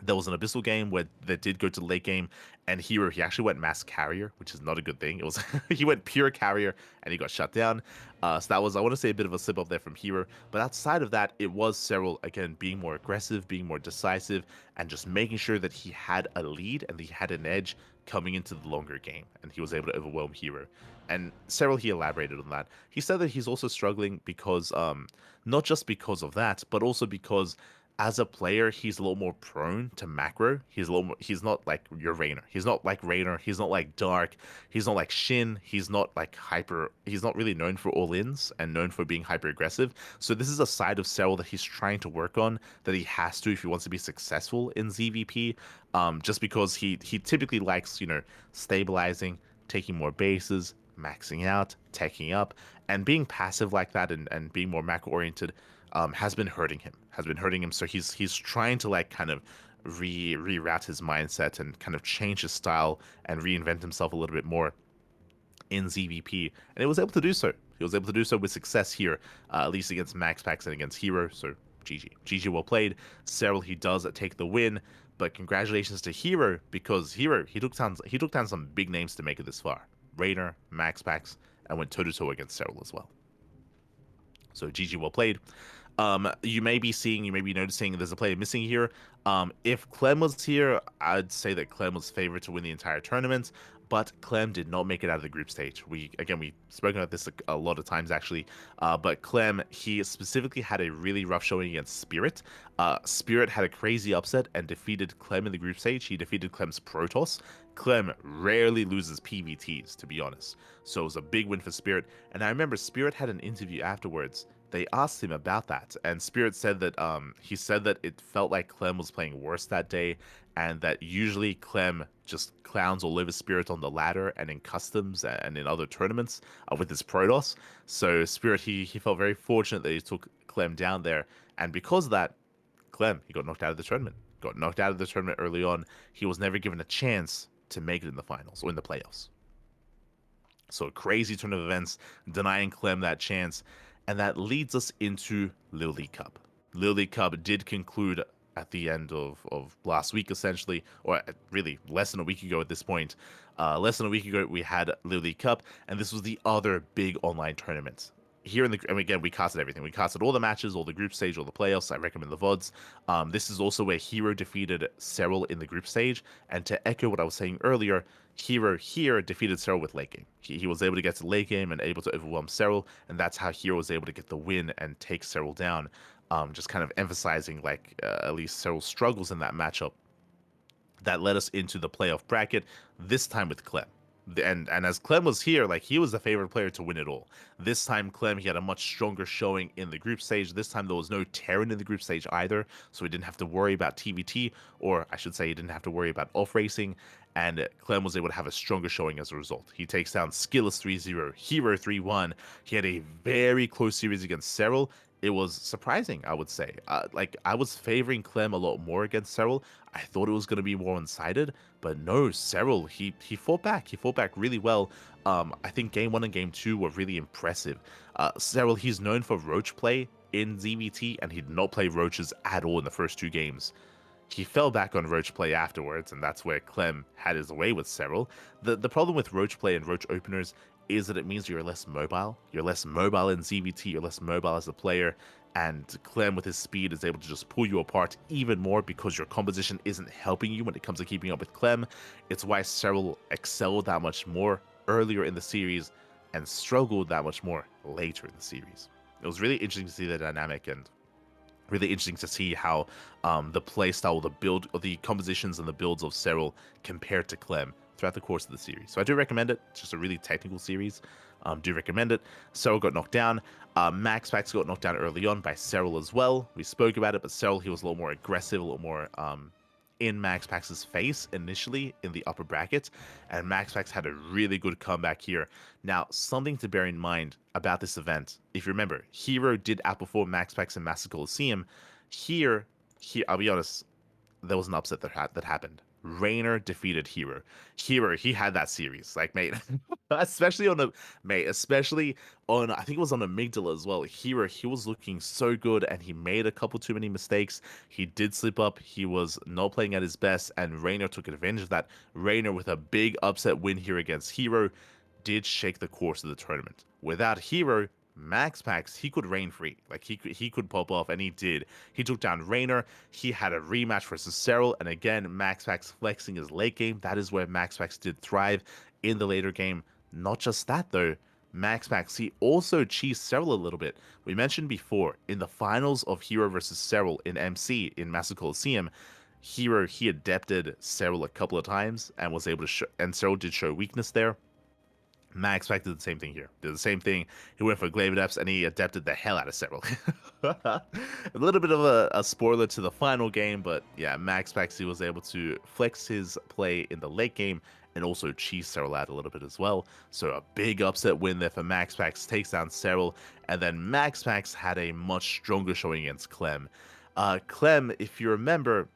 [SPEAKER 2] There was an Abyssal game where they did go to the late game, and Hero, he actually went mass carrier, which is not a good thing. It was he went pure carrier, and he got shut down. So that was, I want to say, a bit of a slip up there from Hero. But outside of that, it was Serral, again, being more aggressive, being more decisive, and just making sure that he had a lead and he had an edge coming into the longer game, and he was able to overwhelm Hero. And Serral, he elaborated on that. He said that he's also struggling because, not just because of that, but also because as a player, he's a little more prone to macro. He's not like your Raynor. He's not like Raynor. He's not like Dark. He's not like Shin. He's not like hyper. He's not really known for all-ins and known for being hyper aggressive. So this is a side of Serral that he's trying to work on, that he has to if he wants to be successful in ZVP. Just because he typically likes, stabilizing, taking more bases, maxing out, taking up, and being passive like that, and being more macro oriented has been hurting him. So he's trying to like kind of reroute his mindset and kind of change his style and reinvent himself a little bit more in ZVP, and he was able to do so. He was able to do so with success here, at least against MaxPax and against Hero. So GG well played. Serral, he does take the win, but congratulations to Hero, because Hero, he took down some big names to make it this far. Raynor, MaxPax, and went toe to toe against Serral as well. So GG well played. You may be noticing there's a player missing here. If Clem was here, I'd say that Clem was favored to win the entire tournament, but Clem did not make it out of the group stage. We've spoken about this a lot of times actually, but Clem, he specifically had a really rough showing against Spirit. Spirit had a crazy upset and defeated Clem in the group stage. He defeated Clem's Protoss. Clem rarely loses PVTs, to be honest. So it was a big win for Spirit. And I remember Spirit had an interview afterwards. They asked him about that, and Spirit said that he said that it felt like Clem was playing worse that day, and that usually Clem just clowns all over Spirit on the ladder and in customs and in other tournaments with his Protoss. So Spirit, he felt very fortunate that he took Clem down there, and because of that, Clem, he got knocked out of the tournament. Got knocked out of the tournament early on. He was never given a chance to make it in the finals or in the playoffs. So a crazy turn of events, denying Clem that chance. And that leads us into LiuLi Cup. LiuLi Cup did conclude at the end of last week, essentially, or really less than a week ago at this point. Less than a week ago, we had LiuLi Cup, and this was the other big online tournament. Here and again, we casted everything. We casted all the matches, all the group stage, all the playoffs. I recommend the VODs. This is also where Hero defeated Serral in the group stage. And to echo what I was saying earlier, Hero here defeated Serral with late game. He was able to get to late game and able to overwhelm Serral, and that's how Hero was able to get the win and take Serral down. Just kind of emphasizing like at least Serral's struggles in that matchup. That led us into the playoff bracket, this time with Clem. And as Clem was here, like he was the favorite player to win it all. This time Clem, he had a much stronger showing in the group stage. This time there was no Terran in the group stage either, so he didn't have to worry about TVT, or I should say he didn't have to worry about off racing, and Clem was able to have a stronger showing as a result. He takes down Skilless 3-0, Hero 3-1. He had a very close series against Serral. It was surprising, I would say. Like, I was favoring Clem a lot more against Serral. I thought it was going to be more one-sided, but no, Serral, he fought back. He fought back really well. I think Game 1 and Game 2 were really impressive. Serral, he's known for roach play in ZVT, and he did not play roaches at all in the first 2 games. He fell back on roach play afterwards, and that's where Clem had his way with Serral. The problem with roach play and roach openers is that it means you're less mobile. You're less mobile in ZVT, you're less mobile as a player, and Clem with his speed is able to just pull you apart even more because your composition isn't helping you when it comes to keeping up with Clem. It's why Serral excelled that much more earlier in the series and struggled that much more later in the series. It was really interesting to see the dynamic, and really interesting to see how the playstyle, the build, or the compositions and the builds of Serral compared to Clem throughout the course of the series. So I do recommend it. It's just a really technical series. Do recommend it. Serral got knocked down. MaxPax got knocked down early on by Serral as well. We spoke about it, but Serral, he was a little more aggressive, a little more in MaxPax's face initially in the upper bracket, and MaxPax had a really good comeback here. Now, something to bear in mind about this event, if you remember, Hero did outperform MaxPax in Master Coliseum. Here, I'll be honest, there was an upset that happened. Raynor defeated Hero. Hero, he had that series, like, mate, especially on, I think it was on Amygdala as well. Hero, he was looking so good, and he made a couple too many mistakes. He did slip up. He was not playing at his best, and Raynor took advantage of that. Raynor, with a big upset win here against Hero, did shake the course of the tournament. Without Hero, MaxPax, he could reign free. Like, he could pop off, and he did. He took down Raynor. He had a rematch versus Serral, and again, MaxPax flexing his late game. That is where MaxPax did thrive in the later game. Not just that, though. MaxPax, he also cheesed Serral a little bit. We mentioned before, in the finals of Hero versus Serral in MC in Master Coliseum, Hero, he adapted Serral a couple of times and was able to show, and Serral did show weakness there. MaxPax did the same thing here. Did the same thing. He went for Glaive Adepts and he adapted the hell out of Serral. A little bit of a spoiler to the final game, but yeah, MaxPax, he was able to flex his play in the late game and also cheese Serral out a little bit as well. So a big upset win there for MaxPax, takes down Serral, and then MaxPax had a much stronger showing against Clem. Clem, if you remember,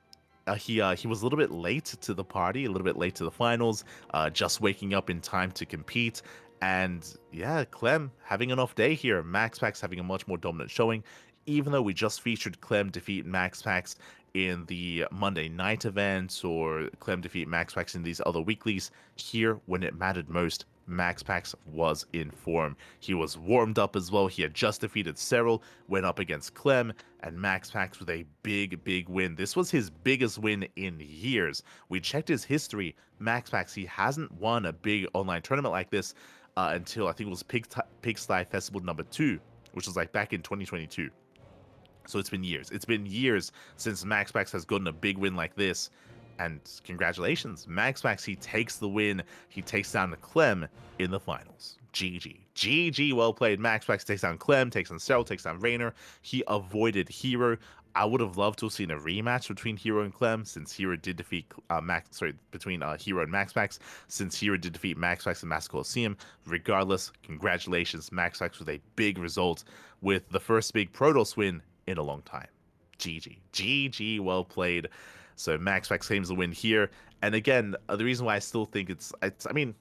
[SPEAKER 2] he was a little bit late to the party, a little bit late to the finals, just waking up in time to compete. And yeah, Clem having an off day here. MaxPax having a much more dominant showing, even though we just featured Clem defeat MaxPax in the Monday night event, or Clem defeat MaxPax in these other weeklies. Here, when it mattered most, MaxPax was in form. He was warmed up as well. He had just defeated Serral, went up against Clem, and MaxPax with a big win. This was his biggest win in years. We checked his history. MaxPax, he hasn't won a big online tournament like this until I think it was Pigsty Festival number 2, which was like back in 2022. So it's been years. It's been years since MaxPax has gotten a big win like this. And congratulations, MaxPax, he takes the win. He takes down Clem in the finals. GG. GG, well played. MaxPax takes down Clem, takes down Serral, takes down Raynor. He avoided Hero. I would have loved to have seen a rematch between Hero and Clem, since Hero did defeat between Hero and MaxPax, since Hero did defeat MaxPax in Master Coliseum. Regardless, congratulations, MaxPax, with a big result, with the first big Protoss win in a long time. GG. GG, well played. So MaxPax claims the win here. And again, the reason why I still think it's I mean,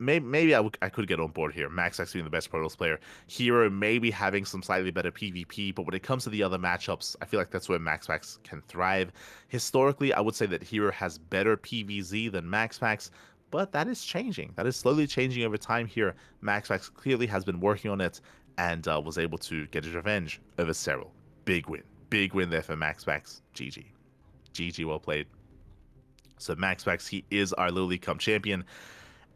[SPEAKER 2] maybe I could get on board here. MaxPax being the best Protoss player. Hero maybe having some slightly better PvP, but when it comes to the other matchups, I feel like that's where MaxPax can thrive. Historically, I would say that Hero has better PvZ than MaxPax, but that is changing. That is slowly changing over time here. MaxPax clearly has been working on it and was able to get his revenge over Serral. Big win. Big win there for MaxPax. GG. GG, well played. So MaxPax, he is our LiuLi Cup champion.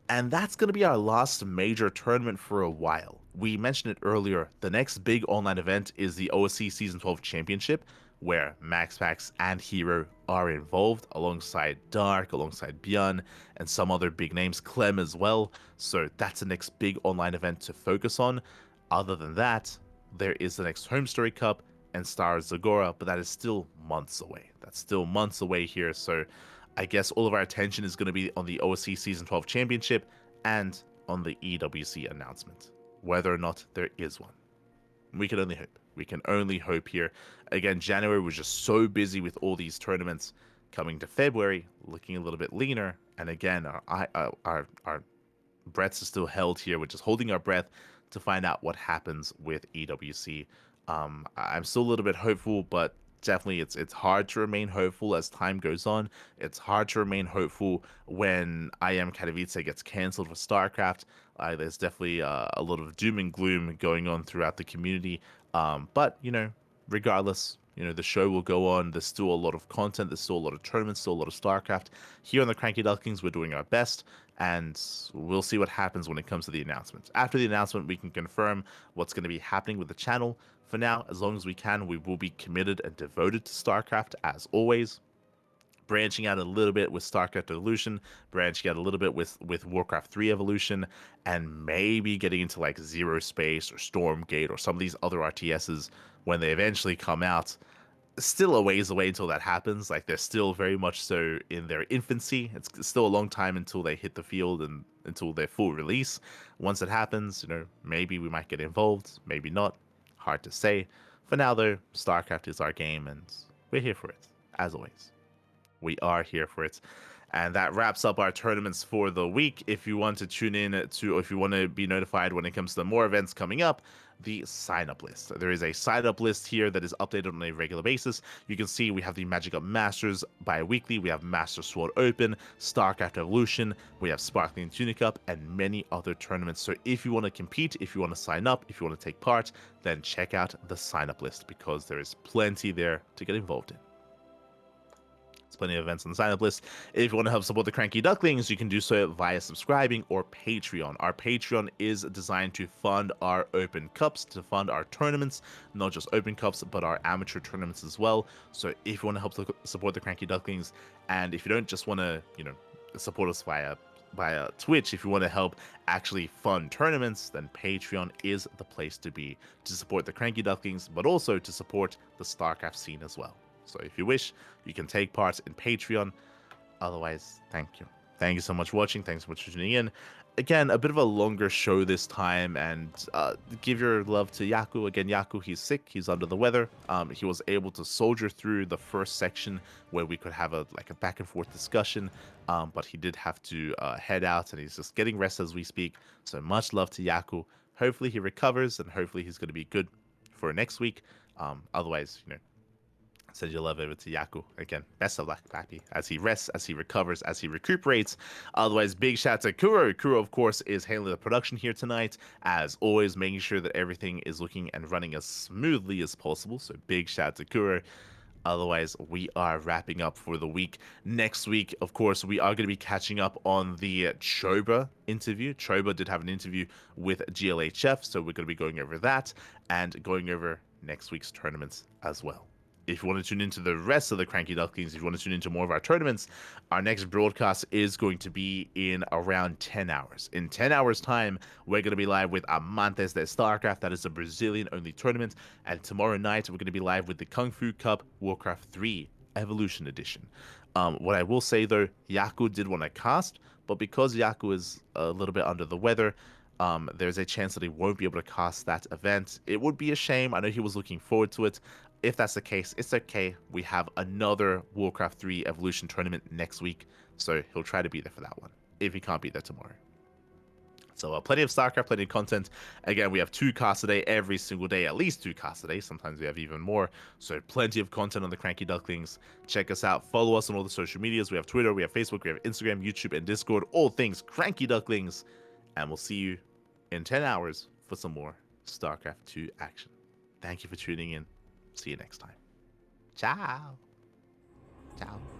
[SPEAKER 2] And that's going to be our last major tournament for a while. We mentioned it earlier. The next big online event is the OSC Season 12 Championship, where MaxPax and Hero are involved, alongside Dark, alongside Björn, and some other big names, Clem as well. So that's the next big online event to focus on. Other than that, there is the next Home Story Cup and Star Zagora, but that is still months away. That's still months away here, so I guess all of our attention is going to be on the OSC Season 12 Championship and on the EWC announcement, whether or not there is one. We can only hope. We can only hope here. Again, January was just so busy with all these tournaments. Coming to February, looking a little bit leaner, and again, our breaths are still held here. We're just holding our breath to find out what happens with EWC. I'm still a little bit hopeful, but definitely it's hard to remain hopeful as time goes on. It's hard to remain hopeful when I Am Katowice gets cancelled for StarCraft. There's definitely a lot of doom and gloom going on throughout the community. But, regardless, the show will go on. There's still a lot of content. There's still a lot of tournaments, still a lot of StarCraft. Here on the CranKy Ducklings, we're doing our best, and we'll see what happens when it comes to the announcements. After the announcement, we can confirm what's going to be happening with the channel. For now, as long as we can, we will be committed and devoted to StarCraft as always. Branching out a little bit with StarCraft Evolution, branching out a little bit with Warcraft 3 Evolution, and maybe getting into like Zero Space or Stormgate or some of these other RTSs when they eventually come out. Still a ways away until that happens. Like, they're still very much so in their infancy. It's still a long time until they hit the field and until their full release. Once it happens, maybe we might get involved, maybe not. Hard to say. For now, though, StarCraft is our game, and we're here for it, as always. We are here for it. And that wraps up our tournaments for the week. If you want to tune in to, or if you want to be notified when it comes to more events coming up, the sign-up list. There is a sign-up list here that is updated on a regular basis. You can see we have the Magic Up Masters bi-weekly, we have Master Sword Open, StarCraft Evolution, we have Sparkling Tunic Cup, and many other tournaments. So if you want to compete, if you want to sign up, if you want to take part, then check out the sign-up list, because there is plenty there to get involved in. There's plenty of events on the sign-up list. If you want to help support the CranKy Ducklings, you can do so via subscribing or Patreon. Our Patreon is designed to fund our open cups, to fund our tournaments, not just open cups, but our amateur tournaments as well. So if you want to help support the CranKy Ducklings, and if you don't just want to, support us via Twitch, if you want to help actually fund tournaments, then Patreon is the place to be to support the CranKy Ducklings, but also to support the StarCraft scene as well. So if you wish, you can take part in Patreon. Otherwise, thank you. Thank you so much for watching. Thanks so much for tuning in. Again, a bit of a longer show this time, and give your love to Yaku. Again, Yaku, he's sick. He's under the weather. He was able to soldier through the first section where we could have a back and forth discussion, but he did have to head out, and he's just getting rest as we speak. So much love to Yaku. Hopefully he recovers, and hopefully he's going to be good for next week. Otherwise, send your love over to Yaku. Again, best of luck, Pappy, as he rests, as he recovers, as he recuperates. Otherwise, big shout out to Kuro. Kuro, of course, is handling the production here tonight. As always, making sure that everything is looking and running as smoothly as possible. So big shout out to Kuro. Otherwise, we are wrapping up for the week. Next week, of course, we are going to be catching up on the Choba interview. Choba did have an interview with GLHF, so we're going to be going over that and going over next week's tournaments as well. If you want to tune into the rest of the CranKy Ducklings, if you want to tune into more of our tournaments, our next broadcast is going to be in around 10 hours. In 10 hours' time, we're going to be live with Amantes de StarCraft. That is a Brazilian-only tournament. And tomorrow night, we're going to be live with the Kung Fu Cup Warcraft 3 Evolution Edition. What I will say, though, Yaku did want to cast, but because Yaku is a little bit under the weather, there's a chance that he won't be able to cast that event. It would be a shame. I know he was looking forward to it. If that's the case, it's okay. We have another Warcraft 3 Evolution tournament next week, so he'll try to be there for that one, if he can't be there tomorrow. So plenty of StarCraft, plenty of content. Again, we have 2 casts a day every single day, at least 2 casts a day. Sometimes we have even more. So plenty of content on the CranKy Ducklings. Check us out. Follow us on all the social medias. We have Twitter, we have Facebook, we have Instagram, YouTube, and Discord. All things CranKy Ducklings. And we'll see you in 10 hours for some more StarCraft 2 action. Thank you for tuning in. See you next time. Ciao. Ciao.